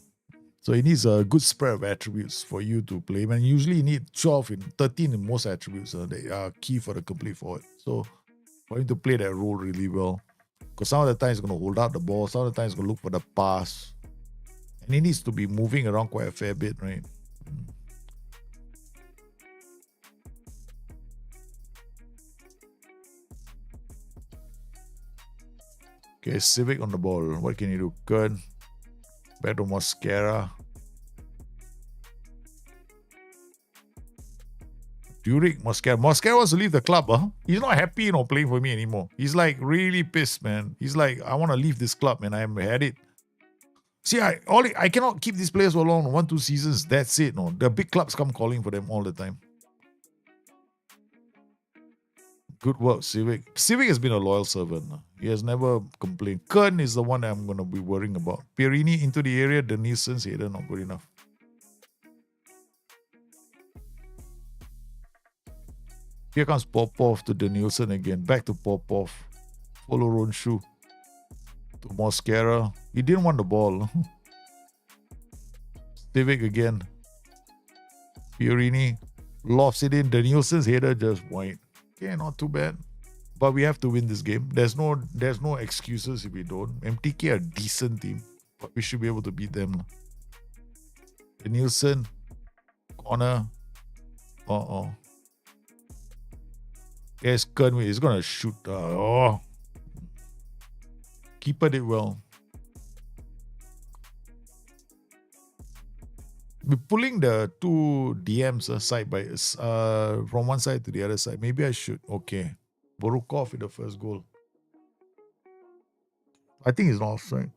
So it needs a good spread of attributes for you to play. And usually you need 12 and 13 in most attributes that are key for the complete forward. So for him to play that role really well. Because some of the time he's going to hold out the ball, some of the time he's going to look for the pass. And he needs to be moving around quite a fair bit, right? Okay, Civic on the ball. What can you do? Kern. Back to Mosquera. Duric, Mosquera. Mosquera wants to leave the club, huh? He's not happy, playing for me anymore. He's like really pissed, man. He's like, I want to leave this club, man. I haven't had it. See, I cannot keep these players for long. 1-2 seasons, that's it. No, the big clubs come calling for them all the time. Good work, Civic. Civic has been a loyal servant. He has never complained. Kern is the one that I'm going to be worrying about. Pierini into the area. The Nielsen's header not good enough. Here comes Popov to Danielson again. Back to Popov. Follow Ronshu to Mosquera. He didn't want the ball. Civic again. Fiorini lofts it in. Danielson's header just wide. Okay, not too bad. But we have to win this game. There's no excuses if we don't. MTK are a decent team, but we should be able to beat them. Danielson, corner. Yes, Kernway is gonna shoot. Keeper did well. We're pulling the two DMs side by from one side to the other side. Maybe I should. Okay. Borukov with the first goal. I think he's not offside.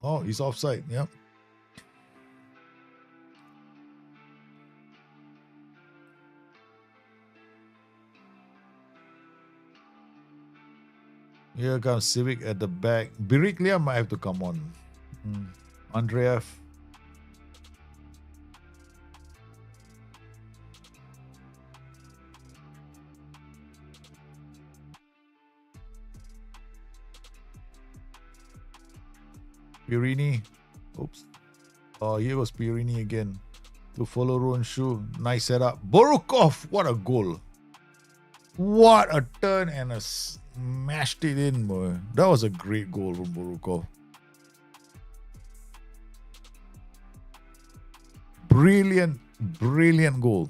Oh, he's offside. Yep. Here comes Civic at the back. Biriklia might have to come on. Andreev. Pirini. Oops. Oh, here was Pirini again. To follow Ronshu. Nice setup. Borukov. What a goal. What a turn and a smashed it in, boy. That was a great goal from Borukov. Brilliant, brilliant goal.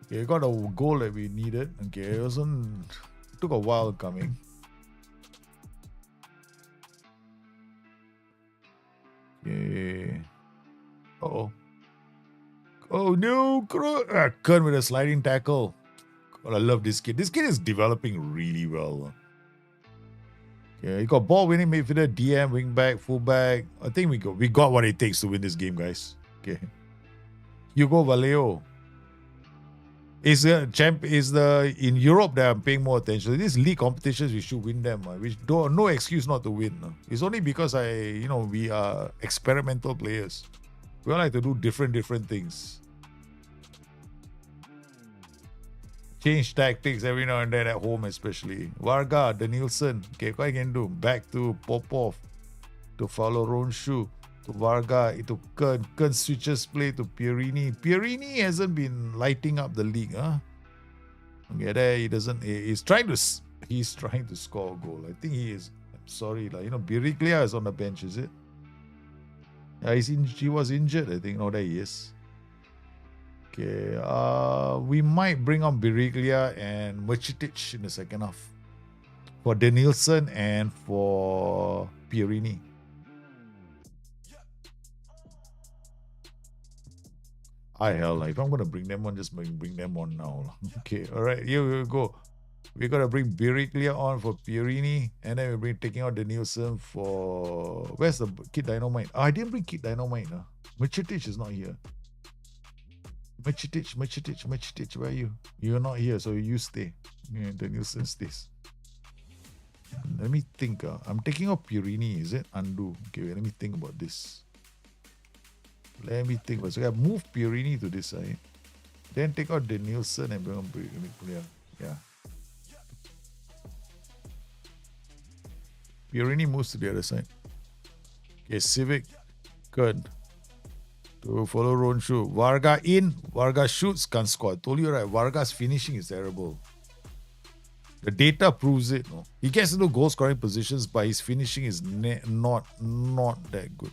Okay, got a goal that we needed. Okay, it took a while coming. Okay. Uh-oh. Oh no, Kern with a sliding tackle. God, I love this kid. This kid is developing really well. Yeah, he got ball winning midfielder, DM, wingback, fullback. I think we got what it takes to win this game, guys. Okay. Hugo Vallejo. Is in Europe that I'm paying more attention. These league competitions we should win them. Which no excuse not to win. It's only because we are experimental players. We all like to do different things. Change tactics every now and then at home, especially. Varga, Danielson. Okay, what I can do? Back to Popov. To follow Ronshu. To Varga. To Kern. Kern switches play to Pierini. Pierini hasn't been lighting up the league. Okay, there he doesn't. He's trying to score a goal. I think he is. I'm sorry. Biriklia is on the bench, is it? Yeah, he was injured, I think. No, there he is. Okay, we might bring on Biriglia and Merchitic in the second half. For Danielson and for Pierini. Hell, if I'm going to bring them on, just bring them on now. Okay, all right, here we go. We're going to bring Biriglia on for Pierini, and then we're taking out Danielson for... Where's the Kid Dynamite? I didn't bring Kid Dynamite. Merchitic is not here. Merchitic, where are you? You're not here, so you stay. Yeah, Danielson stays. Let me think. I'm taking out Pierini. Is it? Undo. Okay, wait, let me think about this. Let me think. So I move Pierini to this side. Then take out Danielson and bring on Biriglia. Yeah. Pierini moves to the other side. Okay, Civic. Good. To follow Ronshu. Varga in. Varga shoots. Can't score. I told you right. Varga's finishing is terrible. The data proves it. No? He gets into goal scoring positions, but his finishing is not that good.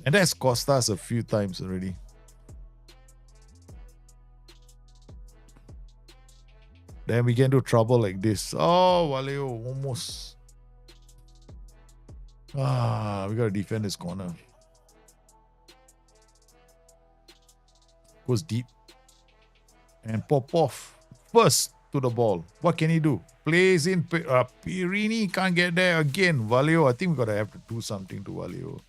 And that's cost us a few times already. Then we get into trouble like this. Oh, Vallejo, almost. We gotta defend this corner. Goes deep. And Popov first to the ball. What can he do? Plays in. Pierini can't get there again. Vallejo, I think we gotta have to do something to Vallejo.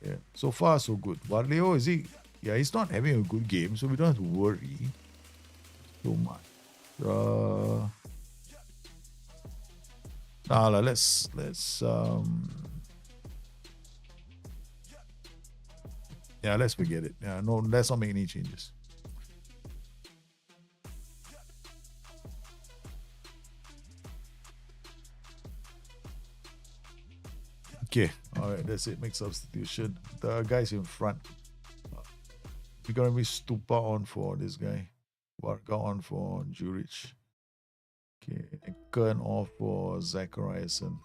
Yeah, so far so good. Vallejo, is he? Yeah, he's not having a good game, so we don't have to worry so much. Let's let's forget it. Yeah, no, let's not make any changes. Okay, all right, that's it. Make substitution. The guys in front. We're gonna be Stupa on for this guy. Varga on for Juric. Okay, and Kern off for Zachariason.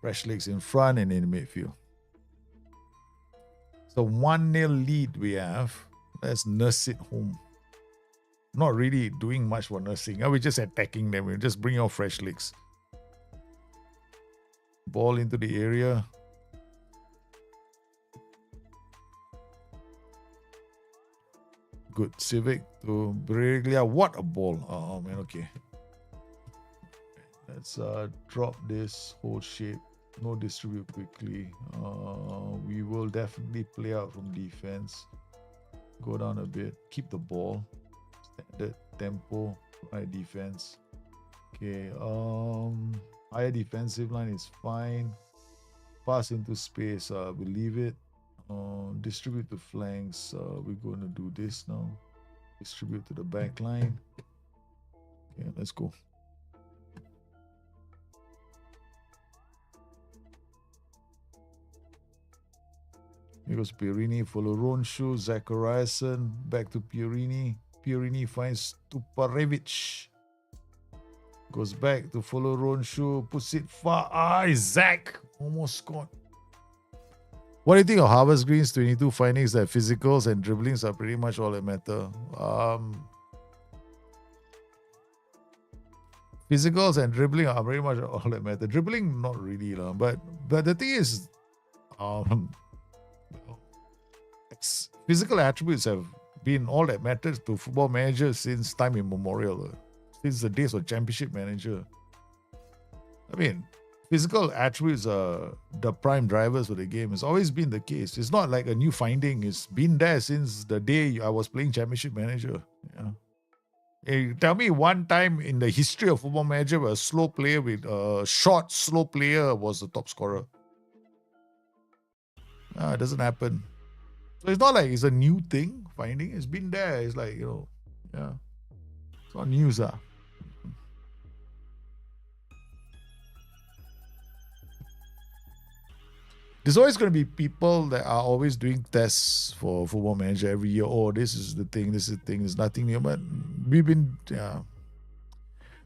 Fresh legs in front and in midfield. So 1-0 lead we have. Let's nurse it home. Not really doing much for nursing. We're just attacking them. We're just bringing out fresh legs. Ball into the area. Good. Civic to Briglia. What a ball. Oh, man. Okay. Let's drop this whole shape. No distribute quickly. We will definitely play out from defense. Go down a bit. Keep the ball. Standard tempo. Right defense. Okay. Higher defensive line is fine. Pass into space. We leave it. Distribute to flanks. We're going to do this now. Distribute to the back line. Okay, let's go. Here goes Pierini, follow Ronshu, Zachariason, back to Pierini. Pierini finds Tuparevic. Goes back to follow Ronshu, puts it far. Zach almost scored. What do you think of Harvest Green's 22 findings that physicals and dribblings are pretty much all that matter? Physicals and dribbling are pretty much all that matter. Dribbling, not really. But the thing is, physical attributes have been all that matters to football managers since time immemorial. Since the days of Championship Manager. I mean, physical attributes are the prime drivers for the game. It's always been the case. It's not like a new finding. It's been there since the day I was playing Championship Manager. Yeah. Hey, tell me one time in the history of Football Manager where a slow player with a short, slow player was the top scorer. It doesn't happen. So it's not like it's a new thing, finding. It's been there. It's like, yeah. It's not news. There's always going to be people that are always doing tests for Football Manager every year. Oh, this is the thing, this is the thing, there's nothing new. But we've been,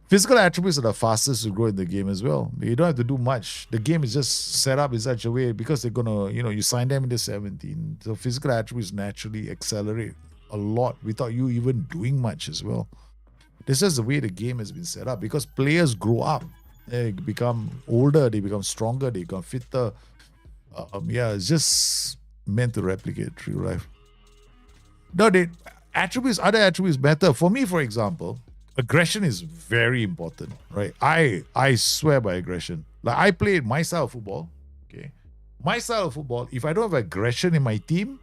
physical attributes are the fastest to grow in the game as well. You don't have to do much. The game is just set up in such a way because they're going to, you sign them into 17. So physical attributes naturally accelerate a lot without you even doing much as well. This is the way the game has been set up because players grow up. They become older, they become stronger, they become fitter. It's just meant to replicate real life. No, other attributes matter. For me, for example, aggression is very important, right? I swear by aggression. Like I play my style of football, okay? My style of football, if I don't have aggression in my team,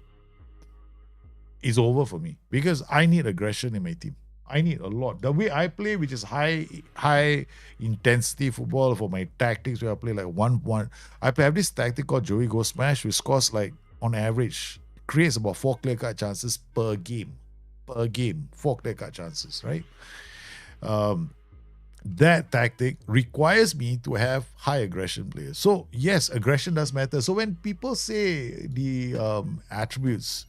it's over for me because I need aggression in my team. I need a lot. The way I play, which is high intensity football for my tactics, where I play like 1-1. I have this tactic called Joey Go Smash, which scores like on average, creates about 4 clear-cut chances per game. 4 clear-cut chances, right? That tactic requires me to have high aggression players. So yes, aggression does matter. So when people say the attributes,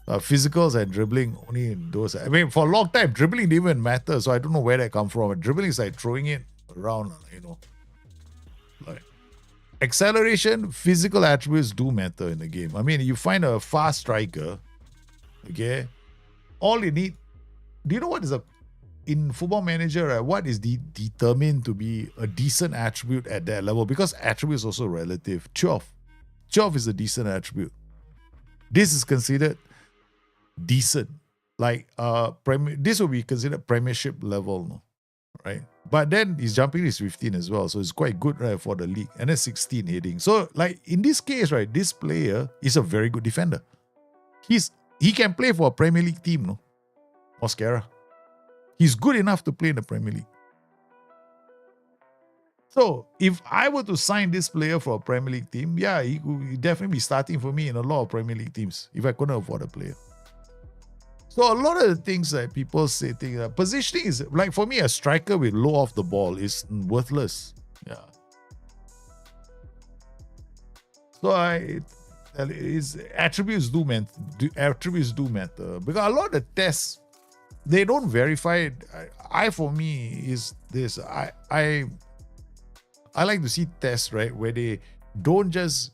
physicals and dribbling, only those. I mean, for a long time, dribbling didn't even matter, so I don't know where that comes from. Dribbling is like throwing it around, Like acceleration, physical attributes do matter in the game. I mean, you find a fast striker, okay? All you need. Do you know what is in Football Manager? Right, what is determined to be a decent attribute at that level? Because attribute is also relative. 12 is a decent attribute. This is considered decent, like this will be considered premiership level, right? But then he's jumping is 15 as well, so it's quite good, right, for the league. And then 16 heading. So like in this case, right, this player is a very good defender. He can play for a Premier League team, Mascara. He's good enough to play in the Premier League. So if I were to sign this player for a Premier League team, yeah, he would definitely be starting for me in a lot of Premier League teams if I couldn't afford a player. So a lot of the things that people say, positioning is like, for me, a striker with low off the ball is worthless. Yeah. So his attributes do matter. Attributes do matter because a lot of the tests they don't verify it. For me is this. I like to see tests, right, where they don't just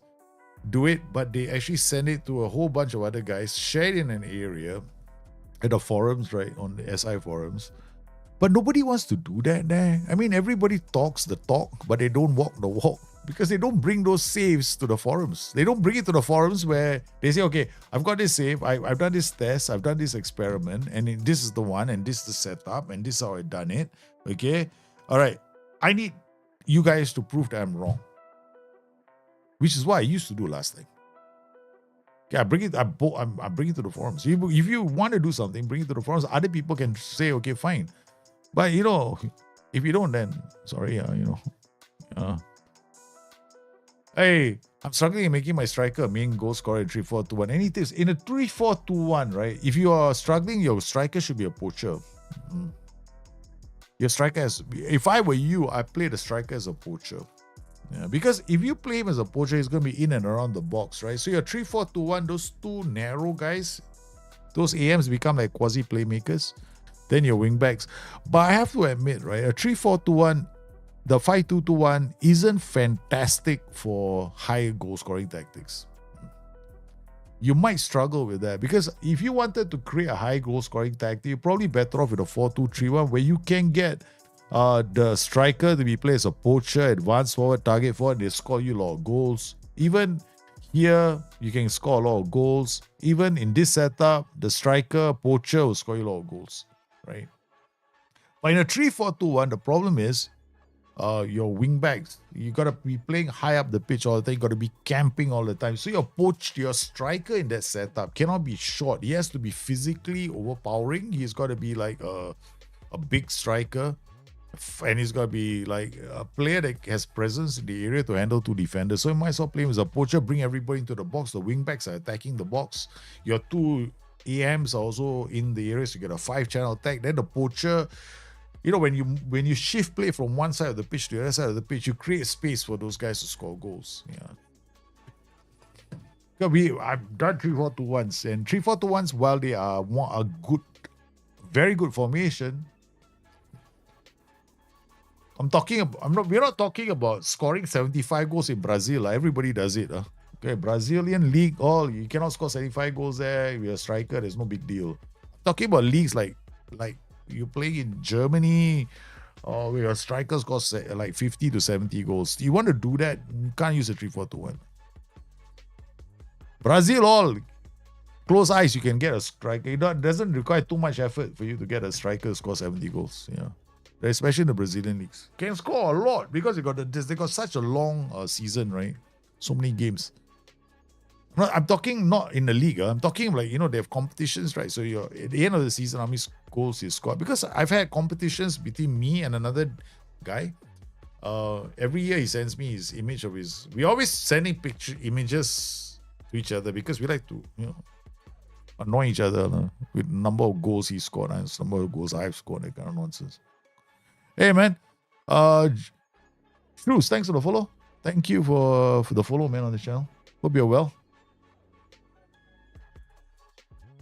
do it, but they actually send it to a whole bunch of other guys, share it in an area at the forums, right, on the SI forums. But nobody wants to do that there. I mean, everybody talks the talk, but they don't walk the walk because they don't bring those saves to the forums. They don't bring it to the forums where they say, okay, I've got this save, I've done this test, I've done this experiment, and this is the one, and this is the setup, and this is how I've done it. Okay? All right. I need you guys to prove that I'm wrong. Which is what I used to do last time. Okay, I bring it to the forums. If you want to do something, bring it to the forums. Other people can say, okay, fine. But, if you don't, then sorry, hey, I'm struggling in making my striker a main goal scorer in 3-4-2-1. And it is in a 3-4-2-1, right? If you are struggling, your striker should be a poacher. Your striker if I were you, I play the striker as a poacher. Yeah, because if you play him as a poacher, he's going to be in and around the box, right? So your 3-4-2-1, those two narrow guys, those AMs become like quasi playmakers. Then your wing backs. But I have to admit, right, a 3-4-2-1, the 5-2-2-1 isn't fantastic for high goal scoring tactics. You might struggle with that because if you wanted to create a high goal scoring tactic, you're probably better off with a 4-2-3-1 where you can get the striker to be played as a poacher, advanced forward, target forward, they score you a lot of goals. Even here, you can score a lot of goals. Even in this setup, the striker, poacher will score you a lot of goals, right? But in a 3-4-2-1, the problem is your wing backs. You got to be playing high up the pitch all the time. You got to be camping all the time. So your striker in that setup cannot be short. He has to be physically overpowering. He's got to be like a big striker. And he's got to be like a player that has presence in the area to handle two defenders. So you might as well play him as a poacher, bring everybody into the box. The wing backs are attacking the box. Your two AMs are also in the area, so you get a 5-channel attack. Then the poacher, when you shift play from one side of the pitch to the other side of the pitch, you create space for those guys to score goals. Yeah. I've done 3-4-2-1s, and 3-4-2-1s, while they are a good, very good formation, we're not talking about scoring 75 goals in Brazil. Everybody does it. Okay, Brazilian league, you cannot score 75 goals there. If you're a striker, there's no big deal. Talking about leagues like you're playing in Germany, where your striker scores like 50 to 70 goals. You want to do that, you can't use a 3-4-2-1. Brazil, close eyes, you can get a striker. It doesn't require too much effort for you to get a striker to score 70 goals. Yeah. Especially in the Brazilian leagues. Can score a lot because they got such a long season, right? So many games. I'm talking not in the league. I'm talking like, they have competitions, right? So at the end of the season, how many goals you score? Because I've had competitions between me and another guy. Every year he sends me his image of his. We always sending images to each other because we like to, annoy each other with the number of goals he scored and the number of goals I've scored, that kind of nonsense. Hey man, Cruz, thanks for the follow. Thank you for the follow, man, on the channel. Hope you're well.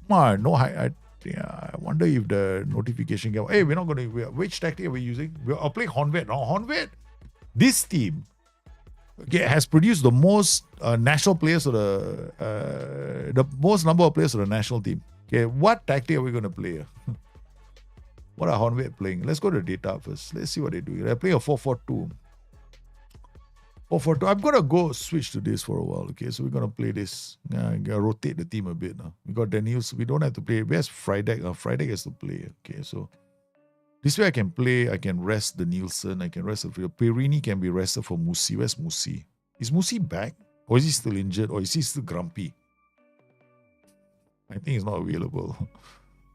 I wonder if the notification came. Hey, we're not going to. Which tactic are we using? We're playing Honvet. Now, Honvet, this team has produced the most national players of the most number of players of the national team. Okay, what tactic are we going to play? What are Honvet playing? Let's go to the data first. Let's see what they do. They're playing a 4-4-2. 4-4-2. I'm going to go switch to this for a while. Okay, so we're going to play this. Gonna rotate the team a bit. We got Daniels. We don't have to play. Where's Friday? Friday has to play. Okay, so this way I can play. I can rest the Nielsen. I can rest the Perini can be rested for Musi. Where's Musi? Is Musi back? Or is he still injured? Or is he still grumpy? I think he's not available.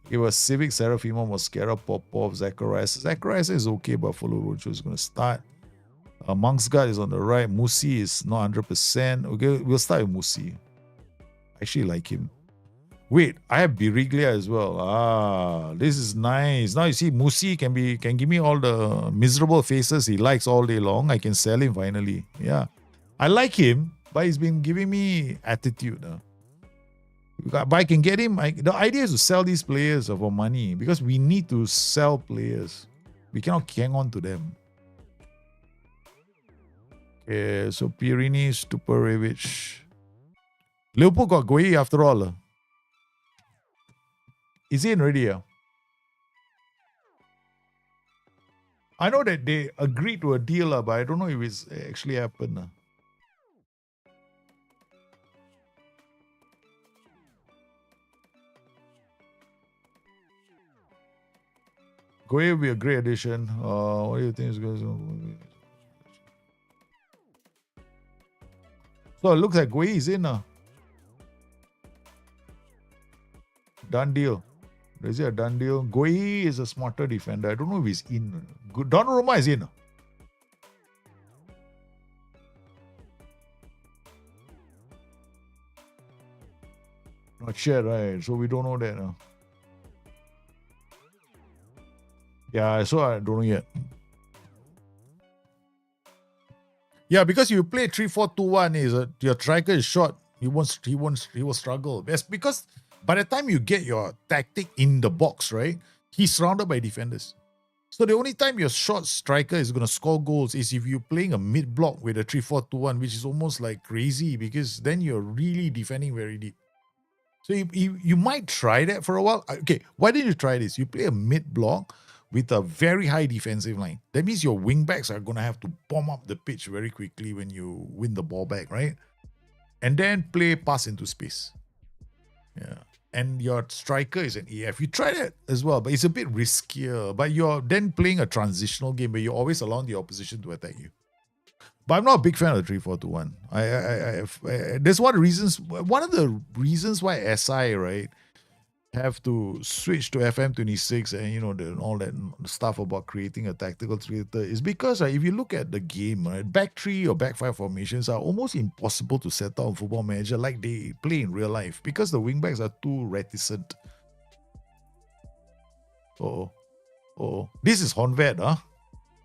It was Civic, Serafimo, Mosquera, Popov, Zacharias. Zacharias is okay, but Follow Rojo is going to start. Monksguard is on the right. Musi is not 100%. Okay, we'll start with Musi. I actually like him. Wait, I have Biriglia as well. Ah, this is nice. Now you see, Musi can give me all the miserable faces he likes all day long. I can sell him finally. Yeah, I like him, but he's been giving me attitude. But I can get him. The idea is to sell these players for money because we need to sell players. We cannot hang on to them. Okay, so Pirini, Stuparevic. Liverpool got Goi after all. Is he in already? I know that they agreed to a deal, but I don't know if it's actually happened. Goi will be a great addition. What do you think is going to... So it looks like Goi is in. Done deal. Is it a done deal? Goi is a smarter defender. I don't know if he's in. Donnarumma is in. Not sure, right? So we don't know that. Yeah, so I don't know yet. Yeah, because you play 3-4-2-1, your striker is short. He will struggle. That's because by the time you get your tactic in the box, right, he's surrounded by defenders. So the only time your short striker is going to score goals is if you're playing a mid block with a 3-4-2-1, which is almost like crazy because then you're really defending very deep. So you might try that for a while. Okay, why didn't you try this? You play a mid block with a very high defensive line. That means your wing backs are going to have to bomb up the pitch very quickly when you win the ball back, right? And then play pass into space. Yeah. And your striker is an EF. You try that as well, but it's a bit riskier. But you're then playing a transitional game where you're always allowing the opposition to attack you. But I'm not a big fan of 3-4-2-1. There's one of the reasons why SI, right, have to switch to FM26 and all that stuff about creating a tactical theater is because if you look at the game, right, back three or back five formations are almost impossible to set out on Football Manager like they play in real life because the wingbacks are too reticent. Oh, this is Honved, huh?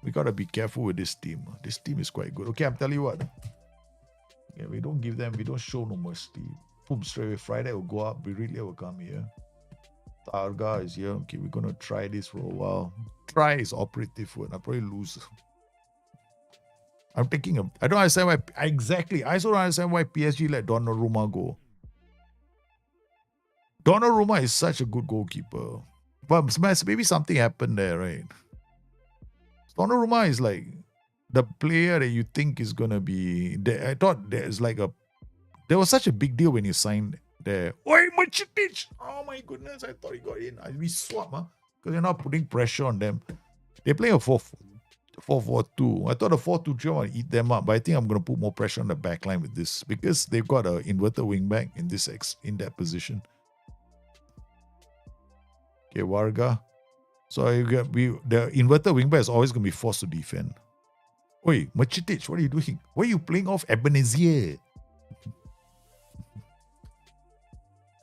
We gotta be careful with this team. This team is quite good. Okay, I'm telling you what. Yeah, we don't show no mercy. Boom, straight away. Friday will go up. Biriglia will come here. Targa is here. Okay, we're gonna try this for a while. Try is operative word. I'll probably lose. I don't understand why exactly. I also don't understand why PSG let Donnarumma go. Donnarumma is such a good goalkeeper. But maybe something happened there, right? Donnarumma is like the player that you think is gonna be there. I thought there was such a big deal when he signed there. Oi, Machitic! Oh my goodness, I thought he got in. We swap, because you're not putting pressure on them. They're playing a 4-4-2. I thought a 4-2-3 would eat them up, but I think I'm going to put more pressure on the back line with this because they've got an inverted wing back in that position. Okay, Varga. So the inverted wing back is always going to be forced to defend. Oi, Machitic, what are you doing? Why are you playing off Ebenezer?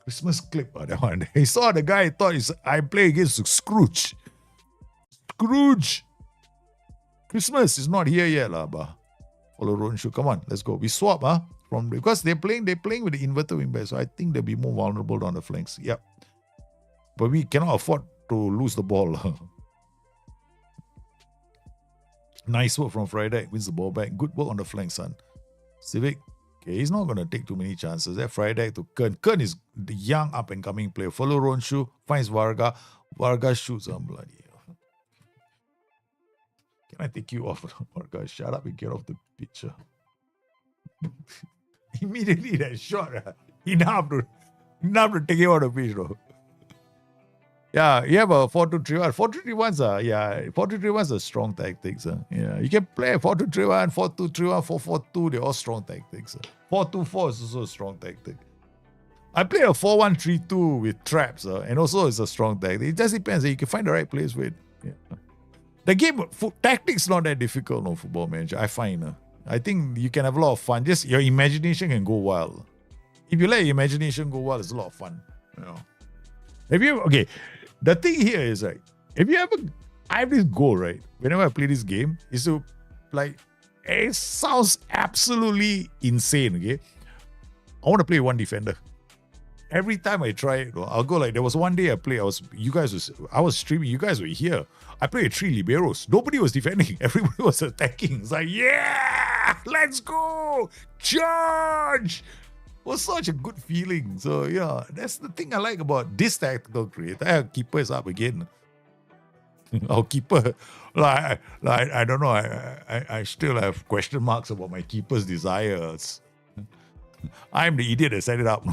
Christmas clip, that one. He saw the guy, thought I play against Scrooge. Christmas is not here yet, bah. Follow Ronshu. Come on, let's go. We swap, because they're playing with the inverted wing back, so I think they'll be more vulnerable down the flanks. Yep. But we cannot afford to lose the ball. Nice work from Friday. Wins the ball back. Good work on the flank, son. Civic. Okay, he's not going to take too many chances. That Friday to Kern. Kern is the young up-and-coming player. Follow Ronshu. Finds Varga. Varga shoots. Bloody hell. Can I take you off, Varga? Shut up and get off the pitch. Immediately that shot. Enough to take you out of the pitch, bro. Yeah, you have a 4-2-3-1. 4-2-3-1's 4-2-3-1's a strong tactics. Yeah, you can play 4-2-3-1, 4-2-3-1, 4-4-2. They're all strong tactics. 4-2-4 is also a strong tactic. I play a 4-1-3-2 with traps, and also it's a strong tactic. It just depends. You can find the right place with. Yeah. The game, tactics not that difficult, no football manager. I find. I think you can have a lot of fun. Just your imagination can go wild. If you let your imagination go wild, it's a lot of fun. You know. Okay, the thing here is like, I have this goal, right? Whenever I play this game, is to like, it sounds absolutely insane, okay? I want to play one defender. Every time I try it, I'll go like, there was one day I was streaming, you guys were here. I played 3 liberos. Nobody was defending. Everybody was attacking. It's like, yeah, let's go. Charge. It was such a good feeling. So, yeah, that's the thing I like about this tactical creator. Our keeper is up again. Our keeper, I don't know. I still have question marks about my keeper's desires. I'm the idiot that set it up.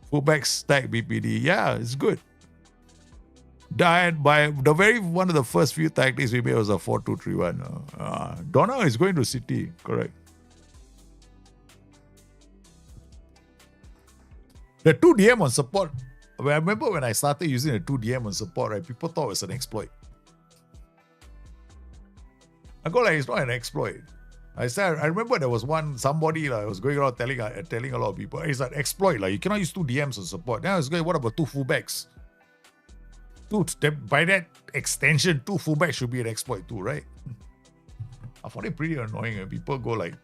Fullback stack BPD. Yeah, it's good. Died by one of the first few tactics we made was a 4-2-3-1. Donna is going to City, correct. The 2DM on support. I remember when I started using the 2DM on support, right? People thought it was an exploit. I go like, it's not an exploit. I remember there was somebody was going around telling a lot of people, it's an exploit. Like, you cannot use 2 DMs on support. Now it's going, what about 2 fullbacks? By that extension, 2 fullbacks should be an exploit too, right? I found it pretty annoying. People go like,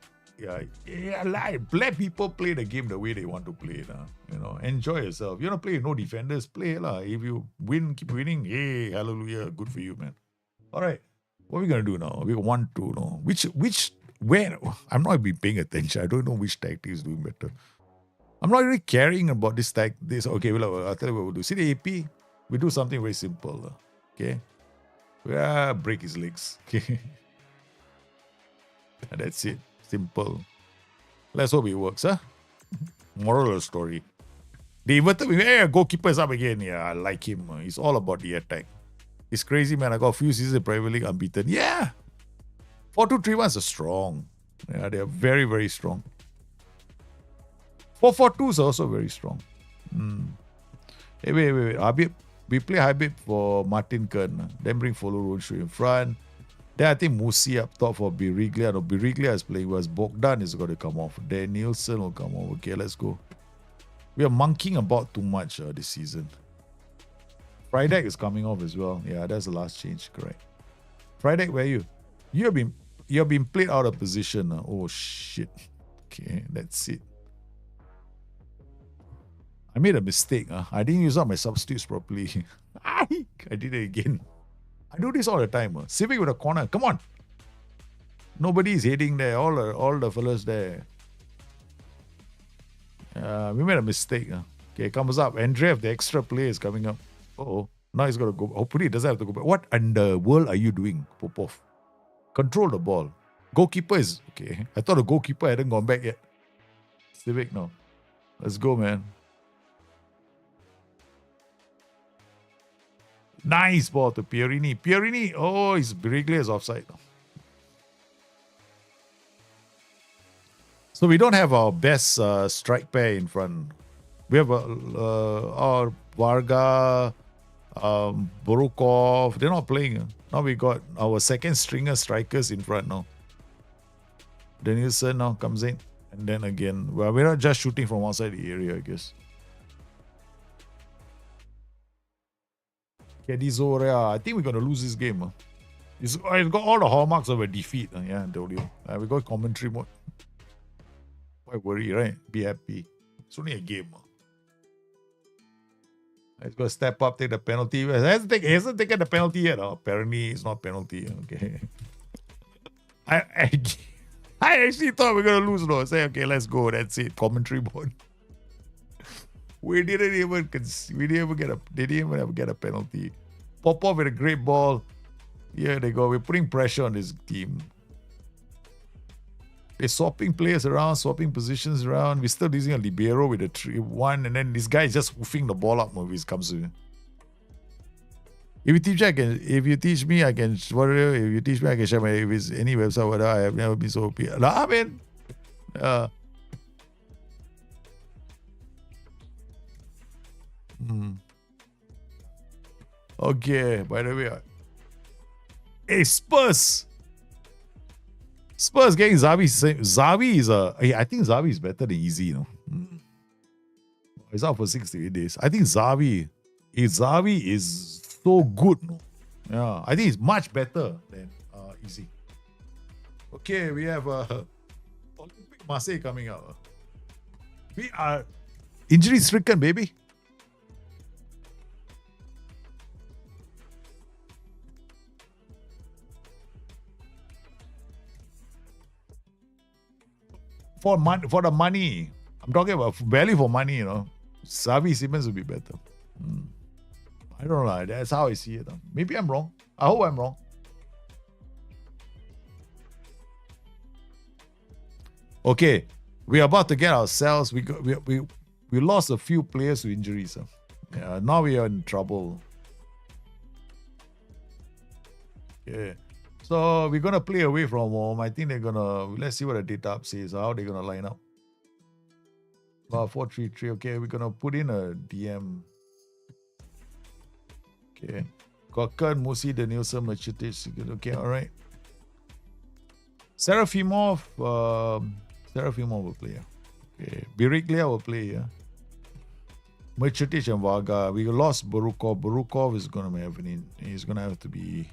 let people play the game the way they want to play it. You know, enjoy yourself. You want to play no defenders, play lah. If you win, keep winning. Hey, hallelujah, good for you, man. All right, what are we gonna do now? We want to know where I'm not be paying attention. I don't know which tactic is doing better. I'm not really caring about this tactic. Okay, well, I'll tell you what we'll do. See the AP? We do something very simple. Okay? Break his legs. Okay? And that's it. Simple. Let's hope it works, huh? Moral of the story. They inverted me. Hey, goalkeeper's up again. Yeah, I like him. He's all about the attack. It's crazy, man. I got a few seasons in Premier League unbeaten. Yeah! 4-2-3-1s are strong. Yeah, they are very, very strong. 4-4-2s are also very strong. Hey, wait. Habib, we play Habib for Martin Kern. Then bring Follow Ronshu in front. Then I think Musi up top for Biriglia. No, Biriglia is playing. Whereas Bogdan is going to come off. Then Nielsen will come off. Okay, let's go. We are monkeying about too much this season. Friday is coming off as well. Yeah, that's the last change. Correct. Friday, where are you? You have been played out of position. Oh, shit. Okay, that's it. I made a mistake. I didn't use up my substitutes properly. I did it again. I do this all the time. Civic with a corner. Come on. Nobody is heading there. All the fellas there. We made a mistake. Okay, comes up. Andreev, the extra player, is coming up. Uh-oh. Now he's got to go. Hopefully he doesn't have to go back. What in the world are you doing, Popov? Control the ball. Goalkeeper is... Okay. I thought the goalkeeper hadn't gone back yet. Civic now. Let's go, man. Nice ball to Pierini. Pierini, his Biriglia is offside. So we don't have our best strike pair in front. We have our Varga, Borukov. They're not playing. Now we got our second stringer strikers in front now. Danielson now comes in. And then again, well, we're not just shooting from outside the area, I guess. Kedizora, I think we're going to lose this game. It's got all the hallmarks of a defeat. Yeah, I told you. We got commentary mode. Why worry, right? Be happy. It's only a game. It's got to step up, take the penalty. He hasn't taken the penalty yet. Apparently, it's not penalty. Okay. I actually thought we were going to lose. No, say, okay, let's go. That's it. Commentary mode. They didn't even get a penalty. Popov with a great ball. Here they go. We're putting pressure on this team. They're swapping players around, swapping positions around. We're still using a libero with a 3-1, and then this guy is just hoofing the ball up when he comes to. If you teach me, I can share my if it's any website, whatever. I have never been so OP. Nah, man. Okay, by the way. Hey, Spurs. Spurs getting Zavi. Zavi is I think Zavi is better than Easy, you know. He's out for 6 to 8 days. I think Zavi is so good, no? Yeah, I think it's much better than Easy. Okay, we have Olympic Marseille coming up. We are injury stricken, baby. For the money. I'm talking about value for money, you know. Xavi Simons would be better. I don't know. That's how I see it. Maybe I'm wrong. I hope I'm wrong. Okay, we're about to get ourselves. We lost a few players to injuries. Yeah, now we are in trouble. Okay. So we're gonna play away from home. I think they're gonna. Let's see what the data says. How they're gonna line up. 4-3-3. Okay, we're gonna put in a DM. Okay, Kokan, Musi, Danielson, Machitic. Okay, all right. Serafimov will play. Okay, Biriglia will play. Yeah. Machitic and Varga. We lost Barukov. Barukov is gonna have he's gonna have to be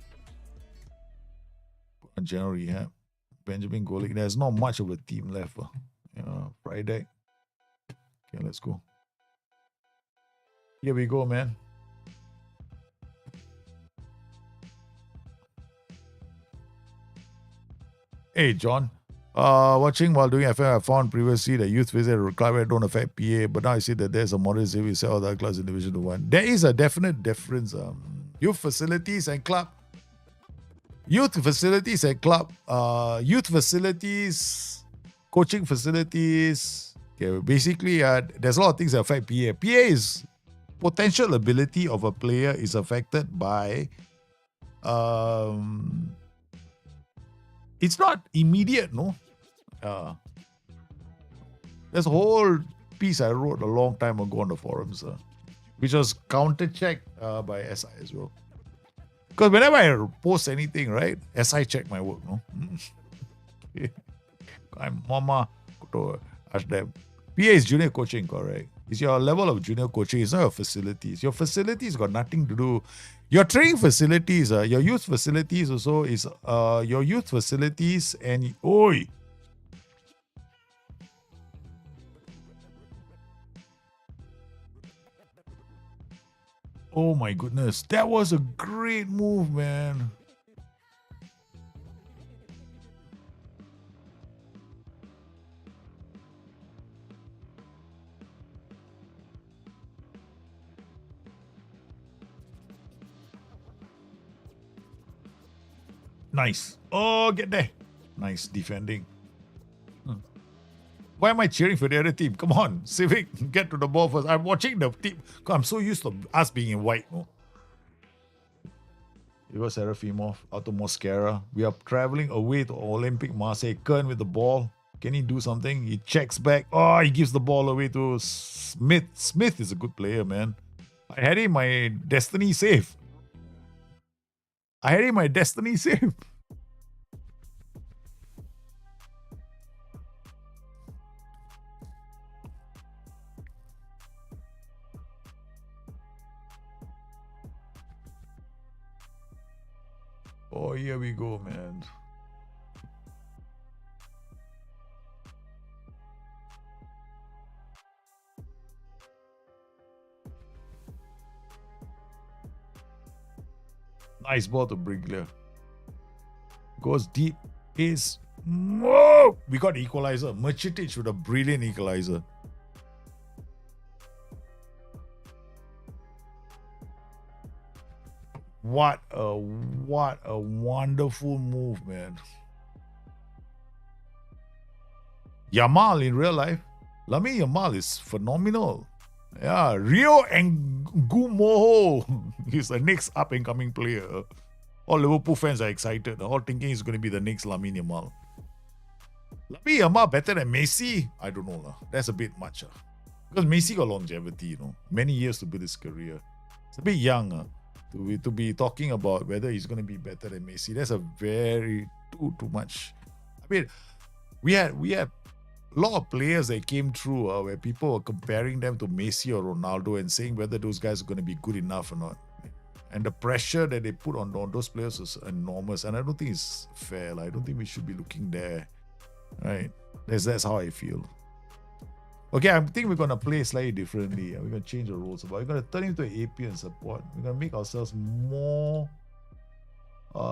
on general rehab. Benjamin Golik. There's not much of a team left. Friday. Okay, let's go. Here we go, man. Hey, John. Watching while doing FM, I found previously that youth visit requirement don't affect PA, but now I see that there's a modern saving set other class in Division 1. There is a definite difference. Youth facilities and club. Youth facilities, coaching facilities. Okay, basically, there's a lot of things that affect PA. PA is potential ability of a player is affected by it's not immediate, no. There's a whole piece I wrote a long time ago on the forums, which was counter-checked by SI as well. Because whenever I post anything, right, SI check my work, no. I'm Mama to ask them. PA is junior coaching, correct? It's your level of junior coaching. It's not your facilities. Your facilities got nothing to do. Your training facilities, your youth facilities also is your youth facilities and oi. Oh my goodness, that was a great move, man. Nice. Oh, get there. Nice defending. Why am I cheering for the other team? Come on, Civic, get to the ball first. I'm watching the team. I'm so used to us being in white. No? It was Serafimov out to Mosquera. We are traveling away to Olympic Marseille. Kern with the ball. Can he do something? He checks back. Oh, he gives the ball away to Smith. Smith is a good player, man. I had him my destiny safe. Oh, here we go, man. Nice ball to Briglia. Goes deep. Whoa! We got equalizer. Machitic with a brilliant equalizer. What a wonderful move, man. Yamal in real life. Lamine Yamal is phenomenal. Yeah, Rio Ngumoho. He's the next up-and-coming player. All Liverpool fans are excited. All thinking he's going to be the next Lamine Yamal. Lamine Yamal better than Messi? I don't know. That's a bit much. Because Messi got longevity, Many years to build his career. It's a bit young. to be talking about whether he's going to be better than Messi. That's a very too much. I mean, we had a lot of players that came through where people were comparing them to Messi or Ronaldo and saying whether those guys are going to be good enough or not. And the pressure that they put on those players is enormous. And I don't think it's fair. I don't think we should be looking there. Right? That's how I feel. Okay, I think we're going to play slightly differently. We're going to change the roles. But we're going to turn into an AP and support. We're going to make ourselves more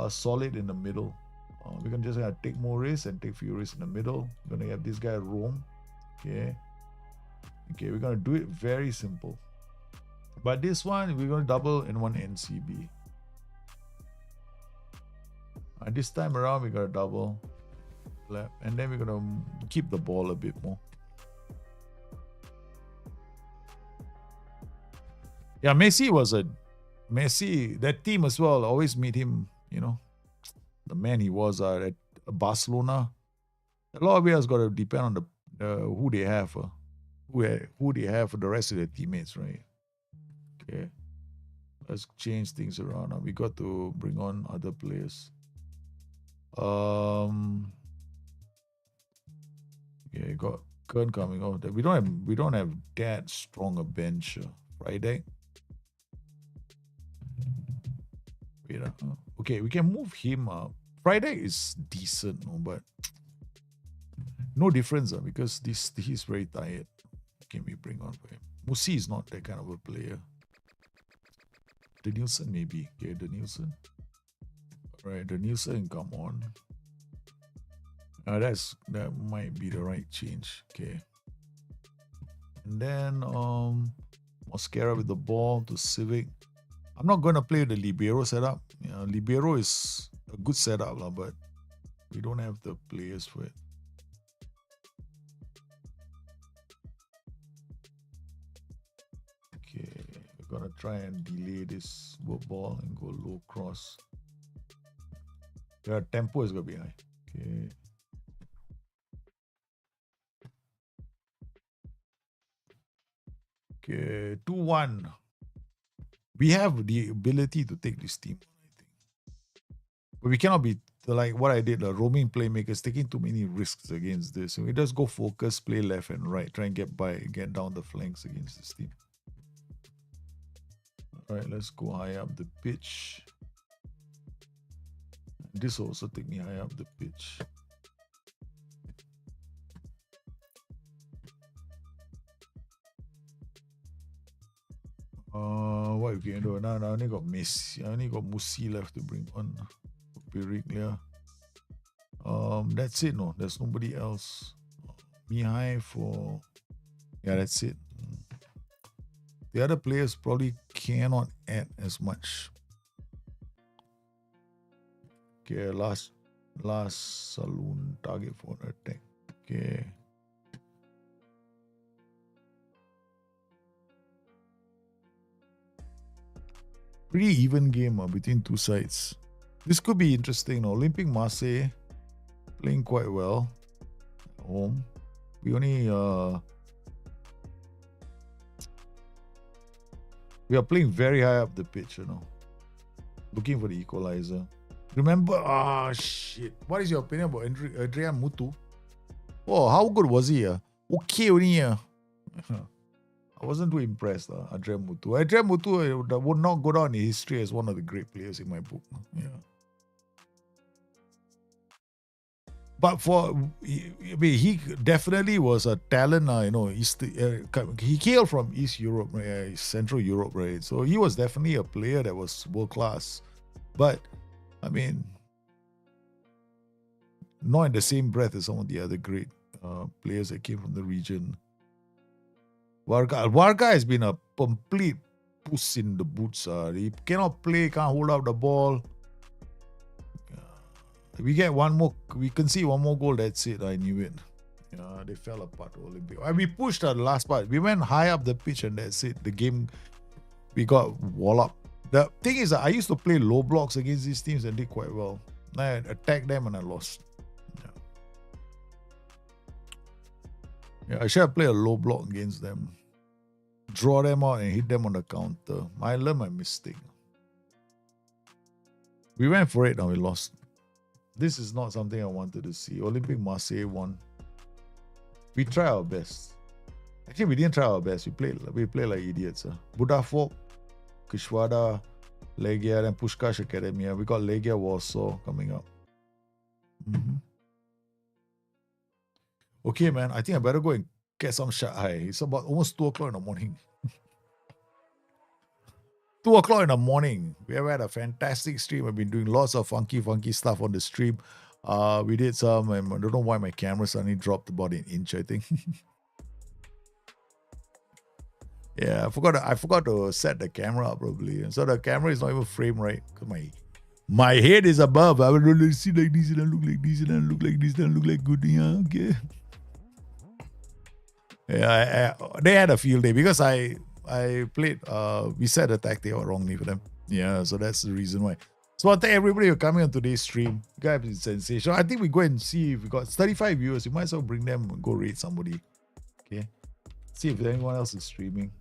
solid in the middle. We're going to just take more risks and take few risks in the middle. We're going to have this guy roam. Okay, we're going to do it very simple. But this one, we're going to double in one NCB. And this time around, we're going to double lap. And then we're going to keep the ball a bit more. Yeah, Messi, that team as well, always made him, the man he was at Barcelona. A lot of it has got to depend on who they have, who they have for the rest of their teammates, right? Okay, let's change things around. Now we got to bring on other players. Yeah, got Kern coming off. We don't have that strong a bench. Friday. Wait, okay, we can move him up. Friday is decent, but no difference because he's very tired. Can we bring on for him? Musi is not that kind of a player. Danielson maybe. Okay, Danielson. Right, Danielson come on. That might be the right change. Okay. And then Mosquera with the ball to Civic. I'm not going to play the Libero setup. Libero is a good setup, but we don't have the players for it. Okay, we're going to try and delay this ball and go low cross. Yeah, tempo is going to be high. Okay. Okay, 2-1. We have the ability to take this team, I think. But we cannot be like what I did, roaming playmakers, taking too many risks against this. So we just go focus, play left and right, try and get down the flanks against this team. All right, let's go high up the pitch. This will also take me high up the pitch. What we can do now? I only got Messi. I only got Musi left to bring on. Piriglia. That's it. No, there's nobody else. Mihai for. Yeah, that's it. The other players probably cannot add as much. Okay, last saloon target for an attack. Okay. Pretty even game between two sides. This could be interesting. Olympic Marseille playing quite well at home. We only we are playing very high up the pitch, looking for the equalizer. Remember, shit. What is your opinion about Adrian Mutu? Oh, how good was he? Okay only. I wasn't too impressed, Adrian Mutu. Adrian Mutu would not go down in history as one of the great players in my book. Yeah. But he definitely was a talent, he came from East Europe, Central Europe, right? So he was definitely a player that was world class. But, not in the same breath as some of the other great players that came from the region. Varga has been a complete puss in the boots. He cannot play, can't hold up the ball. We get one more, we concede one more goal, that's it. I knew it. They fell apart Olympic. We pushed the last part. We went high up the pitch and that's it. The game, we got walloped. The thing is, I used to play low blocks against these teams and did quite well. I attacked them and I lost. Yeah, I should have played a low block against them. Draw them out and hit them on the counter. I learned my mistake. We went for it, now we lost. This is not something I wanted to see. Olympic Marseille won. We try our best. Actually, we didn't try our best. We played like idiots. Budafok, Kishwada, Legia, and Pushkash Academia. We got Legia Warsaw coming up. Okay, man. I think I better go and get some shut eye. It's about almost 2 o'clock in the morning. 2 o'clock in the morning. We have had a fantastic stream. I've been doing lots of funky stuff on the stream. We did some. I don't know why my camera suddenly dropped about an inch, I think. Yeah, I forgot to set the camera up probably. So the camera is not even framed right. Because my head is above. I will see like this and I look like this and I look like this and I look like good. Yeah, okay. Yeah, they had a field day because I played, we set a tactic out wrongly for them. Yeah, so that's the reason why. So I thank everybody for coming on today's stream. You guys been sensational. I think we go and see if we got 35 viewers. You might as well bring them and go rate somebody. Okay. See if anyone else is streaming.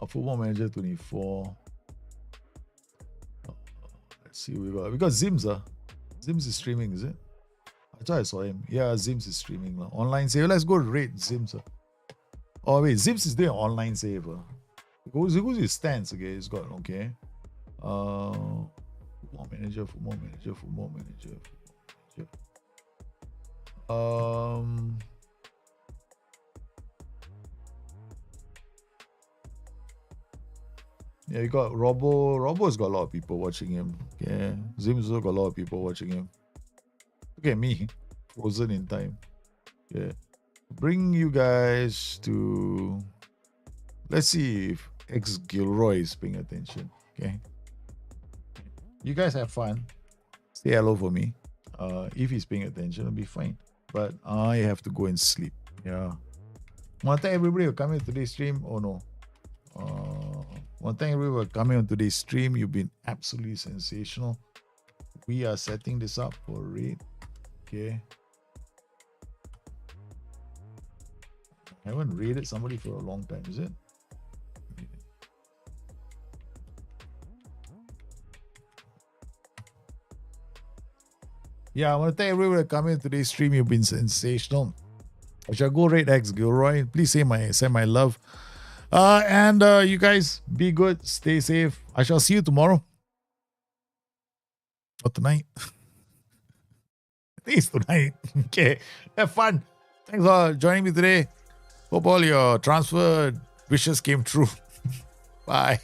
Football Manager 24. Let's see what we got Zims. Zims is streaming, is it? I thought I saw him. Yeah, Zims is streaming. Online save. Let's go rate Zims. Oh wait, Zims is doing online save. Who's his stance? Okay, he's got okay. Football Manager. Yeah, you got Robo. Robo's got a lot of people watching him. Yeah, Zim's also got a lot of people watching him. Look at me, frozen in time. Yeah, bring you guys to. Let's see if X Gilroy is paying attention. Okay, you guys have fun. Say hello for me. If he's paying attention, it'll be fine. But I have to go and sleep. Yeah. Want to thank everybody for coming to today's stream. Oh no. Want to thank everybody for coming on today's stream. You've been absolutely sensational. We are setting this up for raid. Okay. I haven't raided somebody for a long time, is it? Yeah, I want to thank everybody for coming to today's stream. You've been sensational. I shall go raid X Gilroy. Please send my love. And you guys be good, stay safe. I shall see you tomorrow. Or tonight. I think it's tonight. Okay. Have fun. Thanks for joining me today. Hope all your transfer wishes came true. Bye.